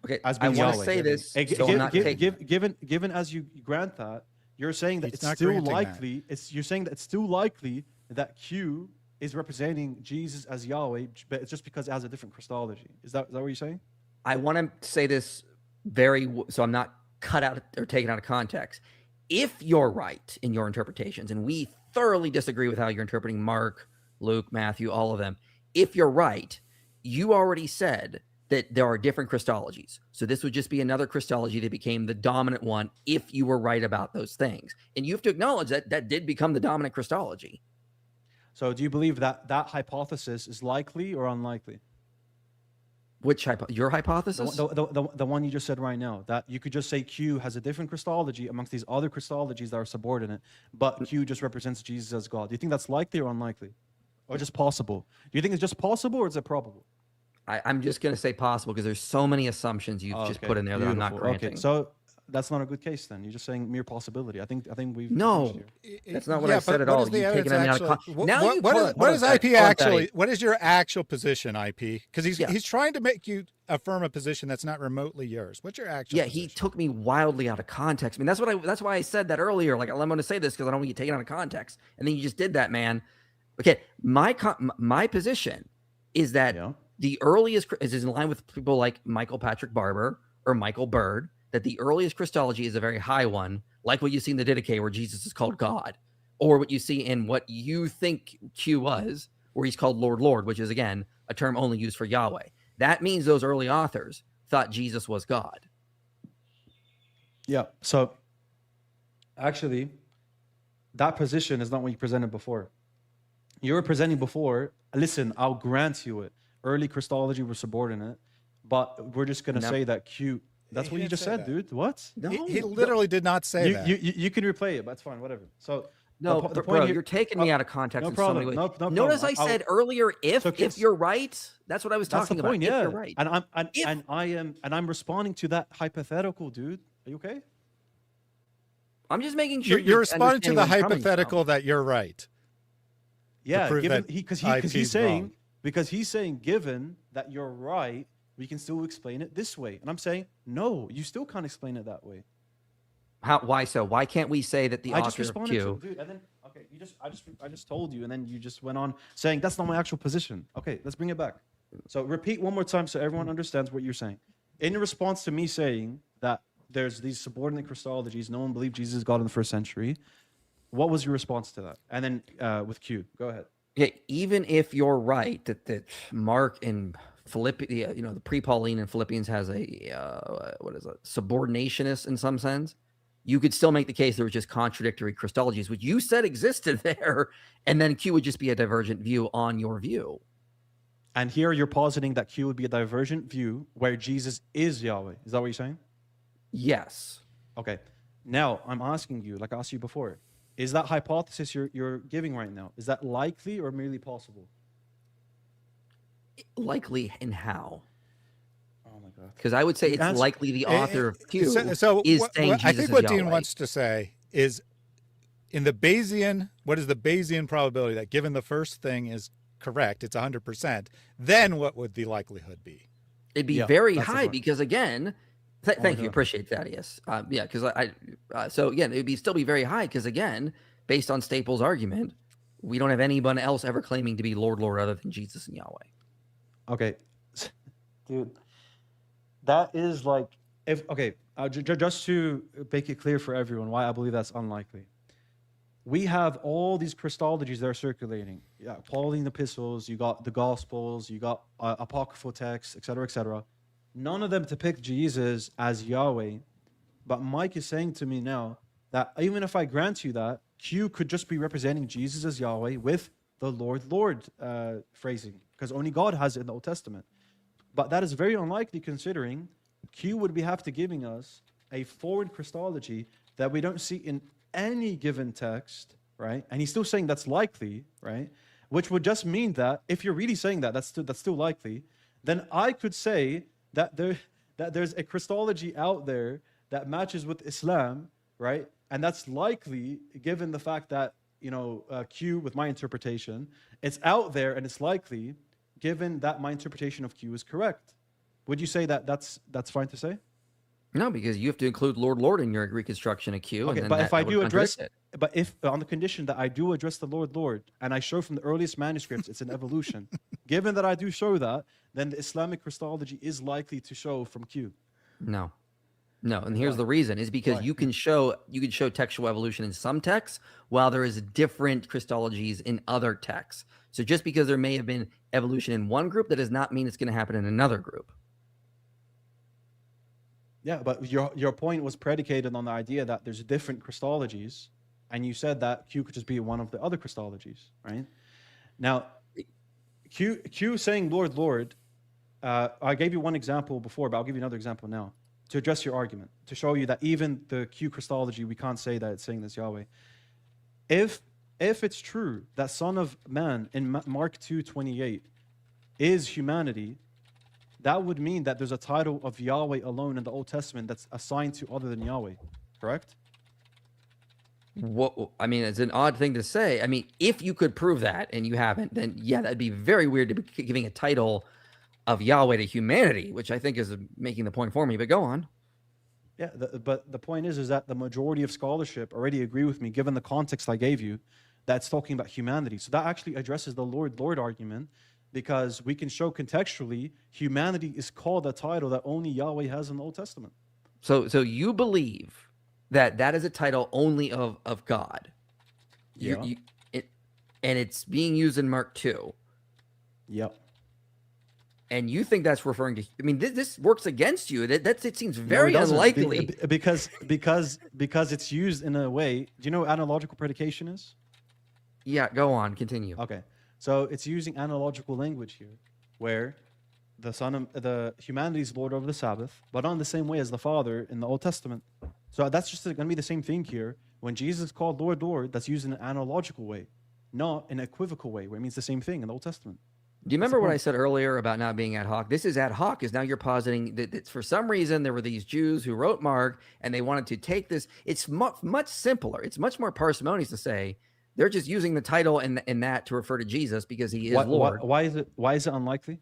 [SPEAKER 1] Okay,
[SPEAKER 3] As
[SPEAKER 1] I
[SPEAKER 3] being
[SPEAKER 1] want to
[SPEAKER 3] Yahweh.
[SPEAKER 1] say this, so I'm not taking
[SPEAKER 3] given as you grant that, you're saying that
[SPEAKER 2] He's
[SPEAKER 3] it's
[SPEAKER 2] not
[SPEAKER 3] still
[SPEAKER 2] granting that.
[SPEAKER 3] likely. You're saying that it's still likely that Q is representing Jesus as Yahweh, but it's just because it has a different Christology. Is that what you're saying?
[SPEAKER 1] I want to say this so I'm not cut out or taken out of context. If you're right in your interpretations, and we thoroughly disagree with how you're interpreting Mark, Luke, Matthew, all of them, if you're right, you already said that there are different Christologies. So this would just be another Christology that became the dominant one if you were right about those things. And you have to acknowledge that that did become the dominant Christology.
[SPEAKER 3] So do you believe that that hypothesis is likely or unlikely?
[SPEAKER 1] Which your hypothesis?
[SPEAKER 3] The one you just said right now, that you could just say Q has a different Christology amongst these other Christologies that are subordinate, but Q just represents Jesus as God. Do you think that's likely or unlikely? Or just possible? Do you think it's just possible or is it probable?
[SPEAKER 1] I'm just going to say possible because there's so many assumptions you've just put in there that I'm not
[SPEAKER 3] Beautiful.
[SPEAKER 1] granting.
[SPEAKER 3] Okay, so that's not a good case then. You're just saying mere possibility. I think we've
[SPEAKER 1] No,
[SPEAKER 3] finished here.
[SPEAKER 1] that's not what I said at all. You've taken me out of context. Now you
[SPEAKER 2] what is IP actually? What is your actual position, IP? Because he's trying to make you affirm a position that's not remotely yours. What's your actual?
[SPEAKER 1] Yeah,
[SPEAKER 2] position?
[SPEAKER 1] he took me wildly out of context. I mean, that's why I said that earlier. Like, I'm going to say this because I don't want to get taken out of context. And then you just did that, man. Okay, my position is that the earliest is in line with people like Michael Patrick Barber or Michael Bird, that the earliest Christology is a very high one, like what you see in the Didache where Jesus is called God, or what you see in what you think Q was, where he's called Lord, which is, again, a term only used for Yahweh. That means those early authors thought Jesus was God.
[SPEAKER 3] Yeah, so actually, that position is not what you presented before. You were presenting before, listen, I'll grant you it. Early Christology was subordinate, but we're just going to say that Q... That's what you just said, dude. What?
[SPEAKER 2] No, he literally did not say that.
[SPEAKER 3] You can replay it, but it's fine, whatever. So
[SPEAKER 1] the point here, you're taking me out of context.
[SPEAKER 3] No
[SPEAKER 1] in
[SPEAKER 3] problem.
[SPEAKER 1] So many ways.
[SPEAKER 3] No
[SPEAKER 1] Notice I said earlier, if you're right, that's what I was talking about.
[SPEAKER 3] Point, yeah.
[SPEAKER 1] If you're right,
[SPEAKER 3] and I'm responding to that hypothetical, dude. Are you okay?
[SPEAKER 1] I'm just making sure
[SPEAKER 2] you're responding to the hypothetical that you're right.
[SPEAKER 3] Yeah, because he's saying given that you're right, we can still explain it this way. And I'm saying, no, you still can't explain it that way.
[SPEAKER 1] Why so? Why can't we say that the author of Q?
[SPEAKER 3] Dude, and then I just told you, and then you just went on saying that's not my actual position. Okay, let's bring it back. So repeat one more time so everyone understands what you're saying. In response to me saying that there's these subordinate Christologies, no one believed Jesus is God in the first century. What was your response to that? And then with Q, go ahead.
[SPEAKER 1] Yeah, even if you're right that Mark and Philippians, the pre-Pauline in Philippians has a subordinationist in some sense, you could still make the case there was just contradictory Christologies, which you said existed there, and then Q would just be a divergent view on your view.
[SPEAKER 3] And here you're positing that Q would be a divergent view where Jesus is Yahweh. Is that what you're saying?
[SPEAKER 1] Yes.
[SPEAKER 3] Okay. Now I'm asking you, like I asked you before, is that hypothesis you're giving right now, is that likely or merely possible?
[SPEAKER 1] Likely in how?
[SPEAKER 3] Oh my God.
[SPEAKER 1] Because I would say it's likely the author of Q is saying Jesus
[SPEAKER 2] I think
[SPEAKER 1] is
[SPEAKER 2] what
[SPEAKER 1] Yahweh.
[SPEAKER 2] Deen wants to say is, in the Bayesian, what is the Bayesian probability that given the first thing is correct, it's 100%, then what would the likelihood be?
[SPEAKER 1] It'd be very high because, again, thank you, appreciate Thaddeus. Because so again, it'd still be very high because, again, based on Staples' argument, we don't have anyone else ever claiming to be Lord other than Jesus and Yahweh.
[SPEAKER 3] Okay, dude, that is like just to make it clear for everyone why I believe that's unlikely. We have all these Christologies that are circulating. Yeah, Pauline epistles, you got the Gospels, you got apocryphal texts, etc., etc. None of them depict Jesus as Yahweh, but Mike is saying to me now that even if I grant you that, Q could just be representing Jesus as Yahweh with the Lord phrasing, because only God has it in the Old Testament. But that is very unlikely considering Q would have to giving us a foreign Christology that we don't see in any given text, right? And he's still saying that's likely, right? Which would just mean that if you're really saying that that's still likely, then I could say that there's a Christology out there that matches with Islam, right? And that's likely, given the fact that, Q with my interpretation, it's out there and it's likely, given that my interpretation of Q is correct. Would you say that that's fine to say?
[SPEAKER 1] No, because you have to include Lord in your reconstruction of Q.
[SPEAKER 3] Okay,
[SPEAKER 1] and then
[SPEAKER 3] but
[SPEAKER 1] that,
[SPEAKER 3] if I
[SPEAKER 1] that would
[SPEAKER 3] do
[SPEAKER 1] contradict
[SPEAKER 3] address,
[SPEAKER 1] it.
[SPEAKER 3] but if on the condition that I do address the Lord, and I show from the earliest manuscripts it's an evolution, given that I do show that, then the Islamic Christology is likely to show from Q.
[SPEAKER 1] No, and here's
[SPEAKER 3] Why?
[SPEAKER 1] the reason: is because
[SPEAKER 3] Why?
[SPEAKER 1] you can show textual evolution in some texts, while there is different Christologies in other texts. So just because there may have been evolution in one group, that does not mean it's going to happen in another group.
[SPEAKER 3] Yeah, but your point was predicated on the idea that there's different Christologies, and you said that Q could just be one of the other Christologies, right? Now, Q saying Lord, I gave you one example before, but I'll give you another example now to address your argument, to show you that even the Q Christology, we can't say that it's saying this Yahweh. If it's true that Son of Man in Mark 2:28 is humanity, that would mean that there's a title of Yahweh alone in the Old Testament that's assigned to other than Yahweh, correct?
[SPEAKER 1] I mean, it's an odd thing to say. I mean, if you could prove that and you haven't, then yeah, that'd be very weird to be giving a title of Yahweh to humanity, which I think is making the point for me. But go on.
[SPEAKER 3] Yeah, but the point is that the majority of scholarship already agree with me, given the context I gave you, that's talking about humanity. So that actually addresses the Lord argument, because we can show contextually humanity is called a title that only Yahweh has in the Old Testament.
[SPEAKER 1] So you believe that is a title only of God.
[SPEAKER 3] Yeah.
[SPEAKER 1] And it's being used in Mark 2.
[SPEAKER 3] Yep.
[SPEAKER 1] And you think that's referring to? I mean, this works against you. It seems
[SPEAKER 3] No,
[SPEAKER 1] very
[SPEAKER 3] it doesn't.
[SPEAKER 1] unlikely.
[SPEAKER 3] Because it's used in a way. Do you know what analogical predication is?
[SPEAKER 1] Yeah, go on, continue.
[SPEAKER 3] Okay, so it's using analogical language here, where the humanity's Lord over the Sabbath, but not in the same way as the Father in the Old Testament. So that's just going to be the same thing here. When Jesus is called Lord, that's used in an analogical way, not an equivocal way, where it means the same thing in the Old Testament.
[SPEAKER 1] Do you remember what I said earlier about not being ad hoc? This is ad hoc, because now you're positing that for some reason there were these Jews who wrote Mark and they wanted to take this. It's much simpler. It's much more parsimonious to say they're just using the title in that to refer to Jesus because he is Lord.
[SPEAKER 3] Why is it unlikely?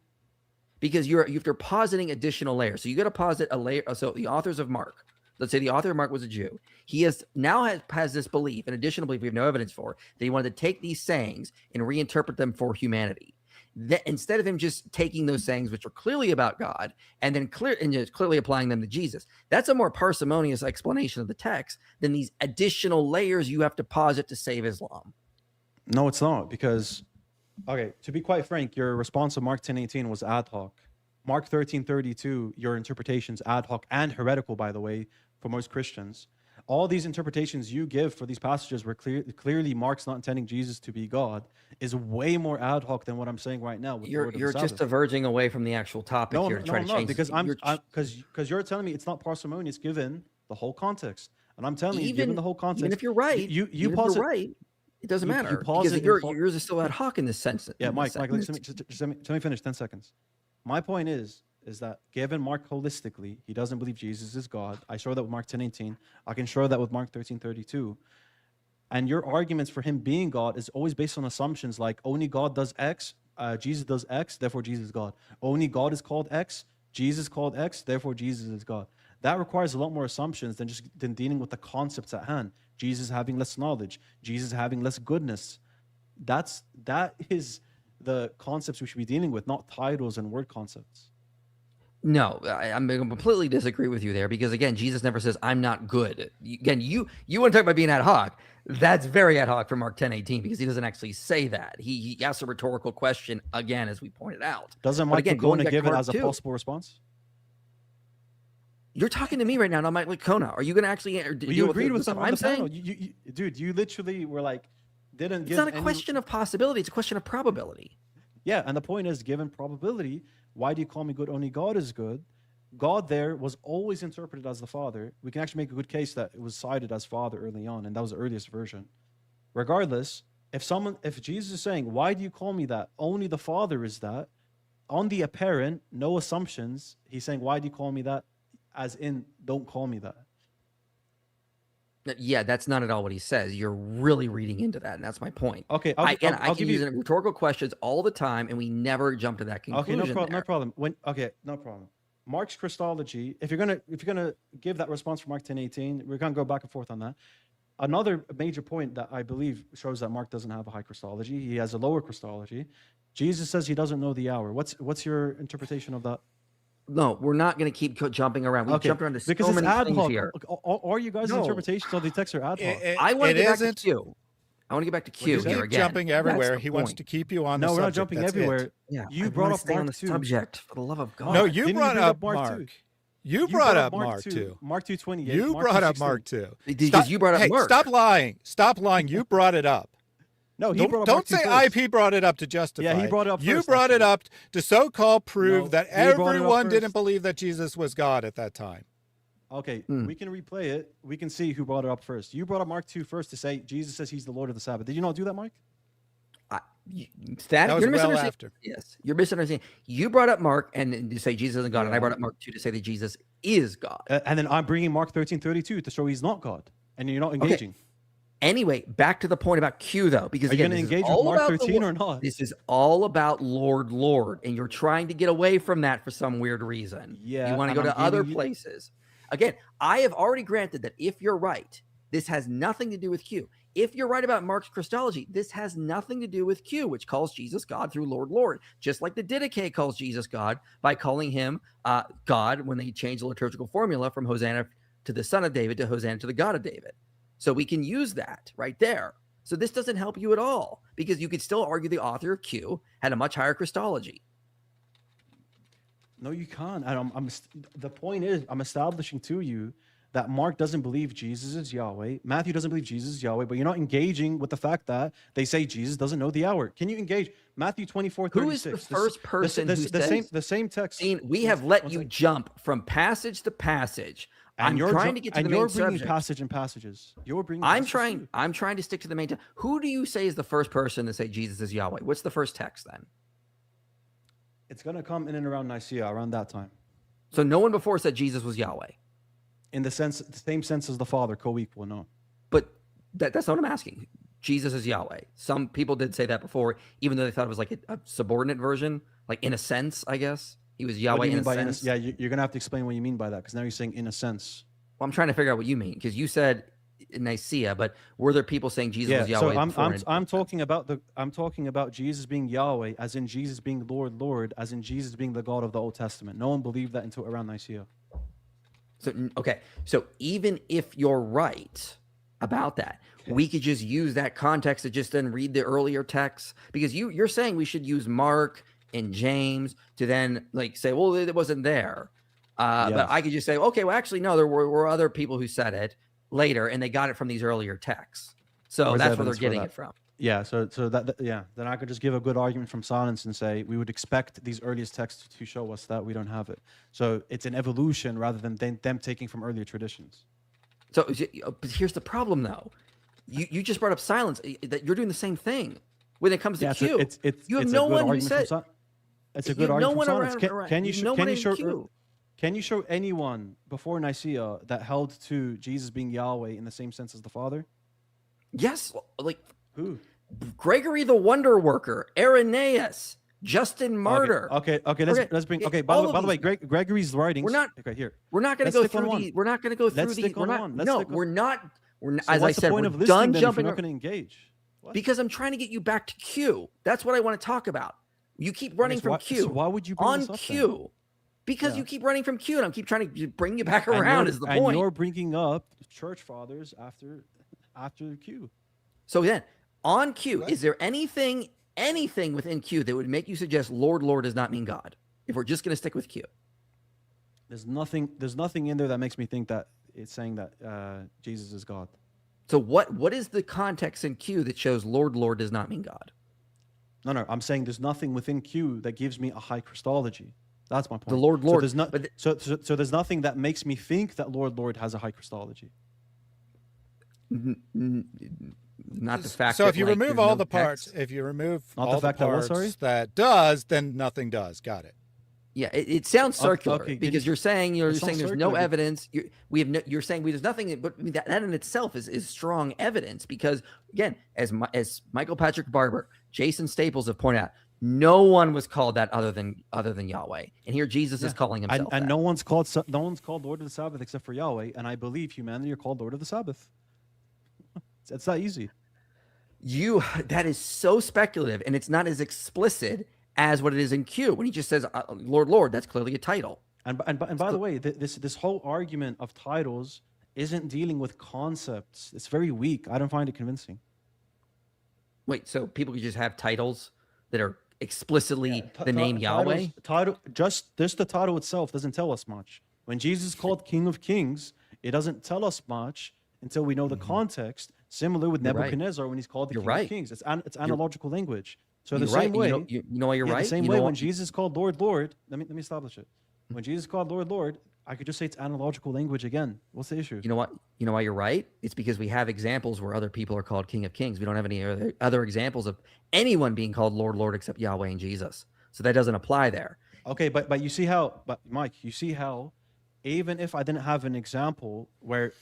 [SPEAKER 1] Because you're positing additional layers. So you got to posit a layer. So the authors of Mark, let's say the author of Mark was a Jew. He has this belief, an additional belief we have no evidence for, that he wanted to take these sayings and reinterpret them for humanity. That instead of him just taking those sayings, which are clearly about God, and then clearly applying them to Jesus, that's a more parsimonious explanation of the text than these additional layers you have to posit to save Islam.
[SPEAKER 3] No, it's not, because, okay, to be quite frank, your response to Mark 10:18 was ad hoc. Mark 13:32, your interpretation's ad hoc and heretical, by the way, for most Christians. All these interpretations you give for these passages where clearly Mark's not intending Jesus to be God is way more ad hoc than what I'm saying right now.
[SPEAKER 1] You're just diverging away from the actual topic here to try to change.
[SPEAKER 3] Because because you're telling me it's not parsimonious given the whole context, and I'm telling you, given the whole context,
[SPEAKER 1] even if you're right,
[SPEAKER 3] you pause it.
[SPEAKER 1] Right, it doesn't matter
[SPEAKER 3] because
[SPEAKER 1] yours is still ad hoc in this sense.
[SPEAKER 3] Yeah, Mike, let me finish 10 seconds. My point is that given Mark holistically, he doesn't believe Jesus is God. I show that with Mark 10:18. I can show that with Mark 13:32. And your arguments for him being God is always based on assumptions like only God does X, Jesus does X, therefore Jesus is God. Only God is called X, Jesus called X, therefore Jesus is God. That requires a lot more assumptions than dealing with the concepts at hand. Jesus having less knowledge, Jesus having less goodness. That is the concepts we should be dealing with, not titles and word concepts.
[SPEAKER 1] No, I'm going to completely disagree with you there, because again, Jesus never says I'm not good. Again, you want to talk about being ad hoc. That's very ad hoc for Mark 10:18, because he doesn't actually say that. He asks a rhetorical question again, as we pointed out.
[SPEAKER 3] Doesn't Mike Licona give it as a possible response?
[SPEAKER 1] You're talking to me right now, not Mike Licona. Are you going to actually
[SPEAKER 3] you agreed with something I'm saying?
[SPEAKER 1] Dude,
[SPEAKER 3] you literally were like, didn't give.
[SPEAKER 1] It's not a question of possibility. It's a question of probability.
[SPEAKER 3] Yeah, and the point is, given probability, why do you call me good? Only God is good. God there was always interpreted as the Father. We can actually make a good case that it was cited as Father early on, and that was the earliest version. Regardless, if Jesus is saying, why do you call me that? Only the Father is that. On the apparent, no assumptions, he's saying, why do you call me that? As in, don't call me that.
[SPEAKER 1] Yeah, that's not at all what he says. You're really reading into that, and that's my point.
[SPEAKER 3] Okay,
[SPEAKER 1] I
[SPEAKER 3] I'll
[SPEAKER 1] can
[SPEAKER 3] give
[SPEAKER 1] use
[SPEAKER 3] you.
[SPEAKER 1] it in rhetorical questions all the time, and we never jump to that conclusion.
[SPEAKER 3] Okay, no
[SPEAKER 1] there.
[SPEAKER 3] problem. No problem. Mark's Christology. If you're gonna give that response from Mark 10:18, we're gonna go back and forth on that. Another major point that I believe shows that Mark doesn't have a high Christology. He has a lower Christology. Jesus says he doesn't know the hour. What's your interpretation of that?
[SPEAKER 1] No, we're not going to keep jumping around. We jumped around to
[SPEAKER 3] because
[SPEAKER 1] so
[SPEAKER 3] it's
[SPEAKER 1] many
[SPEAKER 3] ad
[SPEAKER 1] things
[SPEAKER 3] hoc.
[SPEAKER 1] here.
[SPEAKER 3] All you guys' interpretations of the text are ad hoc.
[SPEAKER 1] I want to
[SPEAKER 2] It
[SPEAKER 1] get back to
[SPEAKER 2] isn't.
[SPEAKER 1] Q. I want to get back to Q
[SPEAKER 2] You
[SPEAKER 1] here
[SPEAKER 2] keep
[SPEAKER 1] again.
[SPEAKER 2] jumping
[SPEAKER 1] That's
[SPEAKER 2] everywhere.
[SPEAKER 1] the
[SPEAKER 2] He wants
[SPEAKER 1] point.
[SPEAKER 2] to keep you on the
[SPEAKER 3] No,
[SPEAKER 2] subject.
[SPEAKER 3] we're not jumping
[SPEAKER 2] That's
[SPEAKER 3] everywhere.
[SPEAKER 2] it.
[SPEAKER 1] Yeah,
[SPEAKER 3] You
[SPEAKER 1] I
[SPEAKER 3] brought
[SPEAKER 1] wanna
[SPEAKER 3] up
[SPEAKER 1] stay on
[SPEAKER 3] Mark
[SPEAKER 1] the
[SPEAKER 3] 2.
[SPEAKER 1] subject for the love of God.
[SPEAKER 2] No, you
[SPEAKER 3] Didn't
[SPEAKER 2] brought
[SPEAKER 3] bring
[SPEAKER 2] up
[SPEAKER 3] Mark
[SPEAKER 2] Mark.
[SPEAKER 3] 2?
[SPEAKER 2] You brought up Mark
[SPEAKER 3] 2.
[SPEAKER 2] too.
[SPEAKER 3] Mark 2:28.
[SPEAKER 2] You
[SPEAKER 3] Mark
[SPEAKER 2] brought up
[SPEAKER 3] 2:16.
[SPEAKER 2] Mark too.
[SPEAKER 1] Because you brought up
[SPEAKER 2] Hey,
[SPEAKER 1] Mark.
[SPEAKER 2] stop lying. Stop lying. You brought it up.
[SPEAKER 3] No, he brought up
[SPEAKER 2] Don't
[SPEAKER 3] Mark 2
[SPEAKER 2] say
[SPEAKER 3] first.
[SPEAKER 2] IP brought it up to justify.
[SPEAKER 3] Yeah, he brought it up
[SPEAKER 2] You
[SPEAKER 3] first,
[SPEAKER 2] brought it
[SPEAKER 3] actually.
[SPEAKER 2] up to so-called prove
[SPEAKER 3] No,
[SPEAKER 2] that
[SPEAKER 3] he brought it up
[SPEAKER 2] everyone didn't
[SPEAKER 3] first.
[SPEAKER 2] believe that Jesus was God at that time.
[SPEAKER 3] Okay, we can replay it. We can see who brought it up first. You brought up Mark 2 first to say Jesus says he's the Lord of the Sabbath. Did you not do that, Mark?
[SPEAKER 2] That was
[SPEAKER 1] you're
[SPEAKER 2] well
[SPEAKER 1] misunderstanding.
[SPEAKER 2] after.
[SPEAKER 1] Yes, you're misunderstanding. You brought up Mark and to say Jesus isn't God, and I brought up Mark 2 to say that Jesus is God.
[SPEAKER 3] And then I'm bringing Mark 13:32 to show he's not God, and you're not engaging.
[SPEAKER 1] Anyway, back to the point about Q, though, because
[SPEAKER 3] Are you
[SPEAKER 1] again,
[SPEAKER 3] going to
[SPEAKER 1] this is
[SPEAKER 3] engage with
[SPEAKER 1] all
[SPEAKER 3] Mark
[SPEAKER 1] about the
[SPEAKER 3] 13
[SPEAKER 1] wo-
[SPEAKER 3] or not?
[SPEAKER 1] This is all about Lord, Lord, and you're trying to get away from that for some weird reason.
[SPEAKER 3] Yeah,
[SPEAKER 1] You want to
[SPEAKER 3] and
[SPEAKER 1] go
[SPEAKER 3] I'm
[SPEAKER 1] to other
[SPEAKER 3] giving you-
[SPEAKER 1] places. Again, I have already granted that if you're right, this has nothing to do with Q. If you're right about Mark's Christology, this has nothing to do with Q, which calls Jesus God through Lord, Lord. Just like the Didache calls Jesus God by calling him God when they change the liturgical formula from Hosanna to the Son of David to Hosanna to the God of David. So we can use that right there. So this doesn't help you at all because you could still argue the author of Q had a much higher Christology.
[SPEAKER 3] No, you can't. And the point is, I'm establishing to you that Mark doesn't believe Jesus is Yahweh. Matthew doesn't believe Jesus is Yahweh, but you're not engaging with the fact that they say Jesus doesn't know the hour. Can you engage? Matthew 24:36.
[SPEAKER 1] Who is the first person who says,
[SPEAKER 3] the same text?
[SPEAKER 1] Dean, we have let you jump from passage to passage. I'm trying to get to the main
[SPEAKER 3] bringing
[SPEAKER 1] subject.
[SPEAKER 3] passage and passages. You're bringing.
[SPEAKER 1] I'm
[SPEAKER 3] passages too.
[SPEAKER 1] trying to stick to the main. Who do you say is the first person to say Jesus is Yahweh? What's the first text then?
[SPEAKER 3] It's going to come in and around Nicaea, around that time.
[SPEAKER 1] So no one before said Jesus was Yahweh.
[SPEAKER 3] In the same sense as the Father, co-equal, no.
[SPEAKER 1] But that's not what I'm asking. Jesus is Yahweh. Some people did say that before, even though they thought it was like a subordinate version, like in a sense, I guess. He was Yahweh in a sense.
[SPEAKER 3] Yeah, you're going to have to explain what you mean by that, because now you're saying in a sense.
[SPEAKER 1] Well, I'm trying to figure out what you mean, because you said Nicaea, but were there people saying Jesus was Yahweh?
[SPEAKER 3] So I'm talking about Jesus being Yahweh, as in Jesus being Lord, Lord, as in Jesus being the God of the Old Testament. No one believed that until around Nicaea.
[SPEAKER 1] So okay, so even if you're right about that, we could just use that context to just then read the earlier texts, because you're saying we should use Mark and James to then like say, well, it wasn't there. But I could just say, okay, well, actually, no, there were other people who said it later, and they got it from these earlier texts. So that's where they're getting it from.
[SPEAKER 3] Yeah, so then I could just give a good argument from silence and say we would expect these earliest texts to show us that we don't have it. So it's an evolution rather than them taking from earlier traditions.
[SPEAKER 1] So but here's the problem, though. You just brought up silence. That you're doing the same thing when it comes to Q. You have no one who said.
[SPEAKER 3] It's a good argument from silence.
[SPEAKER 1] Q.
[SPEAKER 3] Can you show anyone before Nicaea that held to Jesus being Yahweh in the same sense as the Father?
[SPEAKER 1] Yes, like
[SPEAKER 3] who?
[SPEAKER 1] Gregory the Wonder Worker, Irenaeus, Justin Martyr.
[SPEAKER 3] Okay. Let's bring. Okay, by the way, Gregory's writings.
[SPEAKER 1] We're not going to go through these. We're not going to go through these. We're not. As I said, we're done jumping.
[SPEAKER 3] We're not going to engage. What?
[SPEAKER 1] Because I'm trying to get you back to Q. That's what I want to talk about. You keep running from Q.
[SPEAKER 3] So why would you bring
[SPEAKER 1] on
[SPEAKER 3] this up
[SPEAKER 1] Q?
[SPEAKER 3] Then?
[SPEAKER 1] Because you keep running from Q, and I keep trying to bring you back around. Is the point?
[SPEAKER 3] And you're bringing up church fathers after Q.
[SPEAKER 1] So then, on Q, is there anything within Q that would make you suggest Lord, Lord does not mean God? If we're just going to stick with Q,
[SPEAKER 3] there's nothing in there that makes me think that it's saying that Jesus is God.
[SPEAKER 1] So what is the context in Q that shows Lord, Lord does not mean God?
[SPEAKER 3] No, I'm saying there's nothing within Q that gives me a high Christology. That's my point.
[SPEAKER 1] The Lord, Lord.
[SPEAKER 3] So there's not.
[SPEAKER 1] But
[SPEAKER 3] So there's nothing that makes me think that Lord has a high Christology.
[SPEAKER 1] not the fact.
[SPEAKER 2] So
[SPEAKER 1] that,
[SPEAKER 2] if you
[SPEAKER 1] like,
[SPEAKER 2] remove
[SPEAKER 1] there's
[SPEAKER 2] all
[SPEAKER 1] no
[SPEAKER 2] the parts,
[SPEAKER 1] text.
[SPEAKER 2] if you remove
[SPEAKER 3] Not the
[SPEAKER 2] all the
[SPEAKER 3] fact that what,
[SPEAKER 2] parts
[SPEAKER 3] sorry?
[SPEAKER 2] that does, then nothing does. Got it.
[SPEAKER 1] Yeah, it sounds circular
[SPEAKER 3] okay,
[SPEAKER 1] because
[SPEAKER 3] you're
[SPEAKER 1] saying
[SPEAKER 3] sounds
[SPEAKER 1] there's no
[SPEAKER 3] circular.
[SPEAKER 1] evidence. You're saying there's nothing, but that in itself is strong evidence because again, as Michael Patrick Barber, Jason Staples have pointed out, no one was called that other than Yahweh, and here Jesus is calling himself
[SPEAKER 3] And
[SPEAKER 1] that.
[SPEAKER 3] no one's called Lord of the Sabbath except for Yahweh. And I believe humanity are called Lord of the Sabbath. It's that easy.
[SPEAKER 1] That is so speculative, and it's not as explicit as what it is in Q when he just says Lord, Lord. That's clearly a title.
[SPEAKER 3] And by the way, this whole argument of titles isn't dealing with concepts. It's very weak. I don't find it convincing.
[SPEAKER 1] Wait, so people could just have titles that are explicitly the name Yahweh?
[SPEAKER 3] Just the title itself doesn't tell us much. When Jesus is called King of Kings, it doesn't tell us much until we know the context. Similar with
[SPEAKER 1] You're right.
[SPEAKER 3] Nebuchadnezzar when he's called the
[SPEAKER 1] You're
[SPEAKER 3] King
[SPEAKER 1] right.
[SPEAKER 3] of Kings. It's analogical language. So the
[SPEAKER 1] You're right.
[SPEAKER 3] same way,
[SPEAKER 1] You know why you're right?
[SPEAKER 3] the same
[SPEAKER 1] You
[SPEAKER 3] way
[SPEAKER 1] know
[SPEAKER 3] when
[SPEAKER 1] what-
[SPEAKER 3] Jesus called Lord, Lord, let me establish it. When Jesus called Lord, Lord, I could just say it's analogical language again. What's the issue?
[SPEAKER 1] You know what? You know why you're right? It's because we have examples where other people are called King of Kings. We don't have any other examples of anyone being called Lord, Lord except Yahweh and Jesus. So that doesn't apply there.
[SPEAKER 3] Okay, but you see how, Mike, you see how, even if I didn't have an example where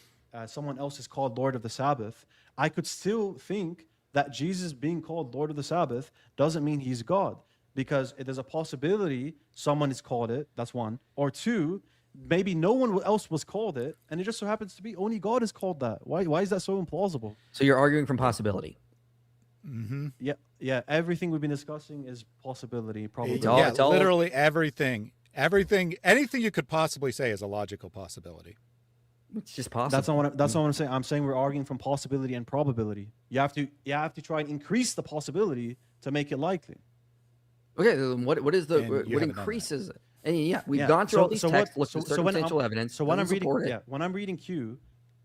[SPEAKER 3] someone else is called Lord of the Sabbath, I could still think that Jesus being called Lord of the Sabbath doesn't mean he's God, because there's a possibility someone is called it. That's one. Or two, maybe no one else was called it, and it just so happens to be only God is called that. Why is that so implausible?
[SPEAKER 1] So you're arguing from possibility.
[SPEAKER 3] Yeah. Everything we've been discussing is possibility, probably.
[SPEAKER 2] Yeah,
[SPEAKER 1] it's all-
[SPEAKER 2] literally everything, anything you could possibly say is a logical possibility.
[SPEAKER 1] It's just possible.
[SPEAKER 3] That's not what I'm saying. I'm saying we're arguing from possibility and probability. You have to try and increase the possibility to make it likely.
[SPEAKER 1] Okay, then what is the
[SPEAKER 2] And you
[SPEAKER 1] what
[SPEAKER 2] haven't done that.
[SPEAKER 1] increases it? And yeah, we've
[SPEAKER 3] Yeah,
[SPEAKER 1] gone through all these
[SPEAKER 3] what-
[SPEAKER 1] texts, looked at
[SPEAKER 3] so when
[SPEAKER 1] circumstantial evidence.
[SPEAKER 3] So when I'm
[SPEAKER 1] doesn't
[SPEAKER 3] reading,
[SPEAKER 1] support it.
[SPEAKER 3] when I'm reading Q,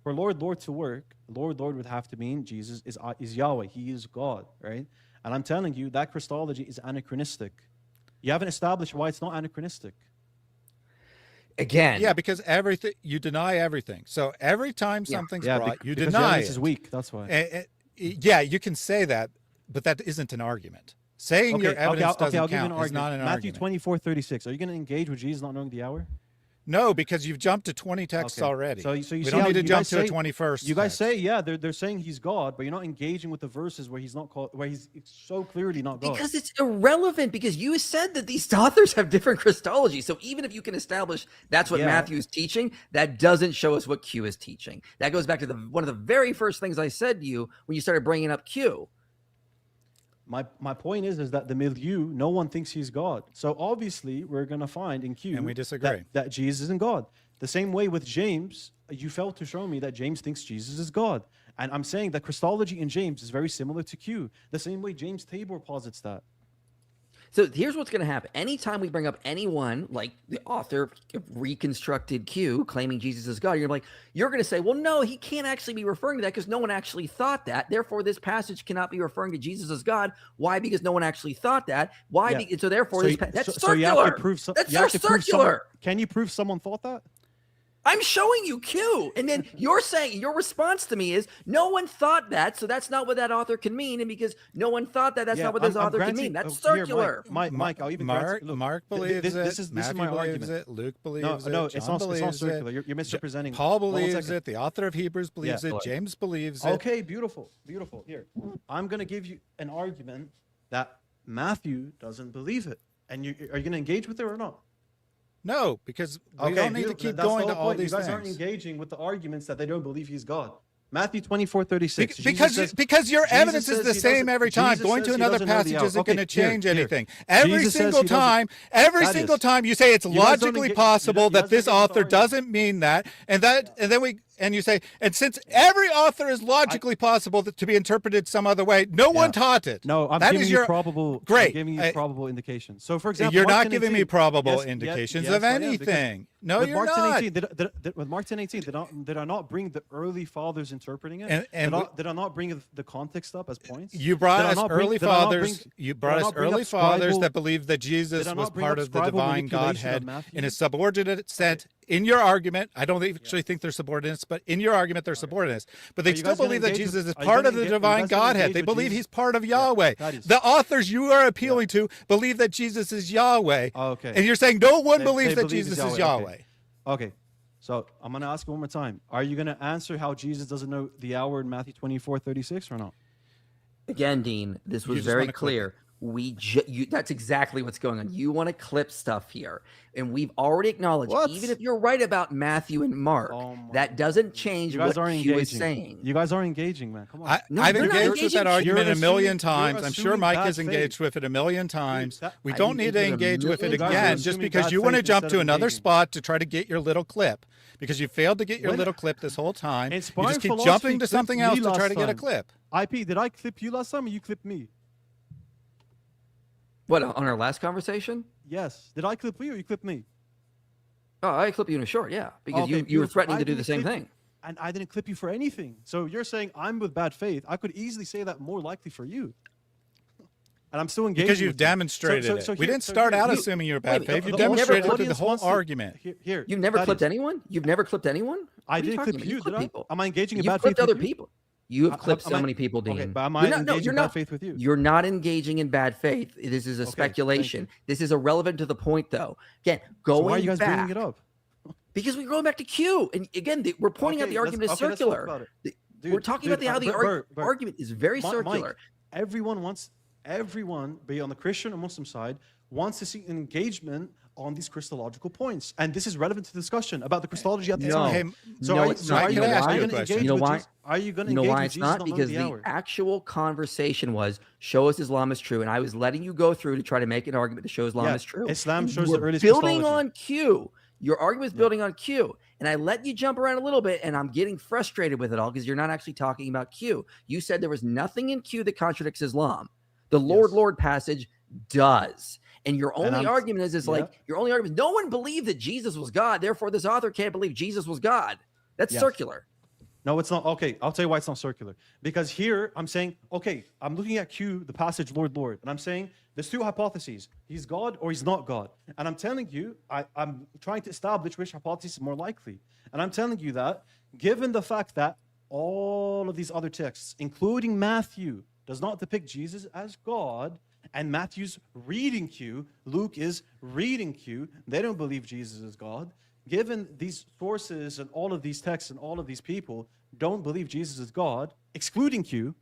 [SPEAKER 3] for Lord to work, Lord would have to mean Jesus is Yahweh. He is God, right? And I'm telling you that Christology is anachronistic. You haven't established why it's not anachronistic.
[SPEAKER 1] Again,
[SPEAKER 2] Yeah, because you deny everything. So every time
[SPEAKER 1] Yeah.
[SPEAKER 2] something's
[SPEAKER 3] Yeah,
[SPEAKER 2] brought, you
[SPEAKER 3] because
[SPEAKER 2] deny
[SPEAKER 3] evidence
[SPEAKER 2] it.
[SPEAKER 3] is weak. That's why.
[SPEAKER 2] Yeah, you can say that, but that isn't an argument. Saying your evidence doesn't
[SPEAKER 3] I'll give you an
[SPEAKER 2] count is not an
[SPEAKER 3] Matthew
[SPEAKER 2] argument.
[SPEAKER 3] 24:36. Are you going to engage with Jesus not knowing the hour?
[SPEAKER 2] No, because you've jumped to 20 texts
[SPEAKER 3] Okay.
[SPEAKER 2] already.
[SPEAKER 3] So you
[SPEAKER 2] we
[SPEAKER 3] see
[SPEAKER 2] don't
[SPEAKER 3] how
[SPEAKER 2] need to
[SPEAKER 3] you
[SPEAKER 2] jump
[SPEAKER 3] guys
[SPEAKER 2] to a
[SPEAKER 3] say-
[SPEAKER 2] 21st.
[SPEAKER 3] You guys
[SPEAKER 2] text.
[SPEAKER 3] say, yeah, they're saying he's God, but you're not engaging with the verses where he's not called, where he's so clearly not God.
[SPEAKER 1] because it's irrelevant because you said that these authors have different Christology. So even if you can establish that's what
[SPEAKER 3] Yeah.
[SPEAKER 1] Matthew is teaching, that doesn't show us what Q is teaching. That goes back to one of the very first things I said to you when you started bringing up Q.
[SPEAKER 3] My point is that the milieu, no one thinks he's God. So obviously, we're going to find in Q
[SPEAKER 2] And we disagree.
[SPEAKER 3] that Jesus isn't God. The same way with James, you failed to show me that James thinks Jesus is God. And I'm saying that Christology in James is very similar to Q. The same way James Tabor posits that.
[SPEAKER 1] So here's what's going to happen. Anytime we bring up anyone like the author of Reconstructed Q claiming Jesus is God, you're going to say, well, no, he can't actually be referring to that because no one actually thought that. Therefore, this passage cannot be referring to Jesus as God. Why? Because no one actually thought that. Why?
[SPEAKER 3] Yeah.
[SPEAKER 1] So therefore, that's
[SPEAKER 3] so
[SPEAKER 1] circular.
[SPEAKER 3] you have to prove
[SPEAKER 1] That's
[SPEAKER 3] you have to prove someone-
[SPEAKER 1] circular.
[SPEAKER 3] Can you prove someone thought that?
[SPEAKER 1] I'm showing you Q. And then you're saying, your response to me is, no one thought that, so that's not what that author can mean. And because no one thought that, that's
[SPEAKER 3] Yeah,
[SPEAKER 1] not what this
[SPEAKER 3] I'm
[SPEAKER 1] author can
[SPEAKER 3] granting-
[SPEAKER 1] mean. That's
[SPEAKER 3] here,
[SPEAKER 1] circular.
[SPEAKER 3] Mike, I'll even grant- look,
[SPEAKER 2] Mark believes
[SPEAKER 3] this
[SPEAKER 2] it.
[SPEAKER 3] is
[SPEAKER 2] Matthew
[SPEAKER 3] my
[SPEAKER 2] believes
[SPEAKER 3] argument.
[SPEAKER 2] it. Luke believes
[SPEAKER 3] No,
[SPEAKER 2] it.
[SPEAKER 3] it's
[SPEAKER 2] John
[SPEAKER 3] not
[SPEAKER 2] believes
[SPEAKER 3] circular.
[SPEAKER 2] it.
[SPEAKER 3] You're misrepresenting.
[SPEAKER 2] Paul
[SPEAKER 3] Hold on a
[SPEAKER 2] believes
[SPEAKER 3] second.
[SPEAKER 2] it. The author of Hebrews believes it. James believes it.
[SPEAKER 3] Okay, beautiful. Here, I'm going to give you an argument that Matthew doesn't believe it. And are you going to engage with it or not?
[SPEAKER 2] No, because we don't need to keep
[SPEAKER 3] That's the
[SPEAKER 2] going to
[SPEAKER 3] whole
[SPEAKER 2] all
[SPEAKER 3] point.
[SPEAKER 2] these
[SPEAKER 3] You guys aren't
[SPEAKER 2] things.
[SPEAKER 3] engaging with the arguments that they don't believe he's God. Matthew 24:36.
[SPEAKER 2] Because your evidence is the same every time.
[SPEAKER 3] Jesus
[SPEAKER 2] Going
[SPEAKER 3] says
[SPEAKER 2] to
[SPEAKER 3] he
[SPEAKER 2] another
[SPEAKER 3] doesn't know the
[SPEAKER 2] passage
[SPEAKER 3] hour.
[SPEAKER 2] isn't
[SPEAKER 3] Okay,
[SPEAKER 2] going to change
[SPEAKER 3] here.
[SPEAKER 2] anything. Every
[SPEAKER 3] Jesus says
[SPEAKER 2] single
[SPEAKER 3] he doesn't-
[SPEAKER 2] time,
[SPEAKER 3] Thaddeus,
[SPEAKER 2] you say it's
[SPEAKER 3] you guys don't
[SPEAKER 2] logically
[SPEAKER 3] engage-
[SPEAKER 2] possible
[SPEAKER 3] you
[SPEAKER 2] that
[SPEAKER 3] guys
[SPEAKER 2] this
[SPEAKER 3] don't engage with the
[SPEAKER 2] author
[SPEAKER 3] argument.
[SPEAKER 2] doesn't mean that, and then we and you say, and since every author is logically possible to be interpreted some other way, no one taught it.
[SPEAKER 3] No, I'm
[SPEAKER 2] That
[SPEAKER 3] giving
[SPEAKER 2] is
[SPEAKER 3] you
[SPEAKER 2] your
[SPEAKER 3] probable.
[SPEAKER 2] great.
[SPEAKER 3] I'm giving you probable indications. So, for example,
[SPEAKER 2] You're
[SPEAKER 3] Mark
[SPEAKER 2] not giving
[SPEAKER 3] 10:18,
[SPEAKER 2] me probable
[SPEAKER 3] yes,
[SPEAKER 2] indications
[SPEAKER 3] yes,
[SPEAKER 2] of
[SPEAKER 3] I am,
[SPEAKER 2] anything. No,
[SPEAKER 3] with
[SPEAKER 2] you're
[SPEAKER 3] Mark
[SPEAKER 2] not.
[SPEAKER 3] 10:18, with Mark 10:18, did I not bring the early fathers interpreting it? Did I not bring the context up as points?
[SPEAKER 2] You brought us early fathers. You brought us early fathers that believed that Jesus was part of the divine Godhead in a subordinate sense. In your argument, I don't actually think they're subordinates, but in your argument, they're subordinates. But they still believe that Jesus is part of the divine Godhead. They believe he's part of Yahweh. The authors you are appealing to believe that Jesus is Yahweh.
[SPEAKER 3] Okay.
[SPEAKER 2] And you're saying no one
[SPEAKER 3] They
[SPEAKER 2] believes that
[SPEAKER 3] believe
[SPEAKER 2] Jesus
[SPEAKER 3] it's
[SPEAKER 2] is
[SPEAKER 3] Yahweh.
[SPEAKER 2] Yahweh.
[SPEAKER 3] Okay. So I'm going to ask you one more time. Are you going to answer how Jesus doesn't know the hour in Matthew 24:36 or not?
[SPEAKER 1] Again, Dean, this was
[SPEAKER 2] just
[SPEAKER 1] very
[SPEAKER 2] wanna clip
[SPEAKER 1] clear. That's exactly what's going on. You want to clip stuff here, and we've already acknowledged.
[SPEAKER 3] What?
[SPEAKER 1] Even if you're right about Matthew and Mark,
[SPEAKER 3] Oh my
[SPEAKER 1] that doesn't change
[SPEAKER 3] You guys
[SPEAKER 1] what
[SPEAKER 3] are
[SPEAKER 1] Q
[SPEAKER 3] engaging.
[SPEAKER 1] is saying.
[SPEAKER 3] You guys are engaging, man. Come on.
[SPEAKER 1] No,
[SPEAKER 2] I've
[SPEAKER 1] you're not
[SPEAKER 2] engaged with that
[SPEAKER 1] engaging.
[SPEAKER 2] argument
[SPEAKER 3] You're
[SPEAKER 2] a million
[SPEAKER 3] assuming-
[SPEAKER 2] times.
[SPEAKER 3] you're
[SPEAKER 2] I'm sure
[SPEAKER 3] assuming
[SPEAKER 2] Mike
[SPEAKER 3] bad
[SPEAKER 2] has engaged
[SPEAKER 3] faith.
[SPEAKER 2] with it a million times. We
[SPEAKER 1] I've
[SPEAKER 2] don't need to
[SPEAKER 1] engaged with
[SPEAKER 2] engage
[SPEAKER 1] it a
[SPEAKER 2] with it
[SPEAKER 1] million
[SPEAKER 2] again
[SPEAKER 1] times.
[SPEAKER 2] just
[SPEAKER 3] Assuming
[SPEAKER 2] because
[SPEAKER 3] bad
[SPEAKER 2] you want to
[SPEAKER 3] faith
[SPEAKER 2] jump
[SPEAKER 3] instead
[SPEAKER 2] to
[SPEAKER 3] of
[SPEAKER 2] another
[SPEAKER 3] engaging.
[SPEAKER 2] spot to try to get your little clip because you failed to get your
[SPEAKER 3] When-
[SPEAKER 2] little clip this whole time. You
[SPEAKER 3] Inspired
[SPEAKER 2] just keep
[SPEAKER 3] philosophy
[SPEAKER 2] jumping to
[SPEAKER 3] clipped
[SPEAKER 2] something
[SPEAKER 3] me
[SPEAKER 2] else to try
[SPEAKER 3] last
[SPEAKER 2] to get a
[SPEAKER 3] time.
[SPEAKER 2] clip.
[SPEAKER 3] IP, did I clip you last time or you clipped me?
[SPEAKER 1] What, on our last conversation?
[SPEAKER 3] Yes. Did I clip you or you clipped me?
[SPEAKER 1] Oh, I clipped you in a short, yeah, because
[SPEAKER 3] Okay,
[SPEAKER 1] you were
[SPEAKER 3] beautiful.
[SPEAKER 1] threatening
[SPEAKER 3] I
[SPEAKER 1] to do the
[SPEAKER 3] didn't
[SPEAKER 1] same
[SPEAKER 3] clip
[SPEAKER 1] thing.
[SPEAKER 3] And I didn't clip you for anything. So you're saying I'm with bad faith. I could easily say that more likely for you. And I'm still engaging
[SPEAKER 2] Because you've
[SPEAKER 3] with you.
[SPEAKER 2] demonstrated
[SPEAKER 3] So
[SPEAKER 2] it. We
[SPEAKER 3] here-
[SPEAKER 2] didn't
[SPEAKER 3] so
[SPEAKER 2] start
[SPEAKER 3] here-
[SPEAKER 2] out
[SPEAKER 3] you-
[SPEAKER 2] assuming you were
[SPEAKER 1] wait,
[SPEAKER 2] bad faith. You
[SPEAKER 1] the
[SPEAKER 2] demonstrated it through the
[SPEAKER 3] audience
[SPEAKER 2] whole
[SPEAKER 3] wants to-
[SPEAKER 2] argument.
[SPEAKER 3] Here,
[SPEAKER 1] You've never
[SPEAKER 3] that
[SPEAKER 1] clipped
[SPEAKER 3] is-
[SPEAKER 1] anyone? You've never clipped anyone?
[SPEAKER 3] I
[SPEAKER 1] What are
[SPEAKER 3] didn't
[SPEAKER 1] talking
[SPEAKER 3] clip
[SPEAKER 1] about?
[SPEAKER 3] you,
[SPEAKER 1] You've clipped
[SPEAKER 3] did I?
[SPEAKER 1] people.
[SPEAKER 3] Am I engaging in
[SPEAKER 1] You've
[SPEAKER 3] bad
[SPEAKER 1] clipped
[SPEAKER 3] faith
[SPEAKER 1] other
[SPEAKER 3] with you?
[SPEAKER 1] people. You have clipped
[SPEAKER 3] am
[SPEAKER 1] so
[SPEAKER 3] I-
[SPEAKER 1] many people, Dean.
[SPEAKER 3] Okay, but am I
[SPEAKER 1] You're not-
[SPEAKER 3] engaging in bad faith with you?
[SPEAKER 1] You're not engaging in bad faith. This is a
[SPEAKER 3] thank
[SPEAKER 1] speculation.
[SPEAKER 3] you.
[SPEAKER 1] This is irrelevant to the point, though. Again,
[SPEAKER 3] So
[SPEAKER 1] going
[SPEAKER 3] why are you guys
[SPEAKER 1] back,
[SPEAKER 3] bringing it up?
[SPEAKER 1] because we're going back to Q. And again, we're pointing out the argument is
[SPEAKER 3] let's talk
[SPEAKER 1] circular.
[SPEAKER 3] about it.
[SPEAKER 1] We're talking about how the
[SPEAKER 3] Bert,
[SPEAKER 1] argument is very
[SPEAKER 3] Mike,
[SPEAKER 1] circular.
[SPEAKER 3] everyone, be it on the Christian or Muslim side, wants to see engagement on these Christological points. And this is relevant to the discussion about the Christology at the
[SPEAKER 1] No.
[SPEAKER 3] time. So
[SPEAKER 1] No,
[SPEAKER 3] are you,
[SPEAKER 1] it's
[SPEAKER 3] so
[SPEAKER 1] not.
[SPEAKER 3] are
[SPEAKER 1] You
[SPEAKER 3] you
[SPEAKER 1] know
[SPEAKER 3] gonna-
[SPEAKER 1] why?
[SPEAKER 3] are you
[SPEAKER 2] You
[SPEAKER 3] gonna
[SPEAKER 2] know
[SPEAKER 3] engage with
[SPEAKER 1] why?
[SPEAKER 3] Jesus? Are you going to
[SPEAKER 1] You know
[SPEAKER 3] engage
[SPEAKER 1] why
[SPEAKER 3] with
[SPEAKER 1] it's
[SPEAKER 3] Jesus
[SPEAKER 1] not?
[SPEAKER 3] on
[SPEAKER 1] Because
[SPEAKER 3] the
[SPEAKER 1] the
[SPEAKER 3] hour?
[SPEAKER 1] actual conversation was show us Islam is true, and I was letting you go through to try to make an argument to show Islam
[SPEAKER 3] Yeah,
[SPEAKER 1] is true.
[SPEAKER 3] Islam
[SPEAKER 1] And
[SPEAKER 3] shows
[SPEAKER 1] you
[SPEAKER 3] the
[SPEAKER 1] were
[SPEAKER 3] earliest
[SPEAKER 1] building
[SPEAKER 3] Christology.
[SPEAKER 1] on Q. Your argument was building on Q, and I let you jump around a little bit, and I'm getting frustrated with it all because you're not actually talking about Q. You said there was nothing in Q that contradicts Islam. The Lord,
[SPEAKER 3] Yes.
[SPEAKER 1] Lord passage does. And your only
[SPEAKER 3] I'm-
[SPEAKER 1] argument is
[SPEAKER 3] yeah.
[SPEAKER 1] your only argument is no one believed that Jesus was God. Therefore, this author can't believe Jesus was God. That's
[SPEAKER 3] Yes.
[SPEAKER 1] circular.
[SPEAKER 3] No, it's not. Okay, I'll tell you why it's not circular. Because here I'm saying, okay, I'm looking at Q, the passage, Lord, Lord, and I'm saying there's two hypotheses. He's God or he's not God. And I'm telling you, I'm trying to establish which hypothesis is more likely. And I'm telling you that given the fact that all of these other texts, including Matthew, does not depict Jesus as God, and Matthew's reading Q, Luke is reading Q, they don't believe Jesus is God. Given these sources and all of these texts and all of these people don't believe Jesus is God, excluding Q,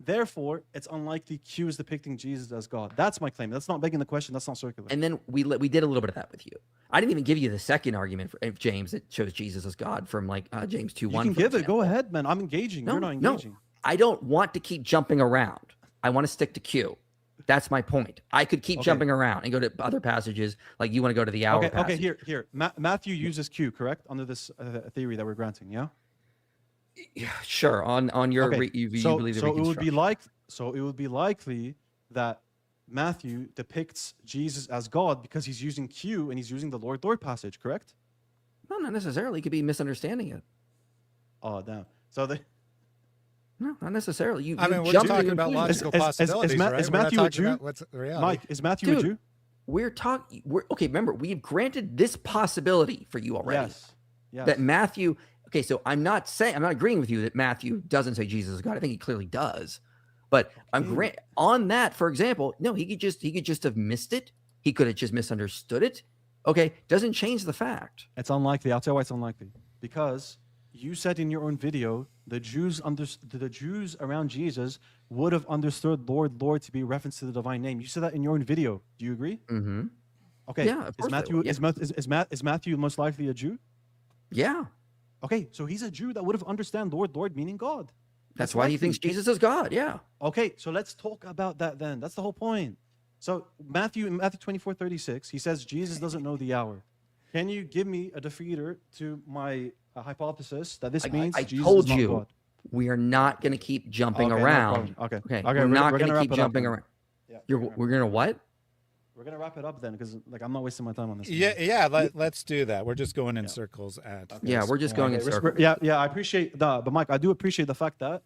[SPEAKER 3] therefore, it's unlikely Q is depicting Jesus as God. That's my claim. That's not begging the question. That's not circular.
[SPEAKER 1] And then we did a little bit of that with you. I didn't even give you the second argument for James that shows Jesus as God from James 2:1.
[SPEAKER 3] You can give it. Go ahead, man. I'm engaging. You're not engaging.
[SPEAKER 1] I don't want to keep jumping around. I want to stick to Q. That's my point. I could keep jumping around and go to other passages, like you want to go to the hour passage.
[SPEAKER 3] Okay, here. Matthew uses Q, correct? Under this theory that we're granting, yeah?
[SPEAKER 1] Sure. On your
[SPEAKER 3] Okay,
[SPEAKER 1] you
[SPEAKER 3] so
[SPEAKER 1] believe the
[SPEAKER 3] it would be
[SPEAKER 1] Reconstruction.
[SPEAKER 3] it would be likely that Matthew depicts Jesus as God because he's using Q and he's using the Lord, Lord passage, correct?
[SPEAKER 1] No, not necessarily. He could be misunderstanding it.
[SPEAKER 3] Oh, damn. So the
[SPEAKER 1] No, not necessarily. You
[SPEAKER 2] I mean, we're
[SPEAKER 1] jumped
[SPEAKER 2] just
[SPEAKER 1] to
[SPEAKER 2] talking about
[SPEAKER 1] conclusions.
[SPEAKER 2] logical possibilities, right?
[SPEAKER 3] is
[SPEAKER 2] We're not
[SPEAKER 3] Matthew a
[SPEAKER 2] talking
[SPEAKER 3] Jew?
[SPEAKER 2] about what's the reality.
[SPEAKER 3] Mike, is Matthew a
[SPEAKER 1] Dude,
[SPEAKER 3] Jew?
[SPEAKER 1] We're okay. Remember, we've granted this possibility for you already.
[SPEAKER 3] Yes. Yes.
[SPEAKER 1] That Matthew. Okay, so I'm not agreeing with you that Matthew doesn't say Jesus is God. I think he clearly does. But on that, for example, no, he could just have missed it. He could have just misunderstood it. Okay, doesn't change the fact.
[SPEAKER 3] It's unlikely. I'll tell you why it's unlikely. Because you said in your own video, the Jews around Jesus would have understood Lord, Lord to be a reference to the divine name. You said that in your own video. Do you agree?
[SPEAKER 1] Mm-hmm.
[SPEAKER 3] Okay.
[SPEAKER 1] Yeah, of course they would,
[SPEAKER 3] Is Matthew most likely a Jew?
[SPEAKER 1] Yeah.
[SPEAKER 3] Okay, so he's a Jew that would have understand Lord, Lord meaning God.
[SPEAKER 1] That's why he thinks Jesus is God. Yeah.
[SPEAKER 3] Okay, so let's talk about that then. That's the whole point. So in Matthew 24:36, he says Jesus doesn't know the hour. Can you give me a defeater to my hypothesis that this
[SPEAKER 1] I
[SPEAKER 3] means Jesus
[SPEAKER 1] told
[SPEAKER 3] is not
[SPEAKER 1] you
[SPEAKER 3] God.
[SPEAKER 1] we are not going to keep jumping
[SPEAKER 3] Okay, no
[SPEAKER 1] around.
[SPEAKER 3] problem.
[SPEAKER 1] Okay.
[SPEAKER 3] Okay,
[SPEAKER 1] We're not
[SPEAKER 3] we're
[SPEAKER 1] going
[SPEAKER 3] gonna
[SPEAKER 1] to
[SPEAKER 3] wrap
[SPEAKER 1] keep
[SPEAKER 3] it up
[SPEAKER 1] jumping
[SPEAKER 3] then.
[SPEAKER 1] around.
[SPEAKER 3] Yeah,
[SPEAKER 1] We're going to what?
[SPEAKER 3] We're gonna wrap it up then, because like I'm not wasting my time on this.
[SPEAKER 2] Yeah. Let's do that. We're just going in circles at.
[SPEAKER 1] Yeah,
[SPEAKER 2] this
[SPEAKER 1] we're just going in
[SPEAKER 2] point.
[SPEAKER 1] circles.
[SPEAKER 3] Yeah. I appreciate that, but Mike, I do appreciate the fact that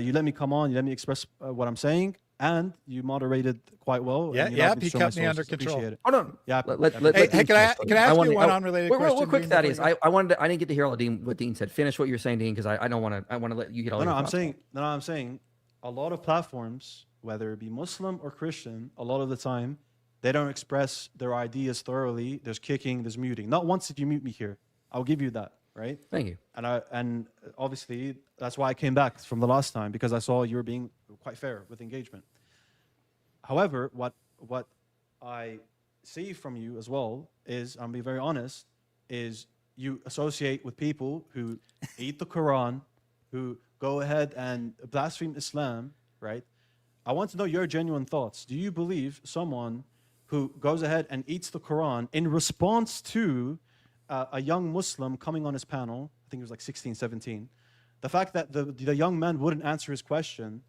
[SPEAKER 3] you let me come on, you let me express what I'm saying, and you moderated quite well.
[SPEAKER 2] Yeah,
[SPEAKER 3] and you allowed me to
[SPEAKER 2] he
[SPEAKER 3] show my
[SPEAKER 2] kept me under
[SPEAKER 3] sources.
[SPEAKER 2] control.
[SPEAKER 3] Appreciate it.
[SPEAKER 1] Oh no.
[SPEAKER 3] Yeah.
[SPEAKER 2] Hey, can I ask you one unrelated question?
[SPEAKER 1] Real quick,
[SPEAKER 2] Dean, before
[SPEAKER 1] Thaddeus.
[SPEAKER 2] you go?
[SPEAKER 1] I didn't get to hear all what Dean said. Finish what you're saying, Dean, because I don't want to. I want to let you get all.
[SPEAKER 3] No,
[SPEAKER 1] your
[SPEAKER 3] I'm
[SPEAKER 1] thoughts
[SPEAKER 3] saying,
[SPEAKER 1] out.
[SPEAKER 3] I'm saying, a lot of platforms, whether it be Muslim or Christian, a lot of the time, they don't express their ideas thoroughly. There's kicking, there's muting. Not once did you mute me here. I'll give you that, right?
[SPEAKER 1] Thank you.
[SPEAKER 3] And obviously that's why I came back from the last time, because I saw you were being quite fair with engagement. However, what I see from you as well is, I'll be very honest, is you associate with people who eat the Quran, who go ahead and blaspheme Islam, right? I want to know your genuine thoughts. Do you believe someone who goes ahead and eats the Quran in response to a young Muslim coming on his panel, I think he was like 16, 17, the fact that the young man wouldn't answer his question,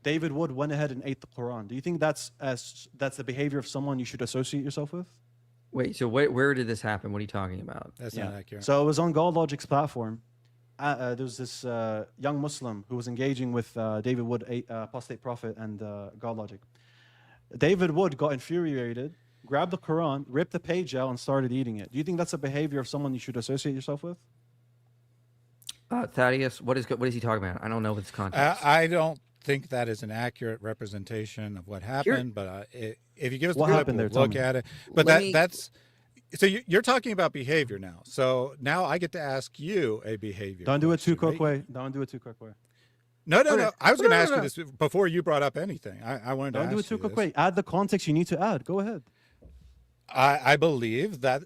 [SPEAKER 3] David Wood went ahead and ate the Quran. Do you think that's the behavior of someone you should associate yourself with?
[SPEAKER 1] Wait, so where did this happen? What are you talking about?
[SPEAKER 2] That's not accurate.
[SPEAKER 3] So it was on God Logic's platform. There was this young Muslim who was engaging with David Wood, apostate prophet, and God Logic. David Wood got infuriated, grabbed the Quran, ripped the page out, and started eating it. Do you think that's a behavior of someone you should associate yourself with?
[SPEAKER 1] Thaddeus, what is he talking about? I don't know what's context.
[SPEAKER 2] I don't think that is an accurate representation of what happened. But if you give us the
[SPEAKER 3] What
[SPEAKER 2] clip,
[SPEAKER 3] happened there,
[SPEAKER 2] we'll look
[SPEAKER 3] Tommy?
[SPEAKER 2] at it. But that's. So you're talking about behavior now. So now I get to ask you a behavior.
[SPEAKER 3] Don't do it too quick
[SPEAKER 2] question, right?
[SPEAKER 3] way. Don't do it too quick way.
[SPEAKER 2] No. I was going to ask
[SPEAKER 1] no.
[SPEAKER 2] you this before you brought up anything. I wanted to
[SPEAKER 3] Don't
[SPEAKER 2] ask
[SPEAKER 3] do it too
[SPEAKER 2] you
[SPEAKER 3] quick
[SPEAKER 2] this.
[SPEAKER 3] way. Add the context you need to add. Go ahead.
[SPEAKER 2] I believe that.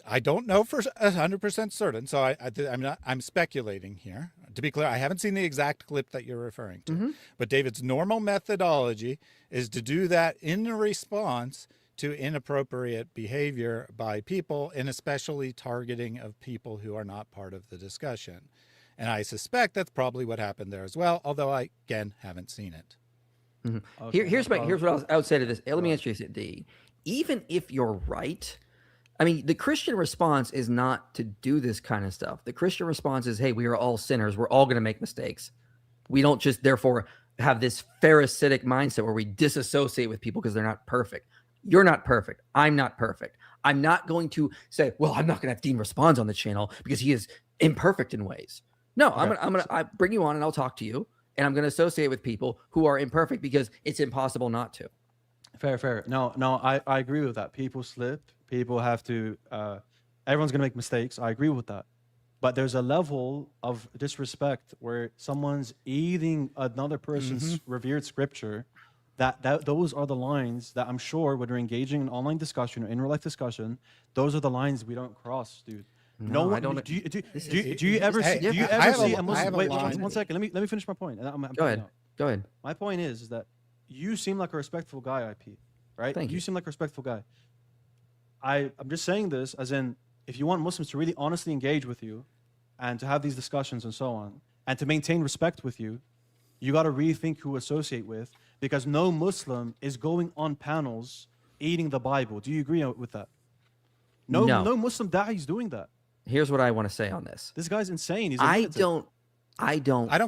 [SPEAKER 2] I don't know for 100% certain, so I'm speculating here. To be clear, I haven't seen the exact clip that you're referring to, but David's normal methodology is to do that in response to inappropriate behavior by people, and especially targeting of people who are not part of the discussion. And I suspect that's probably what happened there as well, although I, again, haven't seen it.
[SPEAKER 3] Okay,
[SPEAKER 1] Here's what I would say to this. Let me answer you, D. Even if you're right, I mean, the Christian response is not to do this kind of stuff. The Christian response is, hey, we are all sinners. We're all going to make mistakes. We don't just therefore have this Pharisaic mindset where we disassociate with people because they're not perfect. You're not perfect. I'm not perfect. I'm not going to say, well, I'm not going to have Dean Responds on the channel because he is imperfect in ways. No, okay. I'm gonna I bring you on and I'll talk to you, and I'm going to associate with people who are imperfect because it's impossible not to.
[SPEAKER 3] Fair. No, I agree with that. People slip. People have to, everyone's going to make mistakes. I agree with that. But there's a level of disrespect where someone's eating another person's revered scripture, that those are the lines that I'm sure when we're engaging in online discussion or in real life discussion, those are the lines we don't cross, dude. No one, I don't. Do you ever see a Muslim? Wait, one second. Let me finish my point.
[SPEAKER 1] Go ahead.
[SPEAKER 3] My point is that you seem like a respectful guy, IP, right?
[SPEAKER 1] Thank you.
[SPEAKER 3] You seem like a respectful guy. I'm just saying this as in, if you want Muslims to really honestly engage with you and to have these discussions and so on, and to maintain respect with you, you got to rethink who associate with, because no Muslim is going on panels eating the Bible. Do you agree with that? No Muslim da'i is doing that.
[SPEAKER 1] Here's what I want to say on this.
[SPEAKER 3] This guy's insane. He's
[SPEAKER 1] I don't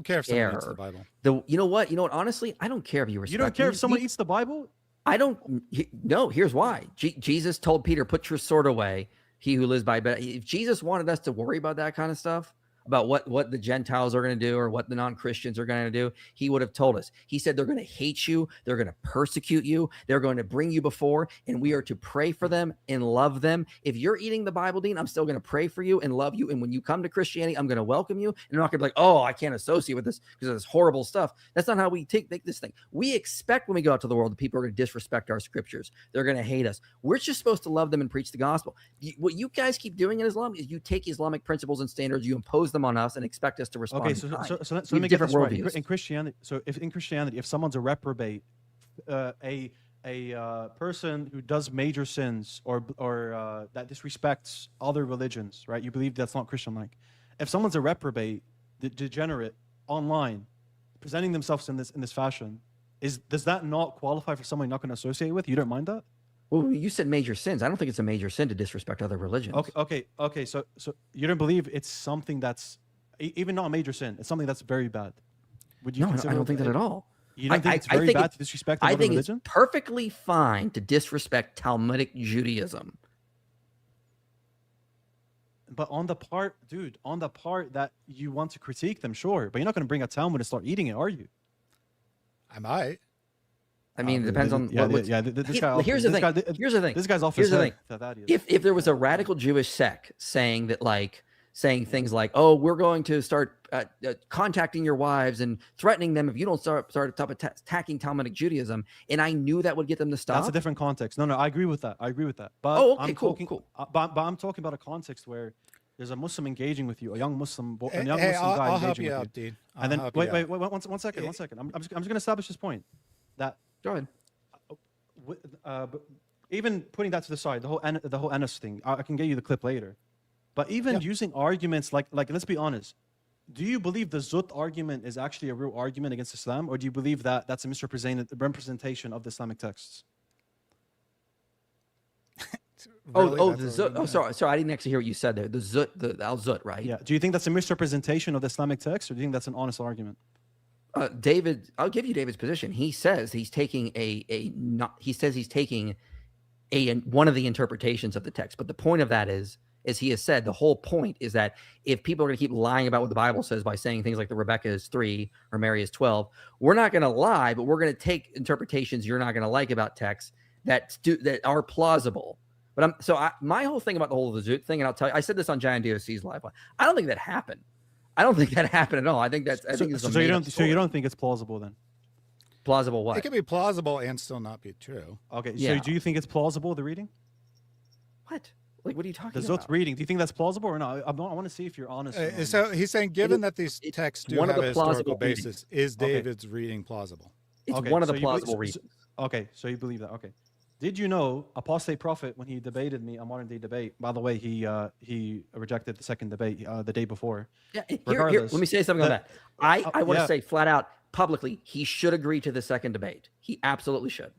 [SPEAKER 2] care if someone eats the Bible.
[SPEAKER 1] You know what? Honestly, I don't care if you respect.
[SPEAKER 3] You don't care if someone eats the Bible?
[SPEAKER 1] I don't. No, here's why. Jesus told Peter, put your sword away. He who lives by bread. If Jesus wanted us to worry about that kind of stuff, about what the Gentiles are going to do or what the non-Christians are going to do, he would have told us. He said they're going to hate you. They're going to persecute you. They're going to bring you before, and we are to pray for them and love them. If you're eating the Bible, Dean, I'm still going to pray for you and love you. And when you come to Christianity, I'm going to welcome you. And I'm not going to be like, oh, I can't associate with this because of this horrible stuff. That's not how we take this thing. We expect when we go out to the world that people are going to disrespect our scriptures. They're going to hate us. We're just supposed to love them and preach the gospel. What you guys keep doing in Islam is you take Islamic principles and standards, you impose them on us and expect us to respond.
[SPEAKER 3] Okay, so let me get this right. In Christianity, if someone's a reprobate, a a person who does major sins or that disrespects other religions, right? You believe that's not Christian-like. If someone's a reprobate, degenerate, online, presenting themselves in this fashion, does that not qualify for someone you're not going to associate with? You don't mind that?
[SPEAKER 1] Well, you said major sins. I don't think it's a major sin to disrespect other religions.
[SPEAKER 3] Okay. So you don't believe it's something that's even not a major sin. It's something that's very bad. Would you?
[SPEAKER 1] No, I don't think that at all.
[SPEAKER 3] You don't think it's very bad to disrespect another religion? I think
[SPEAKER 1] it's perfectly fine to disrespect Talmudic Judaism.
[SPEAKER 3] But on the part that you want to critique them, sure. But you're not going to bring a Talmud and start eating it, are you?
[SPEAKER 2] I might.
[SPEAKER 1] I mean, it depends on
[SPEAKER 3] this guy.
[SPEAKER 1] Here's the thing. Here's the thing.
[SPEAKER 3] This guy's off
[SPEAKER 1] his
[SPEAKER 3] head.
[SPEAKER 1] If there was a radical Jewish sect saying things like, "Oh, we're going to start contacting your wives and threatening them if you don't start attacking Talmudic Judaism," and I knew that would get them to stop.
[SPEAKER 3] That's a different context. No, I agree with that. But
[SPEAKER 1] okay, cool.
[SPEAKER 3] But I'm talking about a context where there's a Muslim engaging with you, a young Muslim guy
[SPEAKER 2] I'll
[SPEAKER 3] engaging
[SPEAKER 2] you
[SPEAKER 3] with
[SPEAKER 2] out,
[SPEAKER 3] you.
[SPEAKER 2] Dean.
[SPEAKER 3] And then wait, one second. I'm just going to establish this point. That
[SPEAKER 1] go ahead.
[SPEAKER 3] Even putting that to the side, the whole Ennis thing, I can get you the clip later. But even using arguments like let's be honest, do you believe the Zut argument is actually a real argument against Islam, or do you believe that that's a misrepresentation of the Islamic texts?
[SPEAKER 1] Really, the Zut. Oh, sorry, I didn't actually hear what you said there. The Zut, the Al Zut, right?
[SPEAKER 3] Yeah. Do you think that's a misrepresentation of the Islamic text, or do you think that's an honest argument?
[SPEAKER 1] David, I'll give you David's position. He says he's taking one of the interpretations of the text, but the point of that is, as he has said, the whole point is that if people are going to keep lying about what the Bible says by saying things like the Rebecca is 3 or Mary is 12, we're not going to lie, but we're going to take interpretations you're not going to like about texts that are plausible. But my whole thing about the whole Zut thing, and I'll tell you, I said this on Giant DOC's live. I don't think that happened. I don't think that happened at all. I think that's. So
[SPEAKER 3] you don't think it's plausible then?
[SPEAKER 1] Plausible what?
[SPEAKER 2] It can be plausible and still not be true.
[SPEAKER 3] Okay. Yeah. So do you think it's plausible, the reading?
[SPEAKER 1] What? Like, what are you talking
[SPEAKER 3] about? The Zut reading. Do you think that's plausible or not? I want to see if you're honest.
[SPEAKER 2] So he's saying, given that these texts do have a historical basis, is David's reading plausible?
[SPEAKER 1] It's one of the plausible readings.
[SPEAKER 3] Okay, so you believe that. Okay. Did you know Apostate Prophet, when he debated me, a modern day debate, by the way, he rejected the second debate the day before.
[SPEAKER 1] Yeah, here, let me say something on that. I want to say flat out, publicly, he should agree to the second debate. He absolutely should.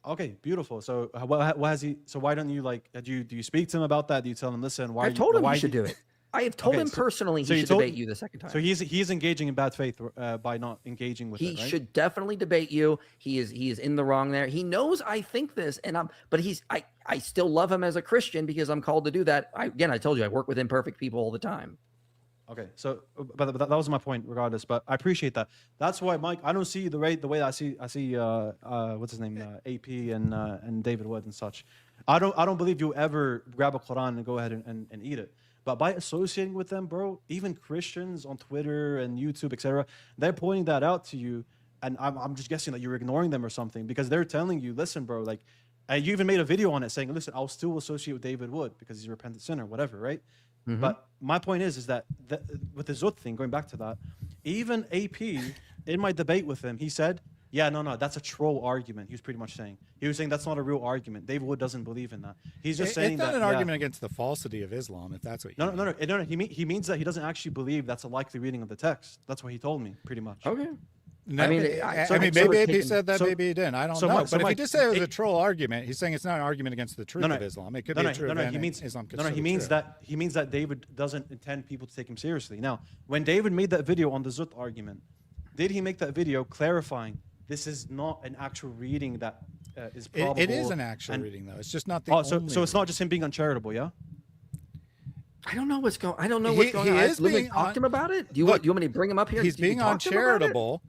[SPEAKER 3] Okay, beautiful. So what has he? So why don't you do you speak to him about that? Do you tell him, listen, why?
[SPEAKER 1] I told him he should do it. I have told him personally he should debate you the second time.
[SPEAKER 3] So he's engaging in bad faith by not engaging with it, right?
[SPEAKER 1] He should definitely debate you. He is in the wrong there. He knows I think this, but I still love him as a Christian because I'm called to do that. I told you I work with imperfect people all the time.
[SPEAKER 3] Okay, so but that was my point regardless. But I appreciate that. That's why, Mike, I don't see the way I see what's his name, AP and David Wood and such. I don't believe you'll ever grab a Quran and go ahead and eat it. But by associating with them, bro, even Christians on Twitter and YouTube, etc., they're pointing that out to you, and I'm just guessing that you're ignoring them or something because they're telling you, listen, bro, like, you even made a video on it saying, listen, I'll still associate with David Wood because he's a repentant sinner, whatever, right? Mm-hmm. But my point is that with the Zut thing, going back to that, even AP, in my debate with him, he said, yeah, no, that's a troll argument. He was pretty much saying. He was saying that's not a real argument. David Wood doesn't believe in that. He's just saying
[SPEAKER 2] it's not an argument against the falsity of Islam, if that's what you mean.
[SPEAKER 3] No. He means that he doesn't actually believe that's a likely reading of the text. That's what he told me, pretty much.
[SPEAKER 1] Okay.
[SPEAKER 2] No, maybe AP said that, maybe he didn't. I don't know. But if he just said it was a troll argument, he's saying it's not an argument against the truth of Islam. It could be true.
[SPEAKER 3] He means that David doesn't intend people to take him seriously. Now, when David made that video on the Zut argument, did he make that video clarifying this is not an actual reading that is probable?
[SPEAKER 2] It is an actual reading, though. It's just not the only
[SPEAKER 3] so it's not just him being uncharitable, yeah?
[SPEAKER 1] I don't know what's going on. I literally talked to him about it. Do you want me to bring him up here?
[SPEAKER 2] He's being uncharitable.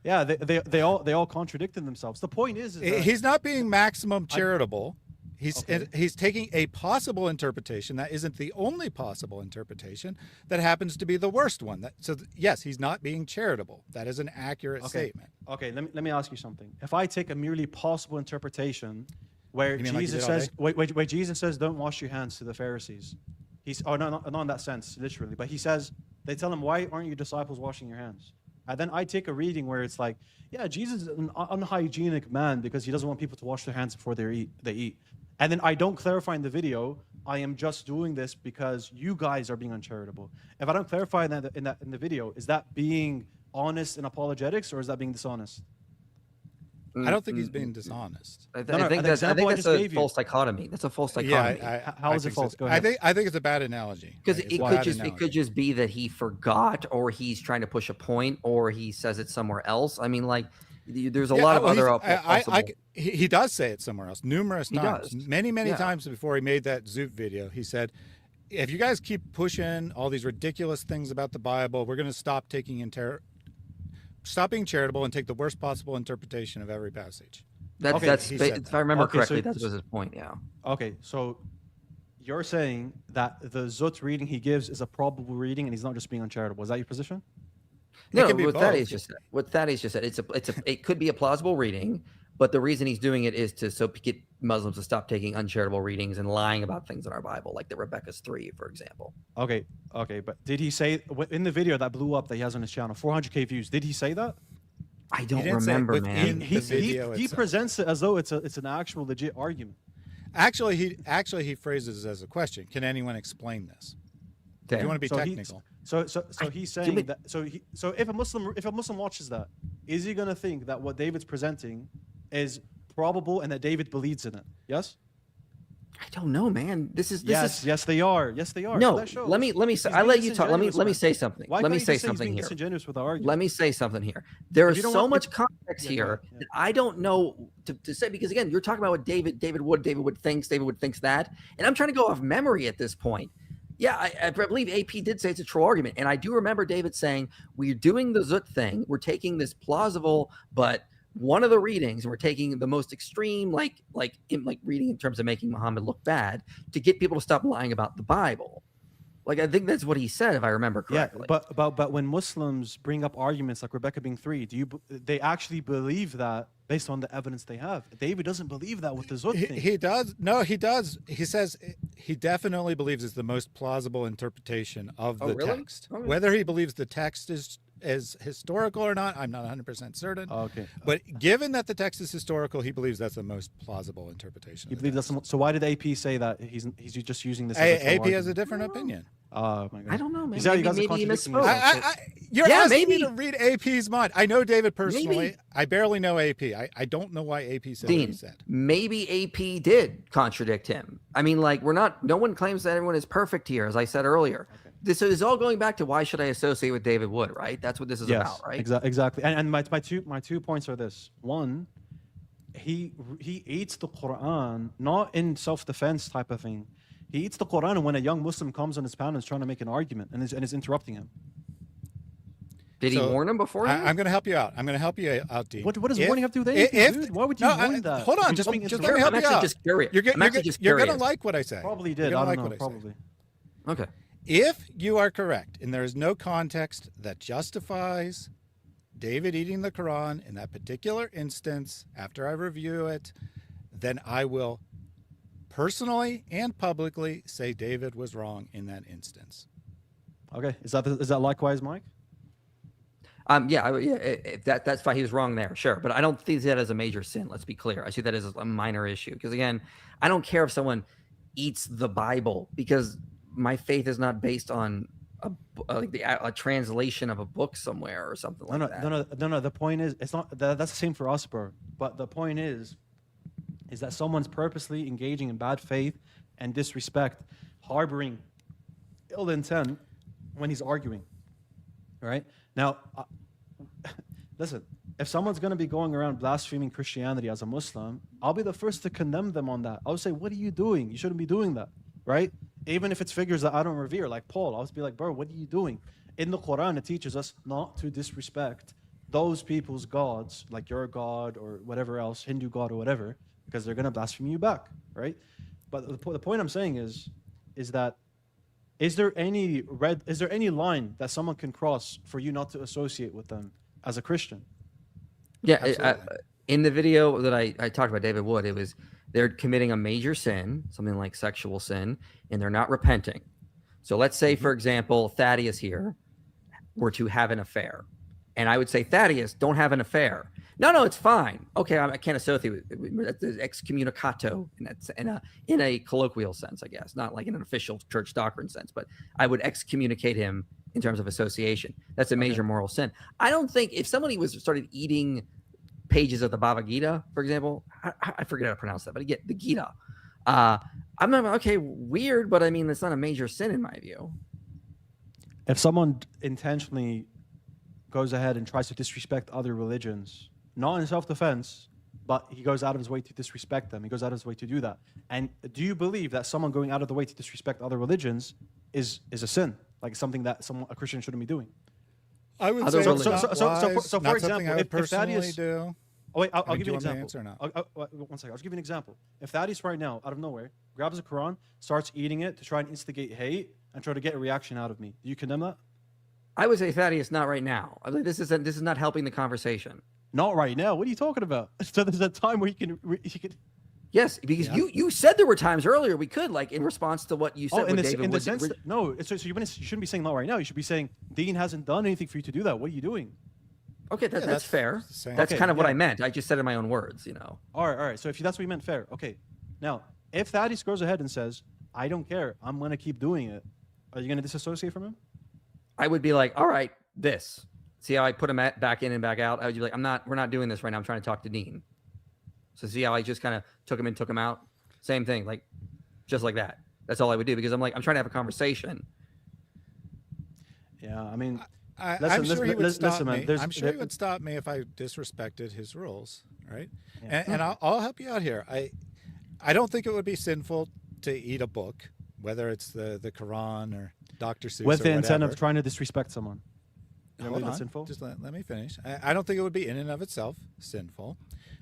[SPEAKER 3] Yeah, they all contradicted themselves. The point is that
[SPEAKER 2] he's not being maximum charitable. He's taking a possible interpretation that isn't the only possible interpretation that happens to be the worst one. Yes, he's not being charitable. That is an accurate statement.
[SPEAKER 3] Okay, let me ask you something. If I take a merely possible interpretation where Jesus says, wait, Jesus says, don't wash your hands to the Pharisees. Not in that sense, literally, but he says, they tell him, why aren't your disciples washing your hands? and then I take a reading where it's like, yeah, Jesus is an unhygienic man because he doesn't want people to wash their hands before they eat. And then I don't clarify in the video, I am just doing this because you guys are being uncharitable. If I don't clarify that in the video, is that being honest in apologetics or is that being dishonest?
[SPEAKER 2] I don't think he's being dishonest.
[SPEAKER 1] I
[SPEAKER 3] No,
[SPEAKER 1] think
[SPEAKER 3] the
[SPEAKER 1] that's
[SPEAKER 3] example I
[SPEAKER 1] that's
[SPEAKER 3] just
[SPEAKER 1] a
[SPEAKER 3] gave you.
[SPEAKER 1] false dichotomy. That's a false dichotomy.
[SPEAKER 2] Yeah,
[SPEAKER 3] How is it
[SPEAKER 2] think
[SPEAKER 3] false?
[SPEAKER 2] so.
[SPEAKER 3] Go ahead.
[SPEAKER 2] I think it's a bad analogy.
[SPEAKER 1] Because
[SPEAKER 2] right?
[SPEAKER 1] it could just be that he forgot, or he's trying to push a point, or he says it somewhere else. I mean, like, there's a lot of other possible.
[SPEAKER 2] He does say it somewhere else numerous times.
[SPEAKER 1] does.
[SPEAKER 2] Many
[SPEAKER 1] Yeah.
[SPEAKER 2] times before he made that Zoot video, he said, if you guys keep pushing all these ridiculous things about the Bible, we're going to stop being charitable and take the worst possible interpretation of every passage.
[SPEAKER 1] That's
[SPEAKER 2] he said
[SPEAKER 1] if I remember
[SPEAKER 3] Okay,
[SPEAKER 1] correctly,
[SPEAKER 3] so-
[SPEAKER 1] that was his point. Yeah.
[SPEAKER 3] Okay, so you're saying that the Zut reading he gives is a probable reading and he's not just being uncharitable. Is that your position?
[SPEAKER 1] No,
[SPEAKER 2] can be
[SPEAKER 1] what
[SPEAKER 2] both.
[SPEAKER 1] Thaddeus just said, it could be a plausible reading, but the reason he's doing it is to get Muslims to stop taking uncharitable readings and lying about things in our Bible, like the Rebecca's 3, for example.
[SPEAKER 3] Okay, but did he say in the video that blew up that he has on his channel, 400K views? Did he say that?
[SPEAKER 1] I don't
[SPEAKER 2] didn't say
[SPEAKER 1] remember,
[SPEAKER 2] within
[SPEAKER 1] man.
[SPEAKER 2] the video
[SPEAKER 3] He
[SPEAKER 2] itself.
[SPEAKER 3] presents it as though it's an actual legit argument.
[SPEAKER 2] Actually, he phrases it as a question. Can anyone explain this? If you want to be
[SPEAKER 3] So
[SPEAKER 2] technical.
[SPEAKER 3] So he's saying that. So if a Muslim watches that, is he gonna think that what David's presenting is probable and that David believes in it? Yes.
[SPEAKER 1] I don't know, man. This is
[SPEAKER 3] Yes, they are. Yes, they are.
[SPEAKER 1] no.
[SPEAKER 3] So that shows
[SPEAKER 1] Let me say.
[SPEAKER 3] he's
[SPEAKER 1] I let
[SPEAKER 3] being
[SPEAKER 1] you talk. Let me
[SPEAKER 3] disingenuous,
[SPEAKER 1] say something.
[SPEAKER 3] Why
[SPEAKER 1] Let
[SPEAKER 3] can't
[SPEAKER 1] me
[SPEAKER 3] you
[SPEAKER 1] say
[SPEAKER 3] just he's
[SPEAKER 1] something
[SPEAKER 3] being
[SPEAKER 1] here.
[SPEAKER 3] disingenuous with the argument.
[SPEAKER 1] Let me say something here. There
[SPEAKER 3] If
[SPEAKER 1] is
[SPEAKER 3] you don't
[SPEAKER 1] so
[SPEAKER 3] want-
[SPEAKER 1] much context
[SPEAKER 3] Yeah, go
[SPEAKER 1] here
[SPEAKER 3] ahead, yeah.
[SPEAKER 1] that I don't know to say, because again, you're talking about what David Wood thinks that, and I'm trying to go off memory at this point. Yeah, I believe AP did say it's a true argument, and I do remember David saying we're doing the Zut thing. We're taking this plausible, but one of the readings, and we're taking the most extreme, like reading in terms of making Muhammad look bad to get people to stop lying about the Bible. Like, I think that's what he said, if I remember correctly.
[SPEAKER 3] Yeah, but when Muslims bring up arguments like Rebecca being 3, they actually believe that based on the evidence they have? David doesn't believe that with the Zut thing.
[SPEAKER 2] He does. No, he does. He says he definitely believes it's the most plausible interpretation of the
[SPEAKER 1] really?
[SPEAKER 2] text.
[SPEAKER 1] Okay.
[SPEAKER 2] Whether he believes the text is historical or not, I'm not 100% certain.
[SPEAKER 3] Okay.
[SPEAKER 2] But given that the text is historical, he believes that's the most plausible interpretation.
[SPEAKER 3] You
[SPEAKER 2] of
[SPEAKER 3] believe
[SPEAKER 2] the
[SPEAKER 3] that's
[SPEAKER 2] text.
[SPEAKER 3] so? Why did AP say that he's just using this? As a
[SPEAKER 2] AP
[SPEAKER 3] troll
[SPEAKER 2] has a
[SPEAKER 3] argument?
[SPEAKER 2] different opinion.
[SPEAKER 3] Oh my God.
[SPEAKER 1] I don't know, man.
[SPEAKER 3] You see how you guys are
[SPEAKER 1] Maybe he
[SPEAKER 3] contradicting
[SPEAKER 1] misspoke.
[SPEAKER 3] yourself?
[SPEAKER 2] You're
[SPEAKER 1] Yeah,
[SPEAKER 2] asking me
[SPEAKER 1] maybe.
[SPEAKER 2] to read AP's mind. I know David personally.
[SPEAKER 1] Maybe.
[SPEAKER 2] I barely know AP. I don't know why AP said what he
[SPEAKER 1] Deen,
[SPEAKER 2] said.
[SPEAKER 1] maybe AP did contradict him. I mean, like, no one claims that everyone is perfect here, as I said earlier.
[SPEAKER 3] Okay.
[SPEAKER 1] This is all going back to why should I associate with David Wood, right? That's what this is about, right?
[SPEAKER 3] Exactly. And my two points are this. One, he eats the Quran not in self-defense type of thing. He eats the Quran when a young Muslim comes on his panel and is trying to make an argument and is interrupting him.
[SPEAKER 1] Did he
[SPEAKER 2] So,
[SPEAKER 1] warn him beforehand?
[SPEAKER 2] I'm going to help you out. I'm going to help you out, Dean.
[SPEAKER 3] What does
[SPEAKER 2] If-
[SPEAKER 3] warning have to do with anything, dude? Why would you
[SPEAKER 2] no,
[SPEAKER 3] warn that?
[SPEAKER 2] Hold on.
[SPEAKER 3] You're
[SPEAKER 2] Just
[SPEAKER 3] being
[SPEAKER 2] let me
[SPEAKER 3] interrupted.
[SPEAKER 2] help
[SPEAKER 1] I'm
[SPEAKER 2] you
[SPEAKER 1] actually
[SPEAKER 2] out.
[SPEAKER 1] just curious.
[SPEAKER 2] You're
[SPEAKER 1] I'm actually just
[SPEAKER 2] going to
[SPEAKER 1] curious.
[SPEAKER 2] like what I say.
[SPEAKER 3] Probably
[SPEAKER 2] You're
[SPEAKER 3] did.
[SPEAKER 2] gonna
[SPEAKER 3] I
[SPEAKER 2] like
[SPEAKER 3] don't
[SPEAKER 2] what
[SPEAKER 3] know.
[SPEAKER 2] say.
[SPEAKER 3] Probably.
[SPEAKER 1] Okay.
[SPEAKER 2] If you are correct and there is no context that justifies David eating the Quran in that particular instance, after I review it, then I will personally and publicly say David was wrong in that instance.
[SPEAKER 3] Okay. Is that likewise, Mike?
[SPEAKER 1] If that's fine. He was wrong there, sure, but I don't see that as a major sin. Let's be clear. I see that as a minor issue because, again, I don't care if someone eats the Bible because my faith is not based on a translation of a book somewhere or something like that.
[SPEAKER 3] No. The point is, it's not that's the same for us, bro. But the point is that someone's purposely engaging in bad faith and disrespect, harboring ill intent when he's arguing. Right now, listen. If someone's going to be going around blaspheming Christianity as a Muslim, I'll be the first to condemn them on that. I'll say, "What are you doing? You shouldn't be doing that." Right? Even if it's figures that I don't revere, like Paul, I'll just be like, bro, what are you doing? In the Quran, it teaches us not to disrespect those people's gods, like your God or whatever else, Hindu God or whatever, because they're going to blaspheme you back, right? But the point I'm saying is that is there any line that someone can cross for you not to associate with them as a Christian?
[SPEAKER 1] Yeah, in the video that I talked about David Wood, it was they're committing a major sin, something like sexual sin, and they're not repenting. So let's say, for example, Thaddeus here were to have an affair. And I would say, Thaddeus, don't have an affair. No, it's fine. Okay, I can't associate with that's excommunicato, and that's in a colloquial sense, I guess, not like in an official church doctrine sense. But I would excommunicate him in terms of association. That's a major moral sin. I don't think if somebody started eating pages of the Bhagavad Gita, for example, I forget how to pronounce that, but again, the Gita. I'm not okay, weird, but I mean, it's not a major sin in my view.
[SPEAKER 3] If someone intentionally goes ahead and tries to disrespect other religions, not in self-defense, but he goes out of his way to disrespect them. He goes out of his way to do that. And do you believe that someone going out of the way to disrespect other religions is a sin, like something that a Christian shouldn't be doing?
[SPEAKER 2] I would
[SPEAKER 1] Other
[SPEAKER 2] say
[SPEAKER 1] religions.
[SPEAKER 3] So for example, if
[SPEAKER 2] Thaddeus
[SPEAKER 3] do. Oh wait, I'll
[SPEAKER 2] I mean,
[SPEAKER 3] give you an
[SPEAKER 2] do you want me to
[SPEAKER 3] example.
[SPEAKER 2] answer or not?
[SPEAKER 3] One second, I'll just give you an example. If Thaddeus right now, out of nowhere, grabs a Quran, starts eating it to try and instigate hate and try to get a reaction out of me, do you condemn that?
[SPEAKER 1] I would say, Thaddeus, not right now. I mean, this is not helping the conversation.
[SPEAKER 3] Not right now. What are you talking about? So there's a time where you can.
[SPEAKER 1] Yes, because you said there were times earlier we could, like in response to what you said.
[SPEAKER 3] In
[SPEAKER 1] David
[SPEAKER 3] the sense that, no. So you shouldn't be saying not right now. You should be saying Deen hasn't done anything for you to do that. What are you doing?
[SPEAKER 1] Okay, that's fair. That's
[SPEAKER 2] Okay,
[SPEAKER 1] kind of what I meant. I just said it in my own words, you know.
[SPEAKER 3] All right. So if that's what you meant, fair. Okay. Now, if Thaddeus goes ahead and says, "I don't care. I'm gonna keep doing it," are you gonna disassociate from him?
[SPEAKER 1] I would be like, all right, this. See how I put him back in and back out? I would be like, we're not doing this right now. I'm trying to talk to Deen. So see how I just kind of took him in, took him out? Same thing, like just like that. That's all I would do because I'm trying to have a conversation.
[SPEAKER 3] Yeah, I mean,
[SPEAKER 2] I'm sure he would stop me. I'm sure he would stop me if I disrespected his rules, right? Yeah. And I'll help you out here. I don't think it would be sinful to eat a book, whether it's the Quran or Dr. Seuss
[SPEAKER 3] with
[SPEAKER 2] or
[SPEAKER 3] the intent
[SPEAKER 2] whatever.
[SPEAKER 3] of trying to disrespect someone.
[SPEAKER 2] Hold on.
[SPEAKER 3] Sinful?
[SPEAKER 2] Just let me finish. I don't think it would be in and of itself sinful.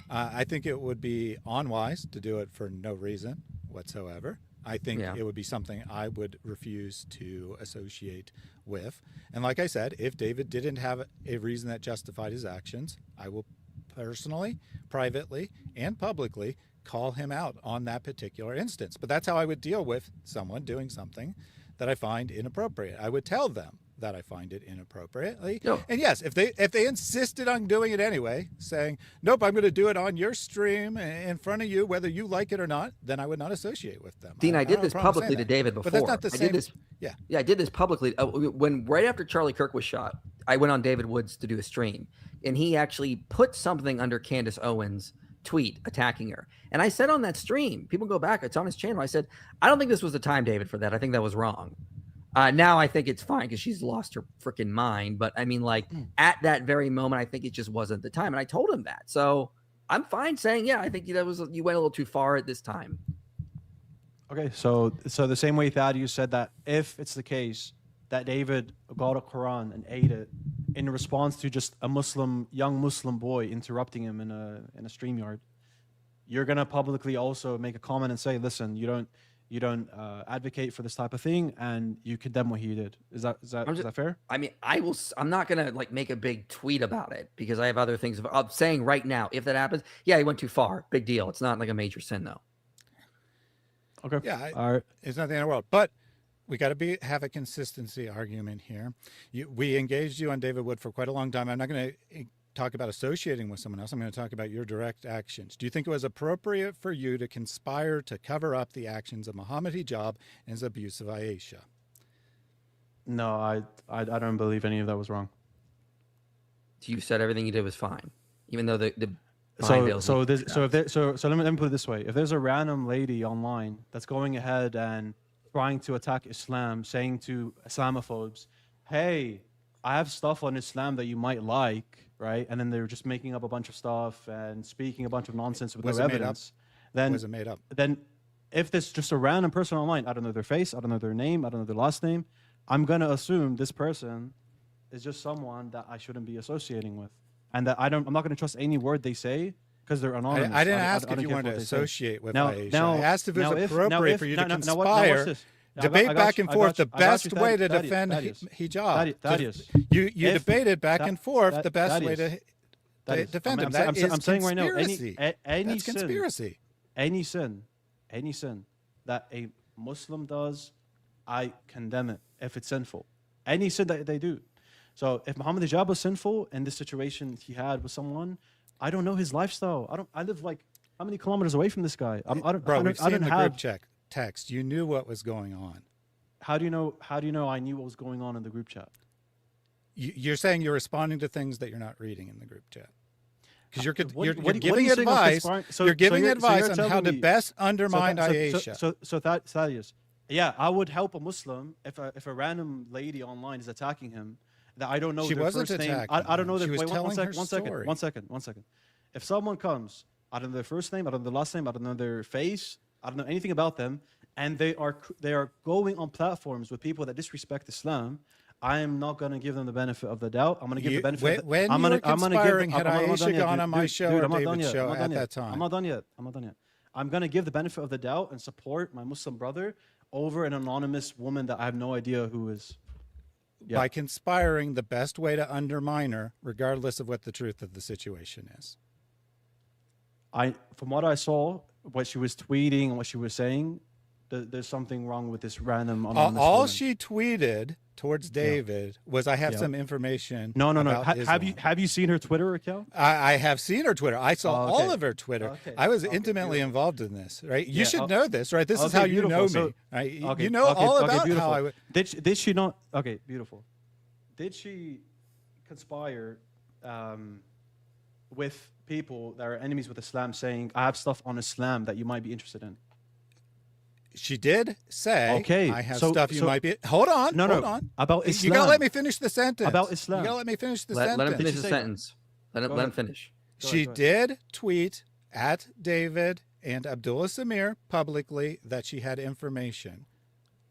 [SPEAKER 2] I think it would be unwise to do it for no reason whatsoever. I think it would be something I would refuse to associate with. And like I said, if David didn't have a reason that justified his actions, I will personally, privately, and publicly call him out on that particular instance. But that's how I would deal with someone doing something that I find inappropriate. I would tell them that I find it inappropriately.
[SPEAKER 1] No.
[SPEAKER 2] And yes, if they insisted on doing it anyway, saying, nope, I'm going to do it on your stream in front of you, whether you like it or not, then I would not associate with them.
[SPEAKER 1] Dean, I did this publicly to David before.
[SPEAKER 2] But that's not the same.
[SPEAKER 1] I did this publicly. When right after Charlie Kirk was shot, I went on David Woods to do a stream, and he actually put something under Candace Owens' tweet attacking her. And I said on that stream, people go back, it's on his channel, I said, I don't think this was the time, David, for that. I think that was wrong. Now I think it's fine because she's lost her freaking mind. But I mean, like at that very moment, I think it just wasn't the time. And I told him that. So I'm fine saying, yeah, I think you went a little too far at this time.
[SPEAKER 3] Okay, so the same way Thaddeus said that if it's the case that David got a Quran and ate it in response to just a young Muslim boy interrupting him in a StreamYard, you're gonna publicly also make a comment and say, listen, you don't advocate for this type of thing, and you condemn what he did. Is that fair?
[SPEAKER 1] I mean, I'm not gonna make a big tweet about it because I have other things. I'm saying right now, if that happens, yeah, he went too far. Big deal. It's not like a major sin, though.
[SPEAKER 3] Okay.
[SPEAKER 2] Yeah, it's nothing in the world, but we got to have a consistency argument here. We engaged you on David Wood for quite a long time. I'm not going to talk about associating with someone else. I'm going to talk about your direct actions. Do you think it was appropriate for you to conspire to cover up the actions of Muhammad Hijab and his abuse of Aisha?
[SPEAKER 3] No, I don't believe any of that was wrong.
[SPEAKER 1] You said everything you did was fine, even though the
[SPEAKER 3] let me put it this way: if there's a random lady online that's going ahead and trying to attack Islam, saying to Islamophobes, "Hey, I have stuff on Islam that you might like," right? And then they're just making up a bunch of stuff and speaking a bunch of nonsense with no evidence. Then
[SPEAKER 2] was it made up?
[SPEAKER 3] Then, if there's just a random person online, I don't know their face, I don't know their name, I don't know their last name, I'm gonna assume this person is just someone that I shouldn't be associating with, and that I'm not gonna trust any word they say because they're anonymous.
[SPEAKER 2] I didn't ask if you wanted to associate with Aisha. I asked if it was appropriate for you to conspire. Debate back and forth the best way to defend hijab. You debated back and forth the best way to defend him.
[SPEAKER 3] I'm saying right now,
[SPEAKER 2] any conspiracy,
[SPEAKER 3] any sin that a Muslim does, I condemn it if it's sinful. Any sin that they do. So if Muhammad Hijab was sinful and this situation he had with someone, I don't know his lifestyle. I live like how many kilometers away from this guy?
[SPEAKER 2] Bro, we've seen the
[SPEAKER 3] have.
[SPEAKER 2] group text. You knew what was going on.
[SPEAKER 3] How do you know? How do you know I knew what was going on in the group chat?
[SPEAKER 2] You're saying you're responding to things that you're not reading in the group chat. Because you're
[SPEAKER 3] What are
[SPEAKER 2] giving
[SPEAKER 3] you saying on
[SPEAKER 2] advice.
[SPEAKER 3] conspiring?
[SPEAKER 2] You're giving
[SPEAKER 3] you're
[SPEAKER 2] advice on
[SPEAKER 3] telling
[SPEAKER 2] how to
[SPEAKER 3] me-
[SPEAKER 2] best undermine Aisha.
[SPEAKER 3] So Thaddeus, yeah, I would help a Muslim if a random lady online is attacking him that I don't know
[SPEAKER 2] She
[SPEAKER 3] their
[SPEAKER 2] wasn't
[SPEAKER 3] first name.
[SPEAKER 2] attacking
[SPEAKER 3] I don't know
[SPEAKER 2] him.
[SPEAKER 3] their
[SPEAKER 2] She was
[SPEAKER 3] wait,
[SPEAKER 2] telling her
[SPEAKER 3] one second. If someone comes, I don't know their first name, I don't know their last name, I don't know their face, I don't know anything about them, and they are going on platforms with people that disrespect Islam, I am not going to give them the benefit of the doubt. I'm going to give the benefit.
[SPEAKER 2] When
[SPEAKER 3] I'm
[SPEAKER 2] you were
[SPEAKER 3] gonna
[SPEAKER 2] conspiring, had
[SPEAKER 3] I'm not done
[SPEAKER 2] Aisha
[SPEAKER 3] yet,
[SPEAKER 2] gone on my show
[SPEAKER 3] dude,
[SPEAKER 2] or
[SPEAKER 3] I'm not done
[SPEAKER 2] David's
[SPEAKER 3] yet.
[SPEAKER 2] show
[SPEAKER 3] I'm not done
[SPEAKER 2] at
[SPEAKER 3] yet.
[SPEAKER 2] that time?
[SPEAKER 3] I'm not done yet. I'm going to give the benefit of the doubt and support my Muslim brother over an anonymous woman that I have no idea who is. Yeah.
[SPEAKER 2] By conspiring, the best way to undermine her, regardless of what the truth of the situation is.
[SPEAKER 3] From what I saw, what she was tweeting and what she was saying, there's something wrong with this random anonymous
[SPEAKER 2] All
[SPEAKER 3] woman.
[SPEAKER 2] she tweeted towards David was, "I have some information."
[SPEAKER 3] No.
[SPEAKER 2] about
[SPEAKER 3] Have you seen her Twitter account?
[SPEAKER 2] I have seen her Twitter. I saw
[SPEAKER 3] Oh, okay.
[SPEAKER 2] all of her Twitter.
[SPEAKER 3] Okay.
[SPEAKER 2] I was
[SPEAKER 3] Okay,
[SPEAKER 2] intimately
[SPEAKER 3] beautiful.
[SPEAKER 2] involved in this, right? You
[SPEAKER 3] Yeah,
[SPEAKER 2] should know this, right? This is
[SPEAKER 3] okay,
[SPEAKER 2] how you know
[SPEAKER 3] beautiful.
[SPEAKER 2] me, right?
[SPEAKER 3] Okay,
[SPEAKER 2] You know
[SPEAKER 3] okay,
[SPEAKER 2] all
[SPEAKER 3] okay,
[SPEAKER 2] about
[SPEAKER 3] beautiful.
[SPEAKER 2] how I would.
[SPEAKER 3] Did she not? Okay, beautiful. Did she conspire with people that are enemies with Islam, saying, "I have stuff on Islam that you might be interested in"?
[SPEAKER 2] She did say,
[SPEAKER 3] Okay,
[SPEAKER 2] "I have
[SPEAKER 3] so-
[SPEAKER 2] stuff you
[SPEAKER 3] so-
[SPEAKER 2] might be." Hold on,
[SPEAKER 3] No,
[SPEAKER 2] hold
[SPEAKER 3] no,
[SPEAKER 2] on.
[SPEAKER 3] about
[SPEAKER 2] You
[SPEAKER 3] Islam.
[SPEAKER 2] gotta let me finish the sentence.
[SPEAKER 3] About Islam.
[SPEAKER 2] You gotta let me finish the
[SPEAKER 1] Let
[SPEAKER 2] sentence.
[SPEAKER 1] him finish
[SPEAKER 3] she
[SPEAKER 1] the
[SPEAKER 3] say that?
[SPEAKER 1] sentence. Let
[SPEAKER 3] Go
[SPEAKER 1] him
[SPEAKER 3] ahead.
[SPEAKER 1] finish.
[SPEAKER 2] She
[SPEAKER 3] ahead.
[SPEAKER 2] did tweet at David and Abdullah Samir publicly that she had information.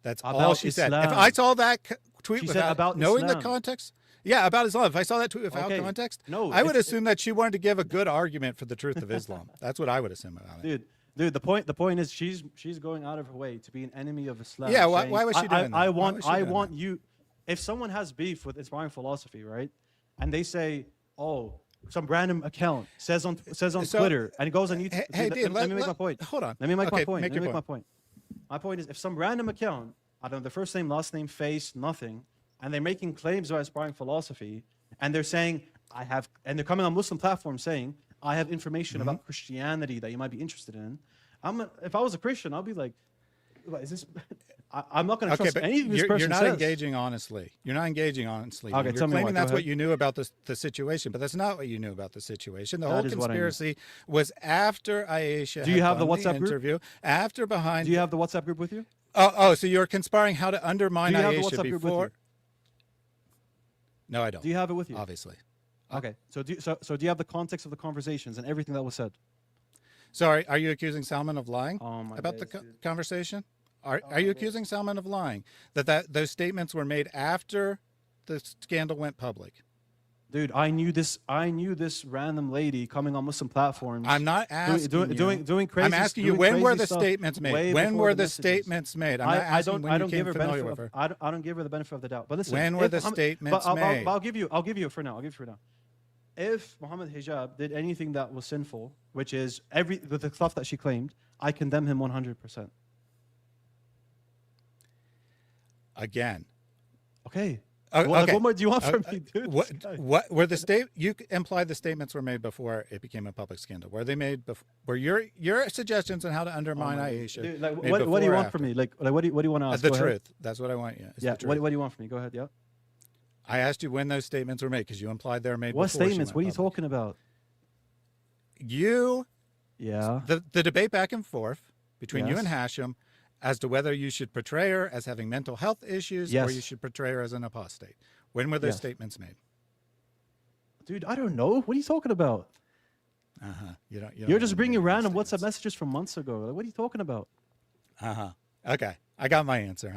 [SPEAKER 2] That's all
[SPEAKER 3] About
[SPEAKER 2] she said. If
[SPEAKER 3] Islam.
[SPEAKER 2] I saw that tweet
[SPEAKER 3] She said
[SPEAKER 2] without
[SPEAKER 3] about
[SPEAKER 2] knowing the
[SPEAKER 3] Islam.
[SPEAKER 2] context, yeah, about Islam. If I saw that tweet without
[SPEAKER 3] Okay.
[SPEAKER 2] context,
[SPEAKER 3] No,
[SPEAKER 2] I would
[SPEAKER 3] if-
[SPEAKER 2] assume that she wanted to give a good argument for the truth of Islam. That's what I would assume about it.
[SPEAKER 3] Dude, the point is she's going out of her way to be an enemy of Islam.
[SPEAKER 2] Yeah, why
[SPEAKER 3] saying,
[SPEAKER 2] was she doing that?
[SPEAKER 3] I
[SPEAKER 2] Why was she doing
[SPEAKER 3] want
[SPEAKER 2] that?
[SPEAKER 3] you. If someone has beef with inspiring philosophy, right, and they say, "Oh, some random account says on
[SPEAKER 2] So-
[SPEAKER 3] Twitter," and it goes on YouTube.
[SPEAKER 2] Hey,
[SPEAKER 3] let,
[SPEAKER 2] Dean,
[SPEAKER 3] let me make my point.
[SPEAKER 2] Hold on.
[SPEAKER 3] Let me make my
[SPEAKER 2] Okay,
[SPEAKER 3] point.
[SPEAKER 2] make
[SPEAKER 3] Let me
[SPEAKER 2] your
[SPEAKER 3] make my point. My point is, if some random account, I don't know, the first name, last name, face, nothing, and they're making claims about inspiring philosophy, and they're saying, and they're coming on Muslim platforms saying, "I have information
[SPEAKER 2] Mm-hmm.
[SPEAKER 3] about Christianity that you might be interested in." If I was a Christian, I'd be like, "What is this?" I'm not going to
[SPEAKER 2] Okay,
[SPEAKER 3] trust
[SPEAKER 2] but
[SPEAKER 3] anything this
[SPEAKER 2] you're
[SPEAKER 3] person
[SPEAKER 2] not
[SPEAKER 3] says.
[SPEAKER 2] engaging honestly. You're not engaging honestly.
[SPEAKER 3] Okay,
[SPEAKER 2] You're
[SPEAKER 3] tell me
[SPEAKER 2] claiming
[SPEAKER 3] why. Go
[SPEAKER 2] that's what
[SPEAKER 3] ahead.
[SPEAKER 2] you knew about the situation, but that's not what you knew about the situation. The whole
[SPEAKER 3] That is what I knew.
[SPEAKER 2] conspiracy was after Aisha
[SPEAKER 3] Do you
[SPEAKER 2] had
[SPEAKER 3] have the
[SPEAKER 2] done
[SPEAKER 3] WhatsApp group?
[SPEAKER 2] interview, after behind.
[SPEAKER 3] Do you have the WhatsApp group with you?
[SPEAKER 2] So you're conspiring how to undermine
[SPEAKER 3] Do you have the
[SPEAKER 2] Aisha
[SPEAKER 3] WhatsApp group with
[SPEAKER 2] before?
[SPEAKER 3] you?
[SPEAKER 2] No, I don't.
[SPEAKER 3] Do you have it with you?
[SPEAKER 2] Obviously.
[SPEAKER 3] Okay. So do you have the context of the conversations and everything that was said?
[SPEAKER 2] Sorry, are you accusing Salman of lying
[SPEAKER 3] Oh my
[SPEAKER 2] about the
[SPEAKER 3] days, dude.
[SPEAKER 2] conversation? Are you accusing Salman of lying? That those statements were made after the scandal went public?
[SPEAKER 3] Dude, I knew this random lady coming on Muslim platforms.
[SPEAKER 2] I'm not asking
[SPEAKER 3] doing crazy.
[SPEAKER 2] I'm asking you,
[SPEAKER 3] doing
[SPEAKER 2] when were
[SPEAKER 3] crazy
[SPEAKER 2] the
[SPEAKER 3] stuff
[SPEAKER 2] statements made?
[SPEAKER 3] way
[SPEAKER 2] When
[SPEAKER 3] before
[SPEAKER 2] were the
[SPEAKER 3] messages.
[SPEAKER 2] statements made? I'm not
[SPEAKER 3] I
[SPEAKER 2] asking
[SPEAKER 3] don't.
[SPEAKER 2] when
[SPEAKER 3] I
[SPEAKER 2] you
[SPEAKER 3] don't
[SPEAKER 2] became
[SPEAKER 3] give her
[SPEAKER 2] familiar
[SPEAKER 3] benefit.
[SPEAKER 2] with her.
[SPEAKER 3] I don't give her the benefit of the doubt. But listen,
[SPEAKER 2] When were
[SPEAKER 3] if
[SPEAKER 2] the
[SPEAKER 3] Muhammad-
[SPEAKER 2] statements
[SPEAKER 3] but
[SPEAKER 2] made?
[SPEAKER 3] I'll give you it for now. I'll give you for now. If Muhammad Hijab did anything that was sinful, which is the stuff that she claimed, I condemn him 100%.
[SPEAKER 2] Again.
[SPEAKER 3] Okay.
[SPEAKER 2] Oh,
[SPEAKER 3] Like,
[SPEAKER 2] okay.
[SPEAKER 3] what more do you want from me, dude?
[SPEAKER 2] What were you implied the statements were made before it became a public scandal? Were they made before? Were your suggestions on how to undermine Aisha?
[SPEAKER 3] Dude, like,
[SPEAKER 2] made
[SPEAKER 3] what do
[SPEAKER 2] before
[SPEAKER 3] you
[SPEAKER 2] or
[SPEAKER 3] want
[SPEAKER 2] after?
[SPEAKER 3] from me? Like what do you want to ask?
[SPEAKER 2] The
[SPEAKER 3] Go ahead.
[SPEAKER 2] truth. That's what I want. Yeah.
[SPEAKER 3] Yeah.
[SPEAKER 2] The
[SPEAKER 3] What
[SPEAKER 2] truth.
[SPEAKER 3] do you want from me? Go ahead. Yeah.
[SPEAKER 2] I asked you when those statements were made because you implied they were made.
[SPEAKER 3] What
[SPEAKER 2] before she
[SPEAKER 3] statements?
[SPEAKER 2] went
[SPEAKER 3] What are you
[SPEAKER 2] public.
[SPEAKER 3] talking about? Yeah.
[SPEAKER 2] The debate back and forth between you
[SPEAKER 3] Yes.
[SPEAKER 2] and Hashem as to whether you should portray her as having mental health issues or
[SPEAKER 3] Yes.
[SPEAKER 2] you should portray her as an apostate. When were those
[SPEAKER 3] Yes.
[SPEAKER 2] statements made?
[SPEAKER 3] Dude, I don't know. What are you talking about?
[SPEAKER 2] You're
[SPEAKER 3] just bringing random WhatsApp messages from months ago. Like, what are you talking about?
[SPEAKER 2] Okay, I got my answer.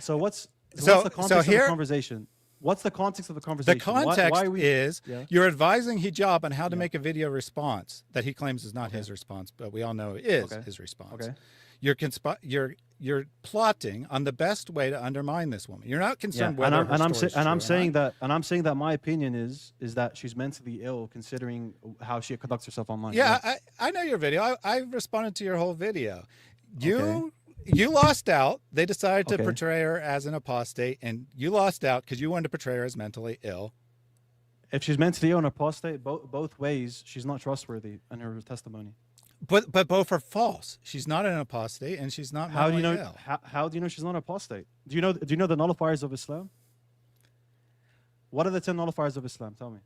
[SPEAKER 3] So what's
[SPEAKER 2] So-
[SPEAKER 3] the context
[SPEAKER 2] so
[SPEAKER 3] of
[SPEAKER 2] here-
[SPEAKER 3] the conversation? What's the context of the conversation?
[SPEAKER 2] The context
[SPEAKER 3] why are we,
[SPEAKER 2] is
[SPEAKER 3] Yeah.
[SPEAKER 2] you're advising Hijab on how to make a video response that he claims is not his response, but we all know it is
[SPEAKER 3] Okay.
[SPEAKER 2] his response.
[SPEAKER 3] Okay.
[SPEAKER 2] You're plotting on the best way to undermine this woman. You're not concerned whether her
[SPEAKER 3] I'm
[SPEAKER 2] story's
[SPEAKER 3] saying
[SPEAKER 2] true or not.
[SPEAKER 3] I'm saying that my opinion is that she's mentally ill considering how she conducts herself online.
[SPEAKER 2] Yeah, I know your video. I responded to your whole video. You you lost out. They decided to
[SPEAKER 3] Okay.
[SPEAKER 2] portray her as an apostate, and you lost out because you wanted to portray her as mentally ill.
[SPEAKER 3] If she's mentally ill and apostate, both ways, she's not trustworthy in her testimony.
[SPEAKER 2] But both are false. She's not an apostate, and she's not
[SPEAKER 3] How do
[SPEAKER 2] mentally
[SPEAKER 3] you know?
[SPEAKER 2] ill.
[SPEAKER 3] How do you know she's not an apostate? Do you know the nullifiers of Islam? What are the 10 nullifiers of Islam? Tell me.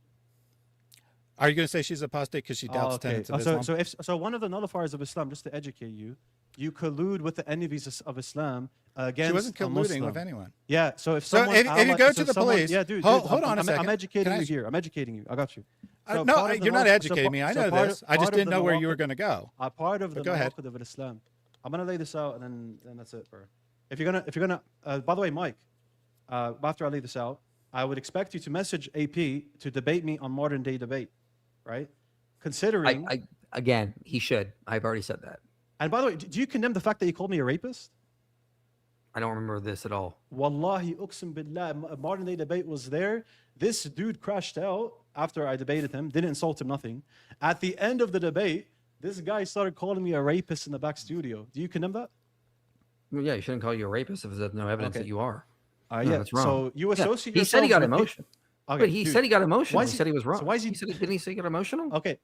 [SPEAKER 2] Are you going to say she's apostate because she doubts tenets of Islam?
[SPEAKER 3] So one of the nullifiers of Islam, just to educate you, you collude with the enemies of Islam against
[SPEAKER 2] She wasn't
[SPEAKER 3] a
[SPEAKER 2] colluding
[SPEAKER 3] Muslim.
[SPEAKER 2] with anyone.
[SPEAKER 3] Yeah. So if
[SPEAKER 2] So
[SPEAKER 3] someone,
[SPEAKER 2] if you go to the
[SPEAKER 3] someone,
[SPEAKER 2] police,
[SPEAKER 3] yeah, dude,
[SPEAKER 2] hold on a second.
[SPEAKER 3] I'm educating
[SPEAKER 2] Can I
[SPEAKER 3] you
[SPEAKER 2] ask-
[SPEAKER 3] here. I'm educating you. I got you. So
[SPEAKER 2] No,
[SPEAKER 3] part of the
[SPEAKER 2] you're not
[SPEAKER 3] nulli-
[SPEAKER 2] educating me. I know
[SPEAKER 3] part
[SPEAKER 2] this.
[SPEAKER 3] of-
[SPEAKER 2] I just
[SPEAKER 3] part of
[SPEAKER 2] didn't
[SPEAKER 3] the
[SPEAKER 2] know where you were
[SPEAKER 3] nawaqid-
[SPEAKER 2] going to go.
[SPEAKER 3] Part of the
[SPEAKER 2] go ahead.
[SPEAKER 3] nawaqid of Islam. I'm gonna lay this out, and then that's it, bro. If you're gonna, by the way, Mike, after I lay this out, I would expect you to message AP to debate me on modern day debate, right? Considering,
[SPEAKER 1] Again, he should. I've already said that.
[SPEAKER 3] and by the way, do you condemn the fact that he called me a rapist?
[SPEAKER 1] I don't remember this at all.
[SPEAKER 3] Wallahi, uqsim billah, a modern day debate was there. This dude crashed out after I debated him, didn't insult him, nothing. At the end of the debate, this guy started calling me a rapist in the back studio. Do you condemn that?
[SPEAKER 1] Well, yeah, you shouldn't call you a rapist if there's no evidence
[SPEAKER 3] Okay.
[SPEAKER 1] that you are. No,
[SPEAKER 3] Yeah.
[SPEAKER 1] that's wrong.
[SPEAKER 3] So you
[SPEAKER 1] Yeah,
[SPEAKER 3] associate
[SPEAKER 1] he said he got
[SPEAKER 3] yourselves with
[SPEAKER 1] emotional.
[SPEAKER 3] Okay,
[SPEAKER 1] But he
[SPEAKER 3] dude.
[SPEAKER 1] said he got emotional.
[SPEAKER 3] Why
[SPEAKER 1] He
[SPEAKER 3] is
[SPEAKER 1] said he was wrong.
[SPEAKER 3] So why is he?
[SPEAKER 1] Didn't he say he got emotional?
[SPEAKER 3] Okay.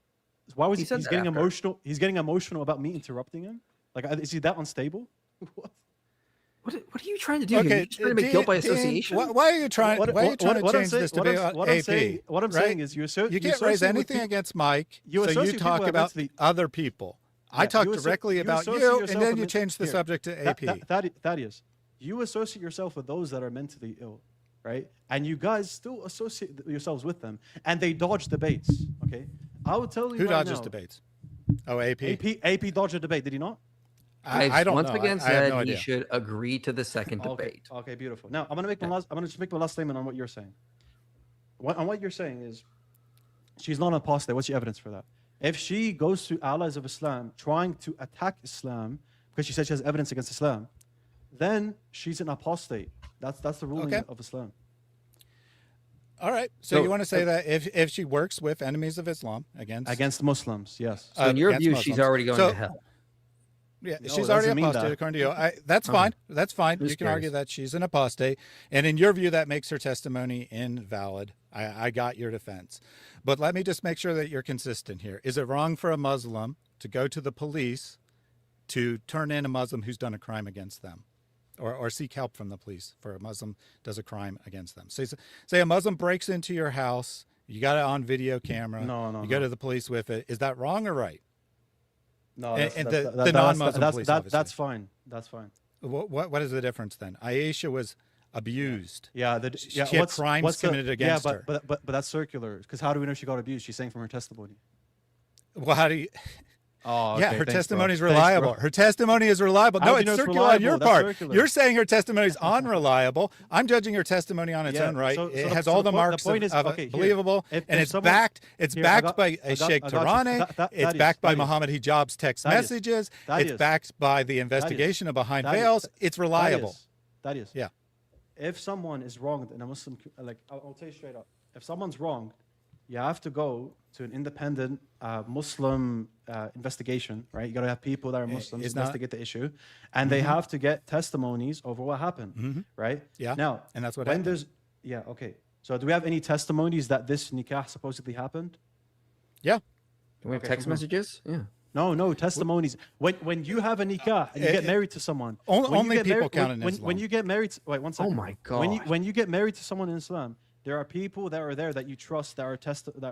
[SPEAKER 3] So why was
[SPEAKER 1] He
[SPEAKER 3] he?
[SPEAKER 1] said
[SPEAKER 3] He's
[SPEAKER 1] that
[SPEAKER 3] getting
[SPEAKER 1] after.
[SPEAKER 3] emotional. He's getting emotional about me interrupting him. Like, is he that unstable? What?
[SPEAKER 1] What are you trying to do? Here? You just trying to make guilt by
[SPEAKER 2] Dean,
[SPEAKER 1] association?
[SPEAKER 2] why are you trying? Why are you trying to change this to be on
[SPEAKER 3] what I'm
[SPEAKER 2] AP?
[SPEAKER 3] saying? What I'm saying
[SPEAKER 2] right?
[SPEAKER 3] is
[SPEAKER 2] You can't raise anything against Mike.
[SPEAKER 3] You
[SPEAKER 2] so you
[SPEAKER 3] associate
[SPEAKER 2] talk
[SPEAKER 3] people
[SPEAKER 2] about
[SPEAKER 3] mentally-
[SPEAKER 2] other people. I
[SPEAKER 3] Yeah,
[SPEAKER 2] talk
[SPEAKER 3] you asso-
[SPEAKER 2] directly
[SPEAKER 3] you
[SPEAKER 2] about
[SPEAKER 3] associate
[SPEAKER 2] you, and
[SPEAKER 3] yourself
[SPEAKER 2] then
[SPEAKER 3] with
[SPEAKER 2] you
[SPEAKER 3] men-
[SPEAKER 2] change the
[SPEAKER 3] here,
[SPEAKER 2] subject to AP.
[SPEAKER 3] Thaddeus, you associate yourself with those that are mentally ill, right? And you guys still associate yourselves with them, and they dodge debates. Okay, I will tell you
[SPEAKER 2] Who
[SPEAKER 3] right
[SPEAKER 2] dodges
[SPEAKER 3] now,
[SPEAKER 2] debates? Oh, AP.
[SPEAKER 3] AP dodged a debate, did he not?
[SPEAKER 2] I don't
[SPEAKER 1] once
[SPEAKER 2] know.
[SPEAKER 1] again
[SPEAKER 2] I have
[SPEAKER 1] said
[SPEAKER 2] no
[SPEAKER 1] he
[SPEAKER 2] idea.
[SPEAKER 1] should agree to the second debate.
[SPEAKER 3] Okay, beautiful. Now I'm gonna just make my last statement on what you're saying. What you're saying is, she's not an apostate. What's your evidence for that? If she goes to allies of Islam trying to attack Islam because she said she has evidence against Islam, then she's an apostate. That's the ruling
[SPEAKER 2] Okay.
[SPEAKER 3] of Islam.
[SPEAKER 2] All right. So
[SPEAKER 1] So-
[SPEAKER 2] you want to say that if she works with enemies of Islam against
[SPEAKER 3] Muslims, yes.
[SPEAKER 1] So in your
[SPEAKER 2] against
[SPEAKER 1] view, she's
[SPEAKER 2] Muslims.
[SPEAKER 1] already going
[SPEAKER 2] So-
[SPEAKER 1] to hell.
[SPEAKER 2] Yeah,
[SPEAKER 3] No,
[SPEAKER 2] she's
[SPEAKER 3] it
[SPEAKER 2] already
[SPEAKER 3] doesn't mean
[SPEAKER 2] apostate
[SPEAKER 3] that.
[SPEAKER 2] according to you. That's fine. That's fine.
[SPEAKER 1] Just
[SPEAKER 2] You can argue
[SPEAKER 1] curious.
[SPEAKER 2] that she's an apostate, and in your view, that makes her testimony invalid. I got your defense, but let me just make sure that you're consistent here. Is it wrong for a Muslim to go to the police to turn in a Muslim who's done a crime against them, or seek help from the police for a Muslim does a crime against them? Say a Muslim breaks into your house, you got it on video camera.
[SPEAKER 3] No,
[SPEAKER 2] You go to the police with it. Is that wrong or right?
[SPEAKER 3] No,
[SPEAKER 2] And the non-Muslim police,
[SPEAKER 3] that's
[SPEAKER 2] obviously.
[SPEAKER 3] fine. That's fine.
[SPEAKER 2] What is the difference then? Aisha was abused.
[SPEAKER 3] Yeah,
[SPEAKER 2] She had crimes committed against her.
[SPEAKER 3] But that's circular. Because how do we know she got abused? She's saying from her testimony.
[SPEAKER 2] Well, how do you?
[SPEAKER 3] Oh,
[SPEAKER 2] Yeah,
[SPEAKER 3] okay,
[SPEAKER 2] her
[SPEAKER 3] thanks,
[SPEAKER 2] testimony is
[SPEAKER 3] bro. Thanks,
[SPEAKER 2] reliable.
[SPEAKER 3] bro.
[SPEAKER 2] Her testimony is reliable.
[SPEAKER 3] How
[SPEAKER 2] No,
[SPEAKER 3] do you
[SPEAKER 2] it's
[SPEAKER 3] know it's
[SPEAKER 2] circular on your
[SPEAKER 3] reliable? That's
[SPEAKER 2] part.
[SPEAKER 3] circular.
[SPEAKER 2] You're saying her testimony is unreliable. I'm judging her testimony on its
[SPEAKER 3] Yeah,
[SPEAKER 2] own right.
[SPEAKER 3] so
[SPEAKER 2] It
[SPEAKER 3] the-
[SPEAKER 2] has
[SPEAKER 3] so
[SPEAKER 2] all
[SPEAKER 3] the
[SPEAKER 2] the
[SPEAKER 3] point- the
[SPEAKER 2] marks
[SPEAKER 3] point is-
[SPEAKER 2] of
[SPEAKER 3] okay, here.
[SPEAKER 2] believable,
[SPEAKER 3] If
[SPEAKER 2] and it's
[SPEAKER 3] someone-
[SPEAKER 2] backed. It's
[SPEAKER 3] Here,
[SPEAKER 2] backed by
[SPEAKER 3] I
[SPEAKER 2] a
[SPEAKER 3] got
[SPEAKER 2] Sheikh
[SPEAKER 3] you.
[SPEAKER 2] Tarani.
[SPEAKER 3] That
[SPEAKER 2] It's
[SPEAKER 3] is-
[SPEAKER 2] backed by
[SPEAKER 3] that is-
[SPEAKER 2] Muhammad Hijab's text
[SPEAKER 3] that is-
[SPEAKER 2] messages.
[SPEAKER 3] that
[SPEAKER 2] It's
[SPEAKER 3] is-
[SPEAKER 2] backed by the investigation of behind
[SPEAKER 3] that is-
[SPEAKER 2] veils. It's reliable.
[SPEAKER 3] That is.
[SPEAKER 2] Yeah.
[SPEAKER 3] If someone is wrong in a Muslim, like I'll tell you straight up, if someone's wrong, you have to go to an independent Muslim investigation, right? You got to have people that are Muslims
[SPEAKER 2] it's not-
[SPEAKER 3] investigate the issue, and they have to get testimonies over what happened, right?
[SPEAKER 2] Yeah,
[SPEAKER 3] Now,
[SPEAKER 2] and that's what
[SPEAKER 3] when
[SPEAKER 2] happened.
[SPEAKER 3] there's, yeah, okay. So do we have any testimonies that this nikah supposedly happened?
[SPEAKER 2] Yeah.
[SPEAKER 1] Can we have
[SPEAKER 3] Okay,
[SPEAKER 1] text
[SPEAKER 3] from who?
[SPEAKER 1] messages? Yeah.
[SPEAKER 3] No testimonies. When you have a nikah and you get married to someone,
[SPEAKER 2] Only-
[SPEAKER 3] when you
[SPEAKER 2] only
[SPEAKER 3] get
[SPEAKER 2] people
[SPEAKER 3] married-
[SPEAKER 2] count in
[SPEAKER 3] when
[SPEAKER 2] Islam.
[SPEAKER 3] you get married, wait one second.
[SPEAKER 1] my
[SPEAKER 3] When
[SPEAKER 1] God.
[SPEAKER 3] you get married to someone in Islam, there are people that are there that you trust that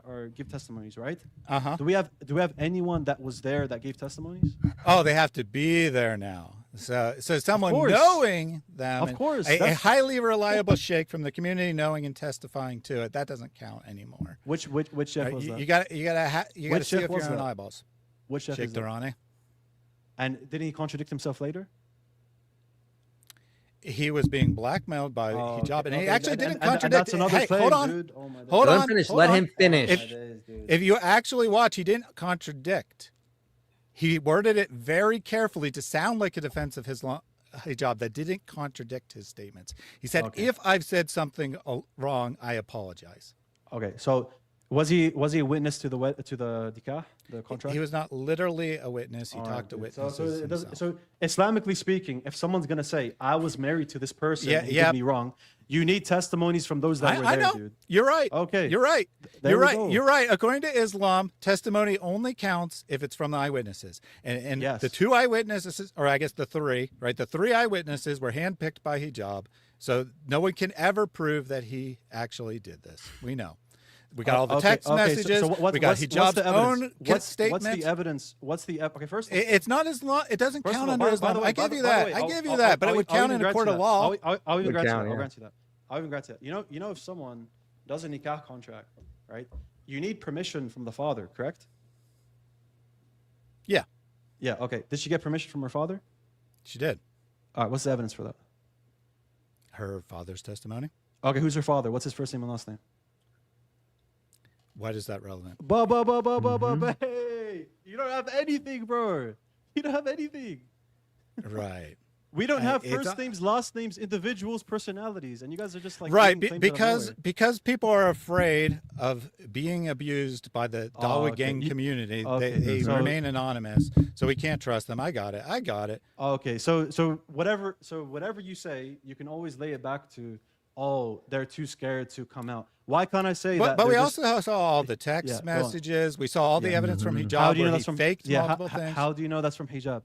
[SPEAKER 3] are give testimonies, right?
[SPEAKER 2] Uh-huh.
[SPEAKER 3] Do we have anyone that was there that gave testimonies?
[SPEAKER 2] Oh, they have to be there now. So someone
[SPEAKER 3] course.
[SPEAKER 2] knowing them,
[SPEAKER 3] Of
[SPEAKER 2] and
[SPEAKER 3] course,
[SPEAKER 2] a
[SPEAKER 3] that's-
[SPEAKER 2] highly reliable sheikh from the community knowing and testifying to it, that doesn't count anymore.
[SPEAKER 3] Which sheikh was that?
[SPEAKER 2] You got to
[SPEAKER 3] Which
[SPEAKER 2] see
[SPEAKER 3] sheikh
[SPEAKER 2] if you're
[SPEAKER 3] was
[SPEAKER 2] on
[SPEAKER 3] that?
[SPEAKER 2] eyeballs.
[SPEAKER 3] Which sheikh
[SPEAKER 2] Sheikh
[SPEAKER 3] is that?
[SPEAKER 2] Durrani.
[SPEAKER 3] And didn't he contradict himself later?
[SPEAKER 2] He was being blackmailed by
[SPEAKER 3] Oh,
[SPEAKER 2] hijab,
[SPEAKER 3] okay,
[SPEAKER 2] and he
[SPEAKER 3] okay,
[SPEAKER 2] actually
[SPEAKER 3] and-
[SPEAKER 2] didn't
[SPEAKER 3] and
[SPEAKER 2] contradict.
[SPEAKER 3] that's another
[SPEAKER 2] Hey,
[SPEAKER 3] claim,
[SPEAKER 2] hold on,
[SPEAKER 3] dude. Oh my days.
[SPEAKER 2] hold
[SPEAKER 1] Let
[SPEAKER 2] on,
[SPEAKER 1] him finish.
[SPEAKER 2] hold
[SPEAKER 1] Let
[SPEAKER 2] on.
[SPEAKER 1] him finish.
[SPEAKER 3] Oh my days, dude.
[SPEAKER 2] If you actually watch, he didn't contradict. He worded it very carefully to sound like a defense of his hijab that didn't contradict his statements. He said,
[SPEAKER 3] Okay.
[SPEAKER 2] "If I've said something wrong, I apologize."
[SPEAKER 3] Okay, so Was he a witness to the nikah, the contract?
[SPEAKER 2] He was not literally a witness. He
[SPEAKER 3] All
[SPEAKER 2] talked to
[SPEAKER 3] good.
[SPEAKER 2] witnesses himself.
[SPEAKER 3] So Islamically speaking, if someone's gonna say I was married to this person and
[SPEAKER 2] yeah.
[SPEAKER 3] did me wrong, you need testimonies from those that were
[SPEAKER 2] I
[SPEAKER 3] there,
[SPEAKER 2] know.
[SPEAKER 3] dude.
[SPEAKER 2] You're right.
[SPEAKER 3] Okay.
[SPEAKER 2] You're right.
[SPEAKER 3] There
[SPEAKER 2] You're
[SPEAKER 3] we
[SPEAKER 2] right.
[SPEAKER 3] go.
[SPEAKER 2] You're right. According to Islam, testimony only counts if it's from the eyewitnesses. And
[SPEAKER 3] Yes.
[SPEAKER 2] the two eyewitnesses, or I guess the three, right? The three eyewitnesses were handpicked by hijab. So no one can ever prove that he actually did this. We know. We got all the text messages. We got hijab's own statements.
[SPEAKER 3] What's the evidence? Okay, first.
[SPEAKER 2] It's not Islam. It doesn't count under Islam. I give you that. I give you
[SPEAKER 3] I'll-
[SPEAKER 2] that. But it
[SPEAKER 3] I'll-
[SPEAKER 2] would
[SPEAKER 3] I'll
[SPEAKER 2] count
[SPEAKER 3] even
[SPEAKER 2] in a
[SPEAKER 3] grant
[SPEAKER 2] court
[SPEAKER 3] you
[SPEAKER 2] of
[SPEAKER 3] that.
[SPEAKER 2] law.
[SPEAKER 3] I'll even
[SPEAKER 1] Would
[SPEAKER 3] grant you
[SPEAKER 1] count,
[SPEAKER 3] that.
[SPEAKER 1] yeah.
[SPEAKER 3] I'll grant you that. I'll even grant you that. You know, if someone does a nikah contract, right? You need permission from the father, correct?
[SPEAKER 2] Yeah,
[SPEAKER 3] Yeah. Okay. Did she get permission from her father?
[SPEAKER 2] she did.
[SPEAKER 3] All right. What's the evidence for that?
[SPEAKER 2] Her father's testimony.
[SPEAKER 3] Okay. Who's her father? What's his first name and last name?
[SPEAKER 2] Why is that relevant?
[SPEAKER 3] Hey, you don't have anything, bro. You don't have anything.
[SPEAKER 2] Right.
[SPEAKER 3] We don't have
[SPEAKER 2] it's
[SPEAKER 3] first
[SPEAKER 2] not-
[SPEAKER 3] names, last names, individuals, personalities, and you guys are just like
[SPEAKER 2] Right,
[SPEAKER 3] making claims out of nowhere.
[SPEAKER 2] because people are afraid of being abused by the Dawa
[SPEAKER 3] okay.
[SPEAKER 2] gang community.
[SPEAKER 3] Okay,
[SPEAKER 2] They
[SPEAKER 3] so-
[SPEAKER 2] remain anonymous, so we can't trust them. I got it.
[SPEAKER 3] Okay, so whatever you say, you can always lay it back to, oh, they're too scared to come out. Why can't I say that?
[SPEAKER 2] But we
[SPEAKER 3] they're just-
[SPEAKER 2] also saw all the
[SPEAKER 3] Yeah,
[SPEAKER 2] text
[SPEAKER 3] go on.
[SPEAKER 2] messages. We saw all the evidence from hijab
[SPEAKER 3] how do you
[SPEAKER 2] where
[SPEAKER 3] know
[SPEAKER 2] he
[SPEAKER 3] that's from
[SPEAKER 2] faked
[SPEAKER 3] yeah,
[SPEAKER 2] multiple
[SPEAKER 3] how,
[SPEAKER 2] things.
[SPEAKER 3] How do you know that's from hijab?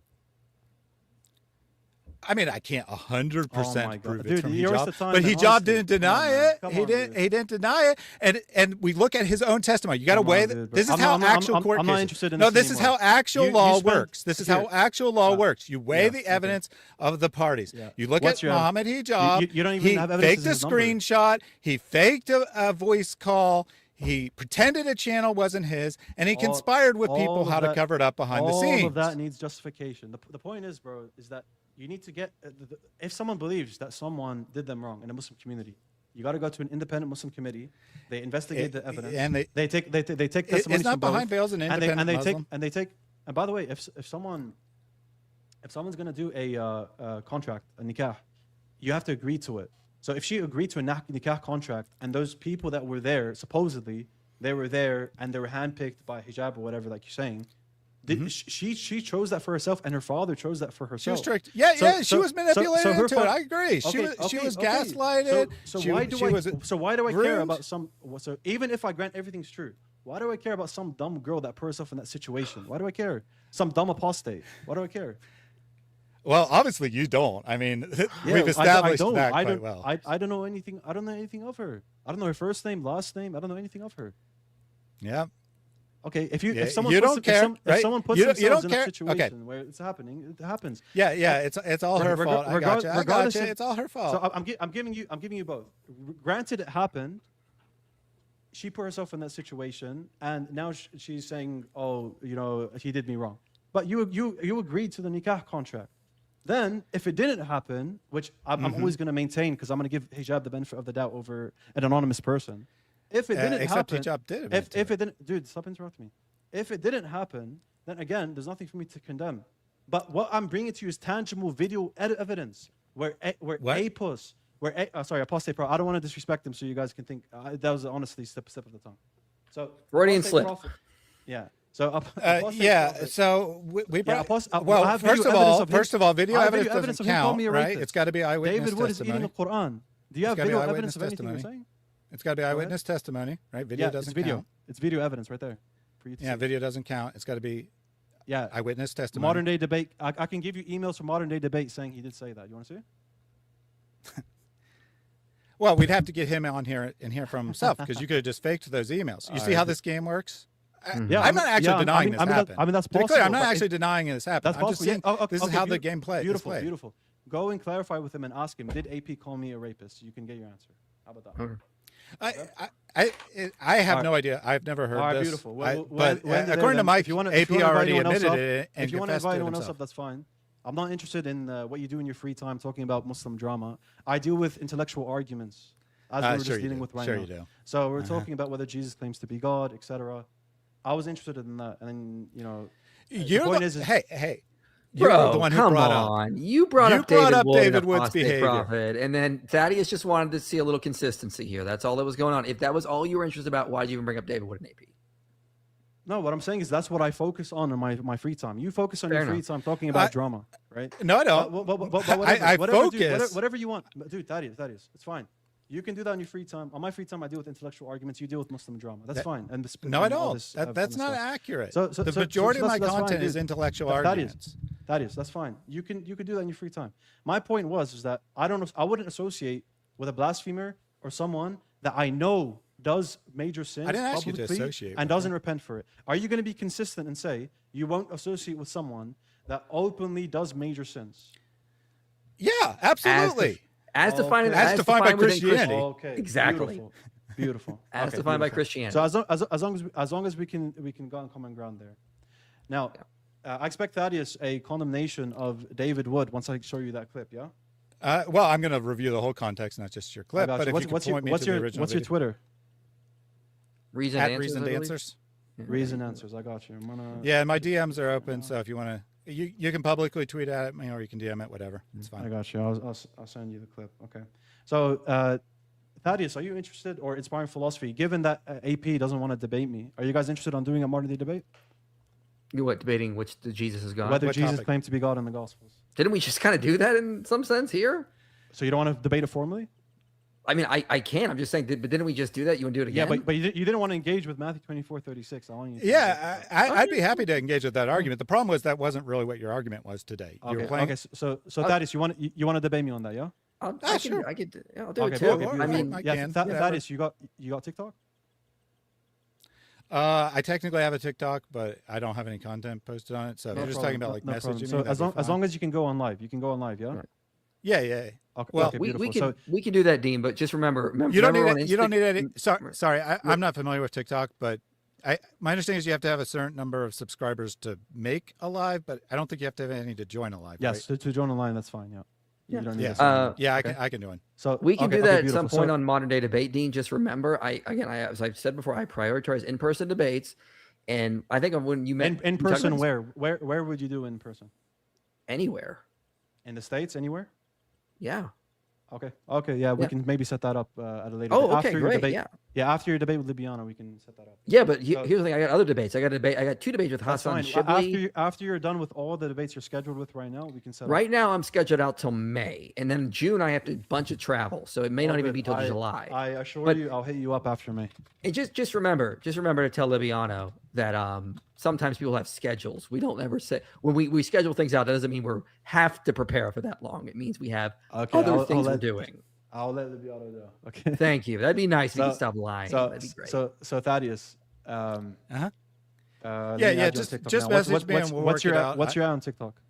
[SPEAKER 2] I mean, I can't
[SPEAKER 3] Oh my
[SPEAKER 2] 100%
[SPEAKER 3] God.
[SPEAKER 2] prove
[SPEAKER 3] Dude,
[SPEAKER 2] it's from
[SPEAKER 3] you're
[SPEAKER 2] hijab,
[SPEAKER 3] wasting time
[SPEAKER 2] but
[SPEAKER 3] and
[SPEAKER 2] hijab
[SPEAKER 3] honesty.
[SPEAKER 2] didn't
[SPEAKER 3] Come on,
[SPEAKER 2] deny
[SPEAKER 3] man.
[SPEAKER 2] it.
[SPEAKER 3] Come
[SPEAKER 2] He
[SPEAKER 3] on,
[SPEAKER 2] didn't.
[SPEAKER 3] dude.
[SPEAKER 2] He didn't deny it. And we look at his own testimony. You got to
[SPEAKER 3] Come on,
[SPEAKER 2] weigh.
[SPEAKER 3] dude, bro.
[SPEAKER 2] This is
[SPEAKER 3] I'm
[SPEAKER 2] how
[SPEAKER 3] not-
[SPEAKER 2] actual
[SPEAKER 3] I'm-
[SPEAKER 2] court
[SPEAKER 3] I'm not
[SPEAKER 2] cases-
[SPEAKER 3] interested in
[SPEAKER 2] No,
[SPEAKER 3] this
[SPEAKER 2] this is
[SPEAKER 3] anymore.
[SPEAKER 2] how actual
[SPEAKER 3] You
[SPEAKER 2] law
[SPEAKER 3] spent-
[SPEAKER 2] works. This is
[SPEAKER 3] here.
[SPEAKER 2] how actual law works. You weigh
[SPEAKER 3] Yeah,
[SPEAKER 2] the
[SPEAKER 3] okay.
[SPEAKER 2] evidence of the parties.
[SPEAKER 3] Yeah.
[SPEAKER 2] You look
[SPEAKER 3] What's
[SPEAKER 2] at
[SPEAKER 3] your-
[SPEAKER 2] Muhammad hijab.
[SPEAKER 3] you don't even
[SPEAKER 2] he
[SPEAKER 3] have evidence
[SPEAKER 2] faked
[SPEAKER 3] as
[SPEAKER 2] a
[SPEAKER 3] his number.
[SPEAKER 2] screenshot. He faked a voice call. He pretended a channel wasn't his, and he conspired with people
[SPEAKER 3] all of
[SPEAKER 2] how to
[SPEAKER 3] that-
[SPEAKER 2] cover it up behind the
[SPEAKER 3] All
[SPEAKER 2] scenes.
[SPEAKER 3] of that needs justification. The point is, bro, is that you need to get if someone believes that someone did them wrong in the Muslim community, you got to go to an independent Muslim committee. They investigate the evidence,
[SPEAKER 2] and they
[SPEAKER 3] take testimonies
[SPEAKER 2] it's
[SPEAKER 3] from
[SPEAKER 2] not behind
[SPEAKER 3] both,
[SPEAKER 2] veils an
[SPEAKER 3] and they
[SPEAKER 2] independent Muslim.
[SPEAKER 3] take. And by the way, if someone's gonna do a contract, a nikah, you have to agree to it. So if she agreed to a nikah contract, and those people that were there, supposedly they were there and they were handpicked by hijab or whatever, like you're saying, she chose that for herself, and her father chose that for herself.
[SPEAKER 2] She was tricked. Yeah, she was manipulated
[SPEAKER 3] her
[SPEAKER 2] into it. I agree. She was gaslighted.
[SPEAKER 3] So
[SPEAKER 2] She-
[SPEAKER 3] why do
[SPEAKER 2] she
[SPEAKER 3] I?
[SPEAKER 2] was
[SPEAKER 3] So why do I care
[SPEAKER 2] groomed.
[SPEAKER 3] about some? So even if I grant everything's true, why do I care about some dumb girl that put herself in that situation? Why do I care? Some dumb apostate. Why do I care?
[SPEAKER 2] Well, obviously you don't. I mean,
[SPEAKER 3] Yeah,
[SPEAKER 2] we've established
[SPEAKER 3] I
[SPEAKER 2] that
[SPEAKER 3] I
[SPEAKER 2] quite
[SPEAKER 3] don't,
[SPEAKER 2] well.
[SPEAKER 3] I don't know anything. I don't know anything of her. I don't know her first name, last name. I don't know anything of her.
[SPEAKER 2] Yeah.
[SPEAKER 3] Okay, if
[SPEAKER 2] Yeah,
[SPEAKER 3] someone
[SPEAKER 2] you
[SPEAKER 3] puts,
[SPEAKER 2] don't care,
[SPEAKER 3] if
[SPEAKER 2] right?
[SPEAKER 3] someone puts
[SPEAKER 2] You don't
[SPEAKER 3] themselves in
[SPEAKER 2] care?
[SPEAKER 3] a
[SPEAKER 2] Okay.
[SPEAKER 3] situation where it's happening, it happens.
[SPEAKER 2] Yeah, it's all her fault. I got you.
[SPEAKER 3] regardless of-
[SPEAKER 2] It's all her fault.
[SPEAKER 3] So I'm giving you both. Granted, it happened. She put herself in that situation, and now she's saying, "Oh, he did me wrong." But you agreed to the nikah contract. Then, if it didn't happen, which I'm always going to maintain, because I'm going to give hijab the benefit of the doubt over an anonymous person. If it didn't
[SPEAKER 2] except
[SPEAKER 3] happen,
[SPEAKER 2] hijab did
[SPEAKER 3] if
[SPEAKER 2] admit to
[SPEAKER 3] it didn't, dude, stop interrupting me. If it didn't happen, then again, there's nothing for me to condemn. But what I'm bringing to you is tangible video evidence where
[SPEAKER 2] What?
[SPEAKER 3] sorry, apostate pro. I don't want to disrespect him, so you guys can think that was honestly slip of the tongue. So
[SPEAKER 1] Freudian
[SPEAKER 3] apostate
[SPEAKER 1] slip.
[SPEAKER 3] prophet- yeah. So apostate
[SPEAKER 2] yeah.
[SPEAKER 3] prophet-
[SPEAKER 2] So we
[SPEAKER 3] Yeah,
[SPEAKER 2] brought.
[SPEAKER 3] I
[SPEAKER 2] well,
[SPEAKER 3] have video
[SPEAKER 2] first of
[SPEAKER 3] evidence
[SPEAKER 2] all,
[SPEAKER 3] of him-
[SPEAKER 2] video
[SPEAKER 3] I have
[SPEAKER 2] evidence
[SPEAKER 3] video evidence
[SPEAKER 2] doesn't
[SPEAKER 3] of him calling
[SPEAKER 2] count,
[SPEAKER 3] me a
[SPEAKER 2] right?
[SPEAKER 3] rapist.
[SPEAKER 2] It's got to be eyewitness
[SPEAKER 3] David Wood is eating
[SPEAKER 2] testimony.
[SPEAKER 3] the Quran. Do you have
[SPEAKER 2] It's gotta be
[SPEAKER 3] video
[SPEAKER 2] eyewitness
[SPEAKER 3] evidence of anything you're
[SPEAKER 2] testimony.
[SPEAKER 3] saying?
[SPEAKER 2] It's got to be
[SPEAKER 3] ahead.
[SPEAKER 2] eyewitness testimony, right? Video
[SPEAKER 3] Yeah,
[SPEAKER 2] doesn't
[SPEAKER 3] it's video.
[SPEAKER 2] count.
[SPEAKER 3] It's video evidence right there for you to
[SPEAKER 2] Yeah,
[SPEAKER 3] see.
[SPEAKER 2] video doesn't count. It's got to be
[SPEAKER 3] Yeah,
[SPEAKER 2] eyewitness testimony.
[SPEAKER 3] modern day debate. I can give you emails from modern day debate saying he did say that. You want to see it?
[SPEAKER 2] Well, we'd have to get him on here and hear from himself, because you could have just faked those emails. You see how this game works?
[SPEAKER 3] Yeah,
[SPEAKER 2] I'm not actually denying this happened.
[SPEAKER 3] that's
[SPEAKER 2] To be
[SPEAKER 3] possible.
[SPEAKER 2] clear, I'm not
[SPEAKER 3] but
[SPEAKER 2] actually denying this happened.
[SPEAKER 3] That's
[SPEAKER 2] I'm just
[SPEAKER 3] possible.
[SPEAKER 2] saying
[SPEAKER 3] Yeah.
[SPEAKER 2] this is how the game plays.
[SPEAKER 3] Beautiful, beautiful. Go and clarify with him and ask him, did AP call me a rapist? You can get your answer. How about that?
[SPEAKER 2] I have
[SPEAKER 3] All
[SPEAKER 2] no idea. I've never heard
[SPEAKER 3] All right,
[SPEAKER 2] this.
[SPEAKER 3] beautiful.
[SPEAKER 2] But
[SPEAKER 3] we'll end it there
[SPEAKER 2] according to
[SPEAKER 3] then.
[SPEAKER 2] Mike,
[SPEAKER 3] if you wanna,
[SPEAKER 2] AP
[SPEAKER 3] if you wanna invite
[SPEAKER 2] already
[SPEAKER 3] anyone else
[SPEAKER 2] admitted
[SPEAKER 3] up,
[SPEAKER 2] it and
[SPEAKER 3] if you want to
[SPEAKER 2] confessed to
[SPEAKER 3] invite
[SPEAKER 2] it
[SPEAKER 3] anyone else
[SPEAKER 2] himself.
[SPEAKER 3] up, that's fine. I'm not interested in what you do in your free time talking about Muslim drama. I deal with intellectual arguments, as we were
[SPEAKER 2] Sure
[SPEAKER 3] just
[SPEAKER 2] you
[SPEAKER 3] dealing
[SPEAKER 2] do.
[SPEAKER 3] with right
[SPEAKER 2] Sure
[SPEAKER 3] now.
[SPEAKER 2] you do.
[SPEAKER 3] So we're talking about whether Jesus claims to be God, etc. I was interested in that, and then the point is,
[SPEAKER 2] hey, You were
[SPEAKER 1] Bro,
[SPEAKER 2] the one who
[SPEAKER 1] come
[SPEAKER 2] brought up.
[SPEAKER 1] on. You brought
[SPEAKER 2] You
[SPEAKER 1] up
[SPEAKER 2] brought
[SPEAKER 1] David
[SPEAKER 2] up
[SPEAKER 1] Wood,
[SPEAKER 2] David Wood's
[SPEAKER 1] apostate
[SPEAKER 2] behavior.
[SPEAKER 1] prophet, and then Thaddeus just wanted to see a little consistency here. That's all that was going on. If that was all you were interested about, why did you even bring up David Wood and AP?
[SPEAKER 3] No, what I'm saying is that's what I focus on in my free time. You focus on
[SPEAKER 1] Fair
[SPEAKER 3] your free
[SPEAKER 1] enough.
[SPEAKER 3] time talking about drama, right?
[SPEAKER 2] No, I don't.
[SPEAKER 3] But whatever,
[SPEAKER 2] I
[SPEAKER 3] whatever, dude,
[SPEAKER 2] focus.
[SPEAKER 3] whatever you want. Dude, Thaddeus, it's fine. You can do that on your free time. On my free time, I deal with intellectual arguments. You deal with Muslim drama. That's fine. And
[SPEAKER 2] No, I
[SPEAKER 3] and all
[SPEAKER 2] don't.
[SPEAKER 3] this,
[SPEAKER 2] That's not
[SPEAKER 3] stuff.
[SPEAKER 2] accurate.
[SPEAKER 3] So
[SPEAKER 2] The majority of my
[SPEAKER 3] that's fine,
[SPEAKER 2] content is
[SPEAKER 3] dude.
[SPEAKER 2] intellectual
[SPEAKER 3] Thaddeus,
[SPEAKER 2] arguments.
[SPEAKER 3] Thaddeus, that's fine. You can do that in your free time. My point is that I wouldn't associate with a blasphemer or someone that I know does major sins
[SPEAKER 2] I didn't ask you to
[SPEAKER 3] publicly
[SPEAKER 2] associate
[SPEAKER 3] and
[SPEAKER 2] with
[SPEAKER 3] doesn't repent for it. Are you going to be consistent and say you won't associate with someone that openly does major sins?
[SPEAKER 2] Yeah, absolutely.
[SPEAKER 1] As defined,
[SPEAKER 3] Okay.
[SPEAKER 2] As defined by
[SPEAKER 1] within
[SPEAKER 2] Christianity.
[SPEAKER 3] Okay,
[SPEAKER 1] Exactly.
[SPEAKER 3] Beautiful.
[SPEAKER 1] As
[SPEAKER 3] Okay,
[SPEAKER 1] defined by
[SPEAKER 3] beautiful.
[SPEAKER 1] Christianity.
[SPEAKER 3] So as long as we can go on common ground there. Now, I expect Thaddeus a condemnation of David Wood once I show you that clip. Yeah.
[SPEAKER 2] Well, I'm going to review the whole context, not just your clip.
[SPEAKER 3] I got
[SPEAKER 2] But
[SPEAKER 3] you.
[SPEAKER 2] if you could point me to the original
[SPEAKER 3] what's your
[SPEAKER 2] video.
[SPEAKER 3] Twitter?
[SPEAKER 1] Reasoned
[SPEAKER 2] At
[SPEAKER 1] answers,
[SPEAKER 2] Reasoned
[SPEAKER 1] I believe?
[SPEAKER 2] Answers.
[SPEAKER 1] Yeah.
[SPEAKER 3] Reason answers. I got you. I'm gonna.
[SPEAKER 2] Yeah, my DMs are open, so if you want to, you can publicly tweet at me or you can DM it, whatever. It's
[SPEAKER 3] I
[SPEAKER 2] fine.
[SPEAKER 3] got you. I'll send you the clip. Okay. So, Thaddeus, are you interested or inspiring philosophy? Given that AP doesn't want to debate me, are you guys interested on doing a modern day debate?
[SPEAKER 1] You what, debating which the Jesus is God?
[SPEAKER 3] Whether
[SPEAKER 2] What
[SPEAKER 3] Jesus
[SPEAKER 2] topic?
[SPEAKER 3] claimed to be God in the Gospels.
[SPEAKER 1] Didn't we just kind of do that in some sense here?
[SPEAKER 3] So you don't want to debate it formally?
[SPEAKER 1] I mean, I can. I'm just saying, but didn't we just do that? You want to do it
[SPEAKER 3] Yeah,
[SPEAKER 1] again?
[SPEAKER 3] but you didn't want to engage with Matthew 24:36. I want you. To
[SPEAKER 2] Yeah, I'd be happy to engage with that argument. The problem was that wasn't really what your argument was today. You
[SPEAKER 3] Okay.
[SPEAKER 2] were playing.
[SPEAKER 3] Okay. So Thaddeus, you want to debate me on that? Yeah.
[SPEAKER 2] Sure.
[SPEAKER 1] I could, yeah, I'll do
[SPEAKER 3] Okay.
[SPEAKER 1] it too.
[SPEAKER 3] beautiful.
[SPEAKER 1] I mean,
[SPEAKER 2] I
[SPEAKER 3] yeah.
[SPEAKER 2] can,
[SPEAKER 3] Thaddeus,
[SPEAKER 2] whatever.
[SPEAKER 3] you got TikTok?
[SPEAKER 2] I technically have a TikTok, but I don't have any content posted on it. So if
[SPEAKER 3] No
[SPEAKER 2] you're just
[SPEAKER 3] problem,
[SPEAKER 2] talking about like
[SPEAKER 3] no problem.
[SPEAKER 2] messaging
[SPEAKER 3] So
[SPEAKER 2] me, that'd be
[SPEAKER 3] as long as you can go on live, you can go on live. Yeah.
[SPEAKER 1] Right.
[SPEAKER 2] yeah.
[SPEAKER 3] Okay.
[SPEAKER 2] Well,
[SPEAKER 3] okay,
[SPEAKER 1] we
[SPEAKER 3] beautiful.
[SPEAKER 1] we can do that, Dean. But just remember
[SPEAKER 2] You don't
[SPEAKER 1] remember
[SPEAKER 2] need
[SPEAKER 1] on
[SPEAKER 2] it. You don't need any.
[SPEAKER 1] Insta-
[SPEAKER 2] Sorry, I'm not familiar with TikTok, but my understanding is you have to have a certain number of subscribers to make a live, but I don't think you have to have any to join a live.
[SPEAKER 3] Yes,
[SPEAKER 2] right?
[SPEAKER 3] to join online, that's fine. Yeah.
[SPEAKER 1] Yeah.
[SPEAKER 3] You don't need
[SPEAKER 2] Yeah.
[SPEAKER 3] a certain-
[SPEAKER 2] Yeah,
[SPEAKER 3] okay.
[SPEAKER 2] I can do one.
[SPEAKER 3] So
[SPEAKER 1] We can
[SPEAKER 3] okay,
[SPEAKER 1] do
[SPEAKER 3] okay,
[SPEAKER 1] that at some
[SPEAKER 3] beautiful.
[SPEAKER 1] point
[SPEAKER 3] So-
[SPEAKER 1] on modern day debate, Dean. Just remember, as I've said before, I prioritize in-person debates, and I think when you met
[SPEAKER 3] in
[SPEAKER 1] you talked
[SPEAKER 3] person,
[SPEAKER 1] about this
[SPEAKER 3] where would you do in person?
[SPEAKER 1] anywhere,
[SPEAKER 3] In the States, anywhere?
[SPEAKER 1] yeah.
[SPEAKER 3] Okay, yeah, we
[SPEAKER 1] Yeah.
[SPEAKER 3] can maybe set that up at a later
[SPEAKER 1] Oh,
[SPEAKER 3] date.
[SPEAKER 1] okay,
[SPEAKER 3] After your
[SPEAKER 1] great,
[SPEAKER 3] debate,
[SPEAKER 1] yeah.
[SPEAKER 3] after your debate with Libiana, we can set that up.
[SPEAKER 1] Yeah, but
[SPEAKER 3] So-
[SPEAKER 1] here's the thing: I got other debates. I got two debates with
[SPEAKER 3] That's
[SPEAKER 1] Hassan
[SPEAKER 3] fine.
[SPEAKER 1] Shibli.
[SPEAKER 3] After you're done with all the debates you're scheduled with right now, we can set up.
[SPEAKER 1] Right now, I'm scheduled out till May, and then June I have to bunch of travel, so it may
[SPEAKER 3] All
[SPEAKER 1] not even
[SPEAKER 3] good.
[SPEAKER 1] be till July.
[SPEAKER 3] I assure
[SPEAKER 1] But-
[SPEAKER 3] you, I'll hit you up after May.
[SPEAKER 1] And just remember to tell Libiano that sometimes people have schedules. We don't ever say when we schedule things out. That doesn't mean we have to prepare for that long. It means we have
[SPEAKER 3] Okay,
[SPEAKER 1] other
[SPEAKER 3] I'll
[SPEAKER 1] things we're
[SPEAKER 3] let-
[SPEAKER 1] doing.
[SPEAKER 3] I'll let Libiana know. Okay.
[SPEAKER 1] Thank you. That'd be nice if you
[SPEAKER 3] So-
[SPEAKER 1] could stop lying.
[SPEAKER 3] So,
[SPEAKER 1] That'd be great.
[SPEAKER 3] so Thaddeus.
[SPEAKER 2] Uh-huh.
[SPEAKER 3] let
[SPEAKER 2] Yeah,
[SPEAKER 3] me add you on
[SPEAKER 2] just
[SPEAKER 3] TikTok
[SPEAKER 2] just
[SPEAKER 3] now.
[SPEAKER 2] message me and we'll
[SPEAKER 3] what's
[SPEAKER 2] work
[SPEAKER 3] your
[SPEAKER 2] it out.
[SPEAKER 3] what's your ad on TikTok?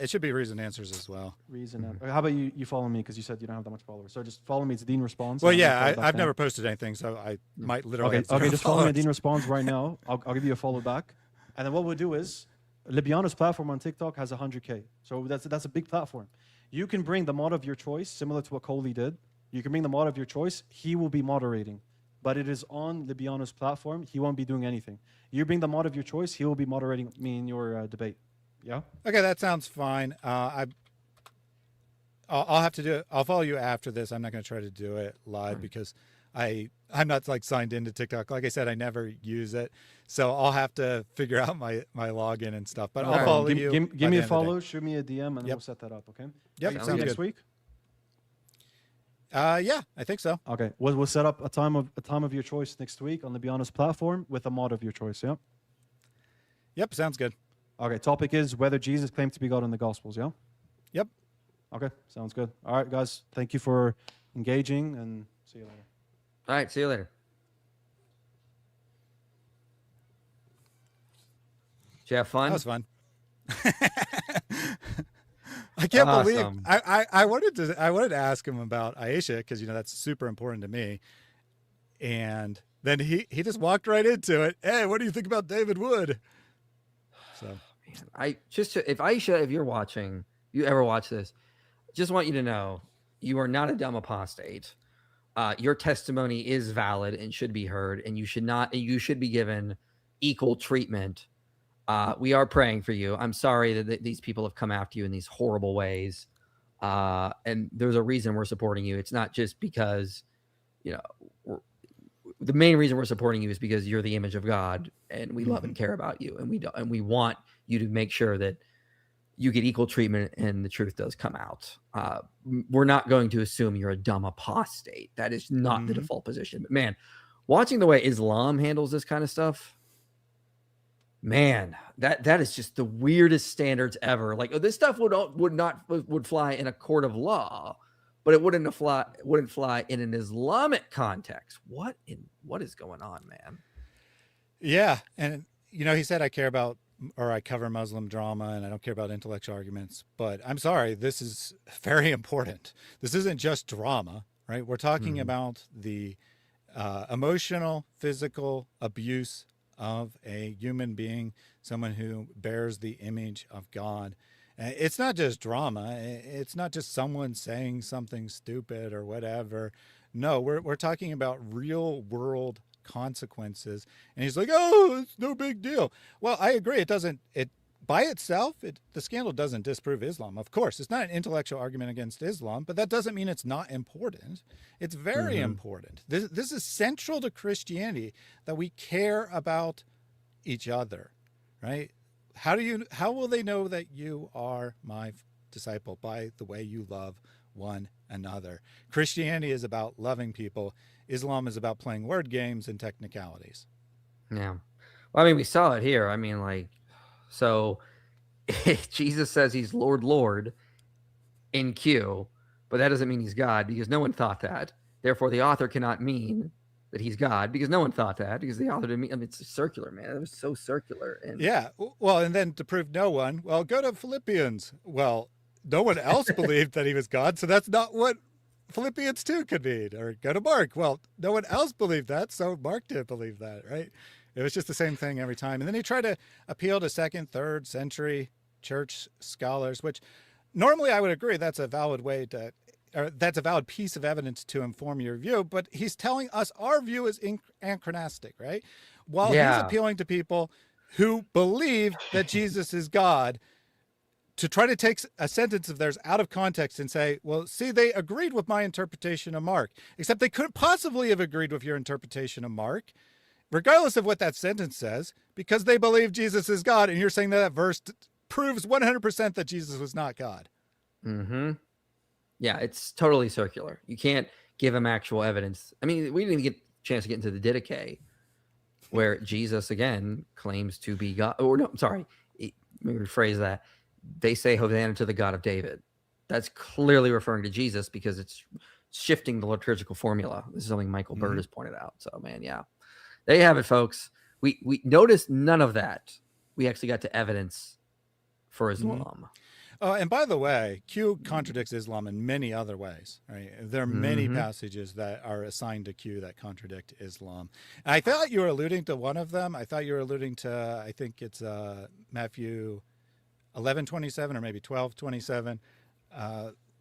[SPEAKER 2] It should be Reasoned Answers as well.
[SPEAKER 3] Reason. How about you follow me because you said you don't have that much followers. So just follow me. It's Dean Responds.
[SPEAKER 2] Well,
[SPEAKER 3] and I'm gonna
[SPEAKER 2] yeah,
[SPEAKER 3] follow back
[SPEAKER 2] I've
[SPEAKER 3] now.
[SPEAKER 2] never posted anything, so I might literally.
[SPEAKER 3] Okay,
[SPEAKER 2] have
[SPEAKER 3] okay,
[SPEAKER 2] zero
[SPEAKER 3] just follow me.
[SPEAKER 2] followers.
[SPEAKER 3] Dean Responds right now. I'll give you a follow back, and then what we'll do is Libiano's platform on TikTok has 100K, so that's a big platform. You can bring the mod of your choice, similar to what Coley did. You can bring the mod of your choice. He will be moderating, but it is on Libiano's platform. He won't be doing anything. You bring the mod of your choice. He will be moderating me in your debate. Yeah.
[SPEAKER 2] Okay, that sounds fine. I'll have to do it. I'll follow you after this. I'm not going to try to do it live because I'm not like signed into TikTok. Like I said, I never use it, so I'll have to figure out my login and stuff. But
[SPEAKER 3] No
[SPEAKER 2] I'll
[SPEAKER 3] problem.
[SPEAKER 2] follow you.
[SPEAKER 3] Give
[SPEAKER 2] by
[SPEAKER 3] me
[SPEAKER 2] the
[SPEAKER 3] a
[SPEAKER 2] end of the
[SPEAKER 3] follow.
[SPEAKER 2] day.
[SPEAKER 3] Shoot me a DM, and then
[SPEAKER 2] Yep.
[SPEAKER 3] we'll set that up. Okay.
[SPEAKER 2] Yep,
[SPEAKER 3] Are you
[SPEAKER 2] sounds
[SPEAKER 3] free
[SPEAKER 2] good.
[SPEAKER 3] next week?
[SPEAKER 2] Yeah, I think so.
[SPEAKER 3] Okay, we'll set up a time of your choice next week on the Libiano's platform with a mod of your choice. Yeah.
[SPEAKER 2] Yep, sounds good.
[SPEAKER 3] Okay. Topic is whether Jesus claimed to be God in the Gospels. Yeah.
[SPEAKER 2] Yep.
[SPEAKER 3] Okay. Sounds good. All right, guys. Thank you for engaging, and see you later.
[SPEAKER 1] All right, see you later. Did you have fun?
[SPEAKER 2] That was fun. I can't believe
[SPEAKER 1] Awesome.
[SPEAKER 2] I wanted to ask him about Aisha because that's super important to me, and then he just walked right into it. Hey, what do you think about David Wood? So
[SPEAKER 1] if you're watching, you ever watch this, just want you to know you are not a dumb apostate. Your testimony is valid and should be heard, and you should be given equal treatment We are praying for you. I'm sorry that these people have come after you in these horrible ways. And there's a reason we're supporting you. It's not just because, you know, the main reason we're supporting you is because you're the image of God, and we love and care about you, and we want you to make sure that you get equal treatment and the truth does come out. We're not going to assume you're a dumb apostate. That is not the default position. But man, watching the way Islam handles this kind of stuff, man, that is just the weirdest standards ever. Like, this stuff would fly in a court of law, but it wouldn't fly in an Islamic context. What is going on, man?
[SPEAKER 2] Yeah, and he said I cover Muslim drama and I don't care about intellectual arguments, but I'm sorry, this is very important. This isn't just drama, right? We're talking about the emotional, physical abuse of a human being, someone who bears the image of God. It's not just drama. It's not just someone saying something stupid or whatever. No, we're talking about real world consequences. And he's like, oh, it's no big deal. Well, I agree. It by itself, the scandal doesn't disprove Islam. Of course, it's not an intellectual argument against Islam, but that doesn't mean it's not important. It's very important. This is central to Christianity, that we care about each other, right? How will they know that you are my disciple? By the way you love one another. Christianity is about loving people. Islam is about playing word games and technicalities.
[SPEAKER 1] Yeah. Well, I mean, we saw it here. I mean, like, so Jesus says he's Lord in Q, but that doesn't mean he's God, because no one thought that. Therefore, the author cannot mean that he's God, because no one thought that, because the author didn't mean, I mean, it's circular, man. It was so circular. And
[SPEAKER 2] yeah. Well, and then to prove no one, well, go to Philippians. Well, no one else believed that he was God, so that's not what Philippians 2 could mean. Or go to Mark. Well, no one else believed that, so Mark didn't believe that, right? It was just the same thing every time. And then he tried to appeal to 2nd, 3rd century church scholars, which normally I would agree that's a valid way to, or that's a valid piece of evidence to inform your view. But he's telling us our view is anachronistic, right? While he's appealing to people who believe that Jesus is God, to try to take a sentence of theirs out of context and say, well, see, they agreed with my interpretation of Mark, except they couldn't possibly have agreed with your interpretation of Mark, regardless of what that sentence says, because they believe Jesus is God. And you're saying that verse proves 100% that Jesus was not God.
[SPEAKER 1] Yeah, it's totally circular. You can't give him actual evidence. I mean, we didn't even get a chance to get into the Didache, where Jesus, again, claims to be God. Or no, I'm sorry. Let me rephrase that. They say Hosanna to the God of David. That's clearly referring to Jesus, because it's shifting the liturgical formula. This is something Michael Bird has pointed out. So, man, yeah. There you have it, folks. We noticed none of that. We actually got to evidence for Islam.
[SPEAKER 2] Oh, and by the way, Q contradicts Islam in many other ways. Right? There are many passages that are assigned to Q that contradict Islam. And I thought you were alluding to one of them. I thought you were alluding to, I think it's Matthew 11:27 or maybe 12:27,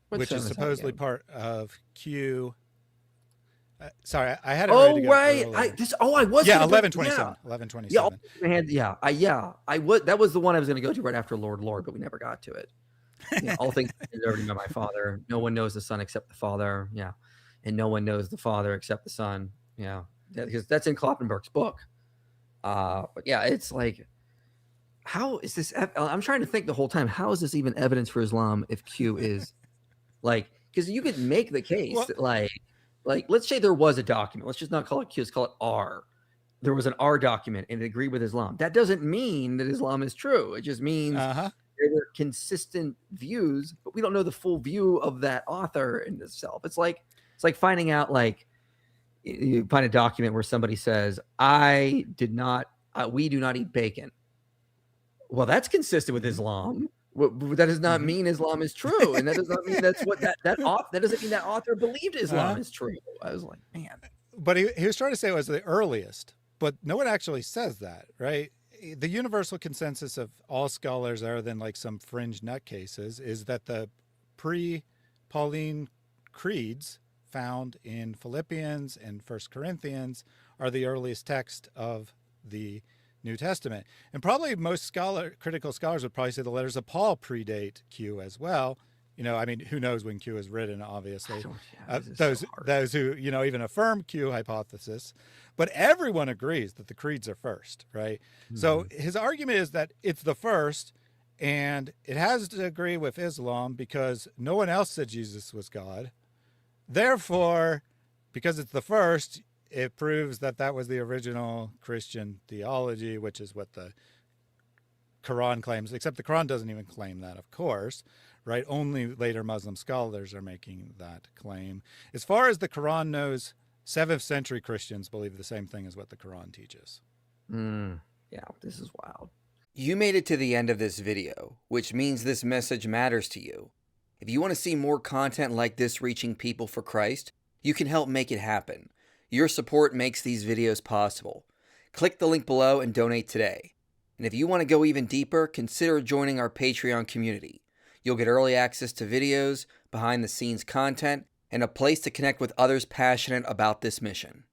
[SPEAKER 2] which is supposedly part of Q. Sorry, I had it ready to go
[SPEAKER 1] right.
[SPEAKER 2] earlier.
[SPEAKER 1] I was.
[SPEAKER 2] Yeah, 11:27. 11:27.
[SPEAKER 1] I would. That was the one I was going to go to right after Lord, but we never got to it. Yeah, all things are already by my Father. No one knows the Son except the Father. Yeah, and no one knows the Father except the Son. Yeah, because that's in Kloppenberg's book. But yeah, it's like, how is this? I'm trying to think the whole time. How is this even evidence for Islam if Q is like? Because you could make the case that like, let's say there was a document. Let's just not call it Q. Let's call it R. There was an R document and it agreed with Islam. That doesn't mean that Islam is true. It just means there were consistent views, but we don't know the full view of that author in itself. It's like finding out, like, you find a document where somebody says, we do not eat bacon. Well, that's consistent with Islam. That does not mean Islam is true, and that does not mean that's what that doesn't mean that author believed Islam is true. I was like, man.
[SPEAKER 2] But he was trying to say it was the earliest, but no one actually says that, right? The universal consensus of all scholars, other than like some fringe nutcases, is that the pre-Pauline creeds found in Philippians and 1 Corinthians are the earliest text of the New Testament. And probably most critical scholars would probably say the letters of Paul predate Q as well. I mean, who knows when Q is written, obviously. Those who, even affirm Q hypothesis. But everyone agrees that the creeds are first, right? Mm-hmm. So his argument is that it's the first, and it has to agree with Islam because no one else said Jesus was God. Therefore, because it's the first, it proves that that was the original Christian theology, which is what the Quran claims, except the Quran doesn't even claim that, of course, right? Only later Muslim scholars are making that claim. As far as the Quran knows, 7th century Christians believe the same thing as what the Quran teaches.
[SPEAKER 1] Yeah, this is wild.
[SPEAKER 4] You made it to the end of this video, which means this message matters to you. If you want to see more content like this reaching people for Christ, you can help make it happen. Your support makes these videos possible. Click the link below and donate today. And if you want to go even deeper, consider joining our Patreon community. You'll get early access to videos, behind-the-scenes content, and a place to connect with others passionate about this mission.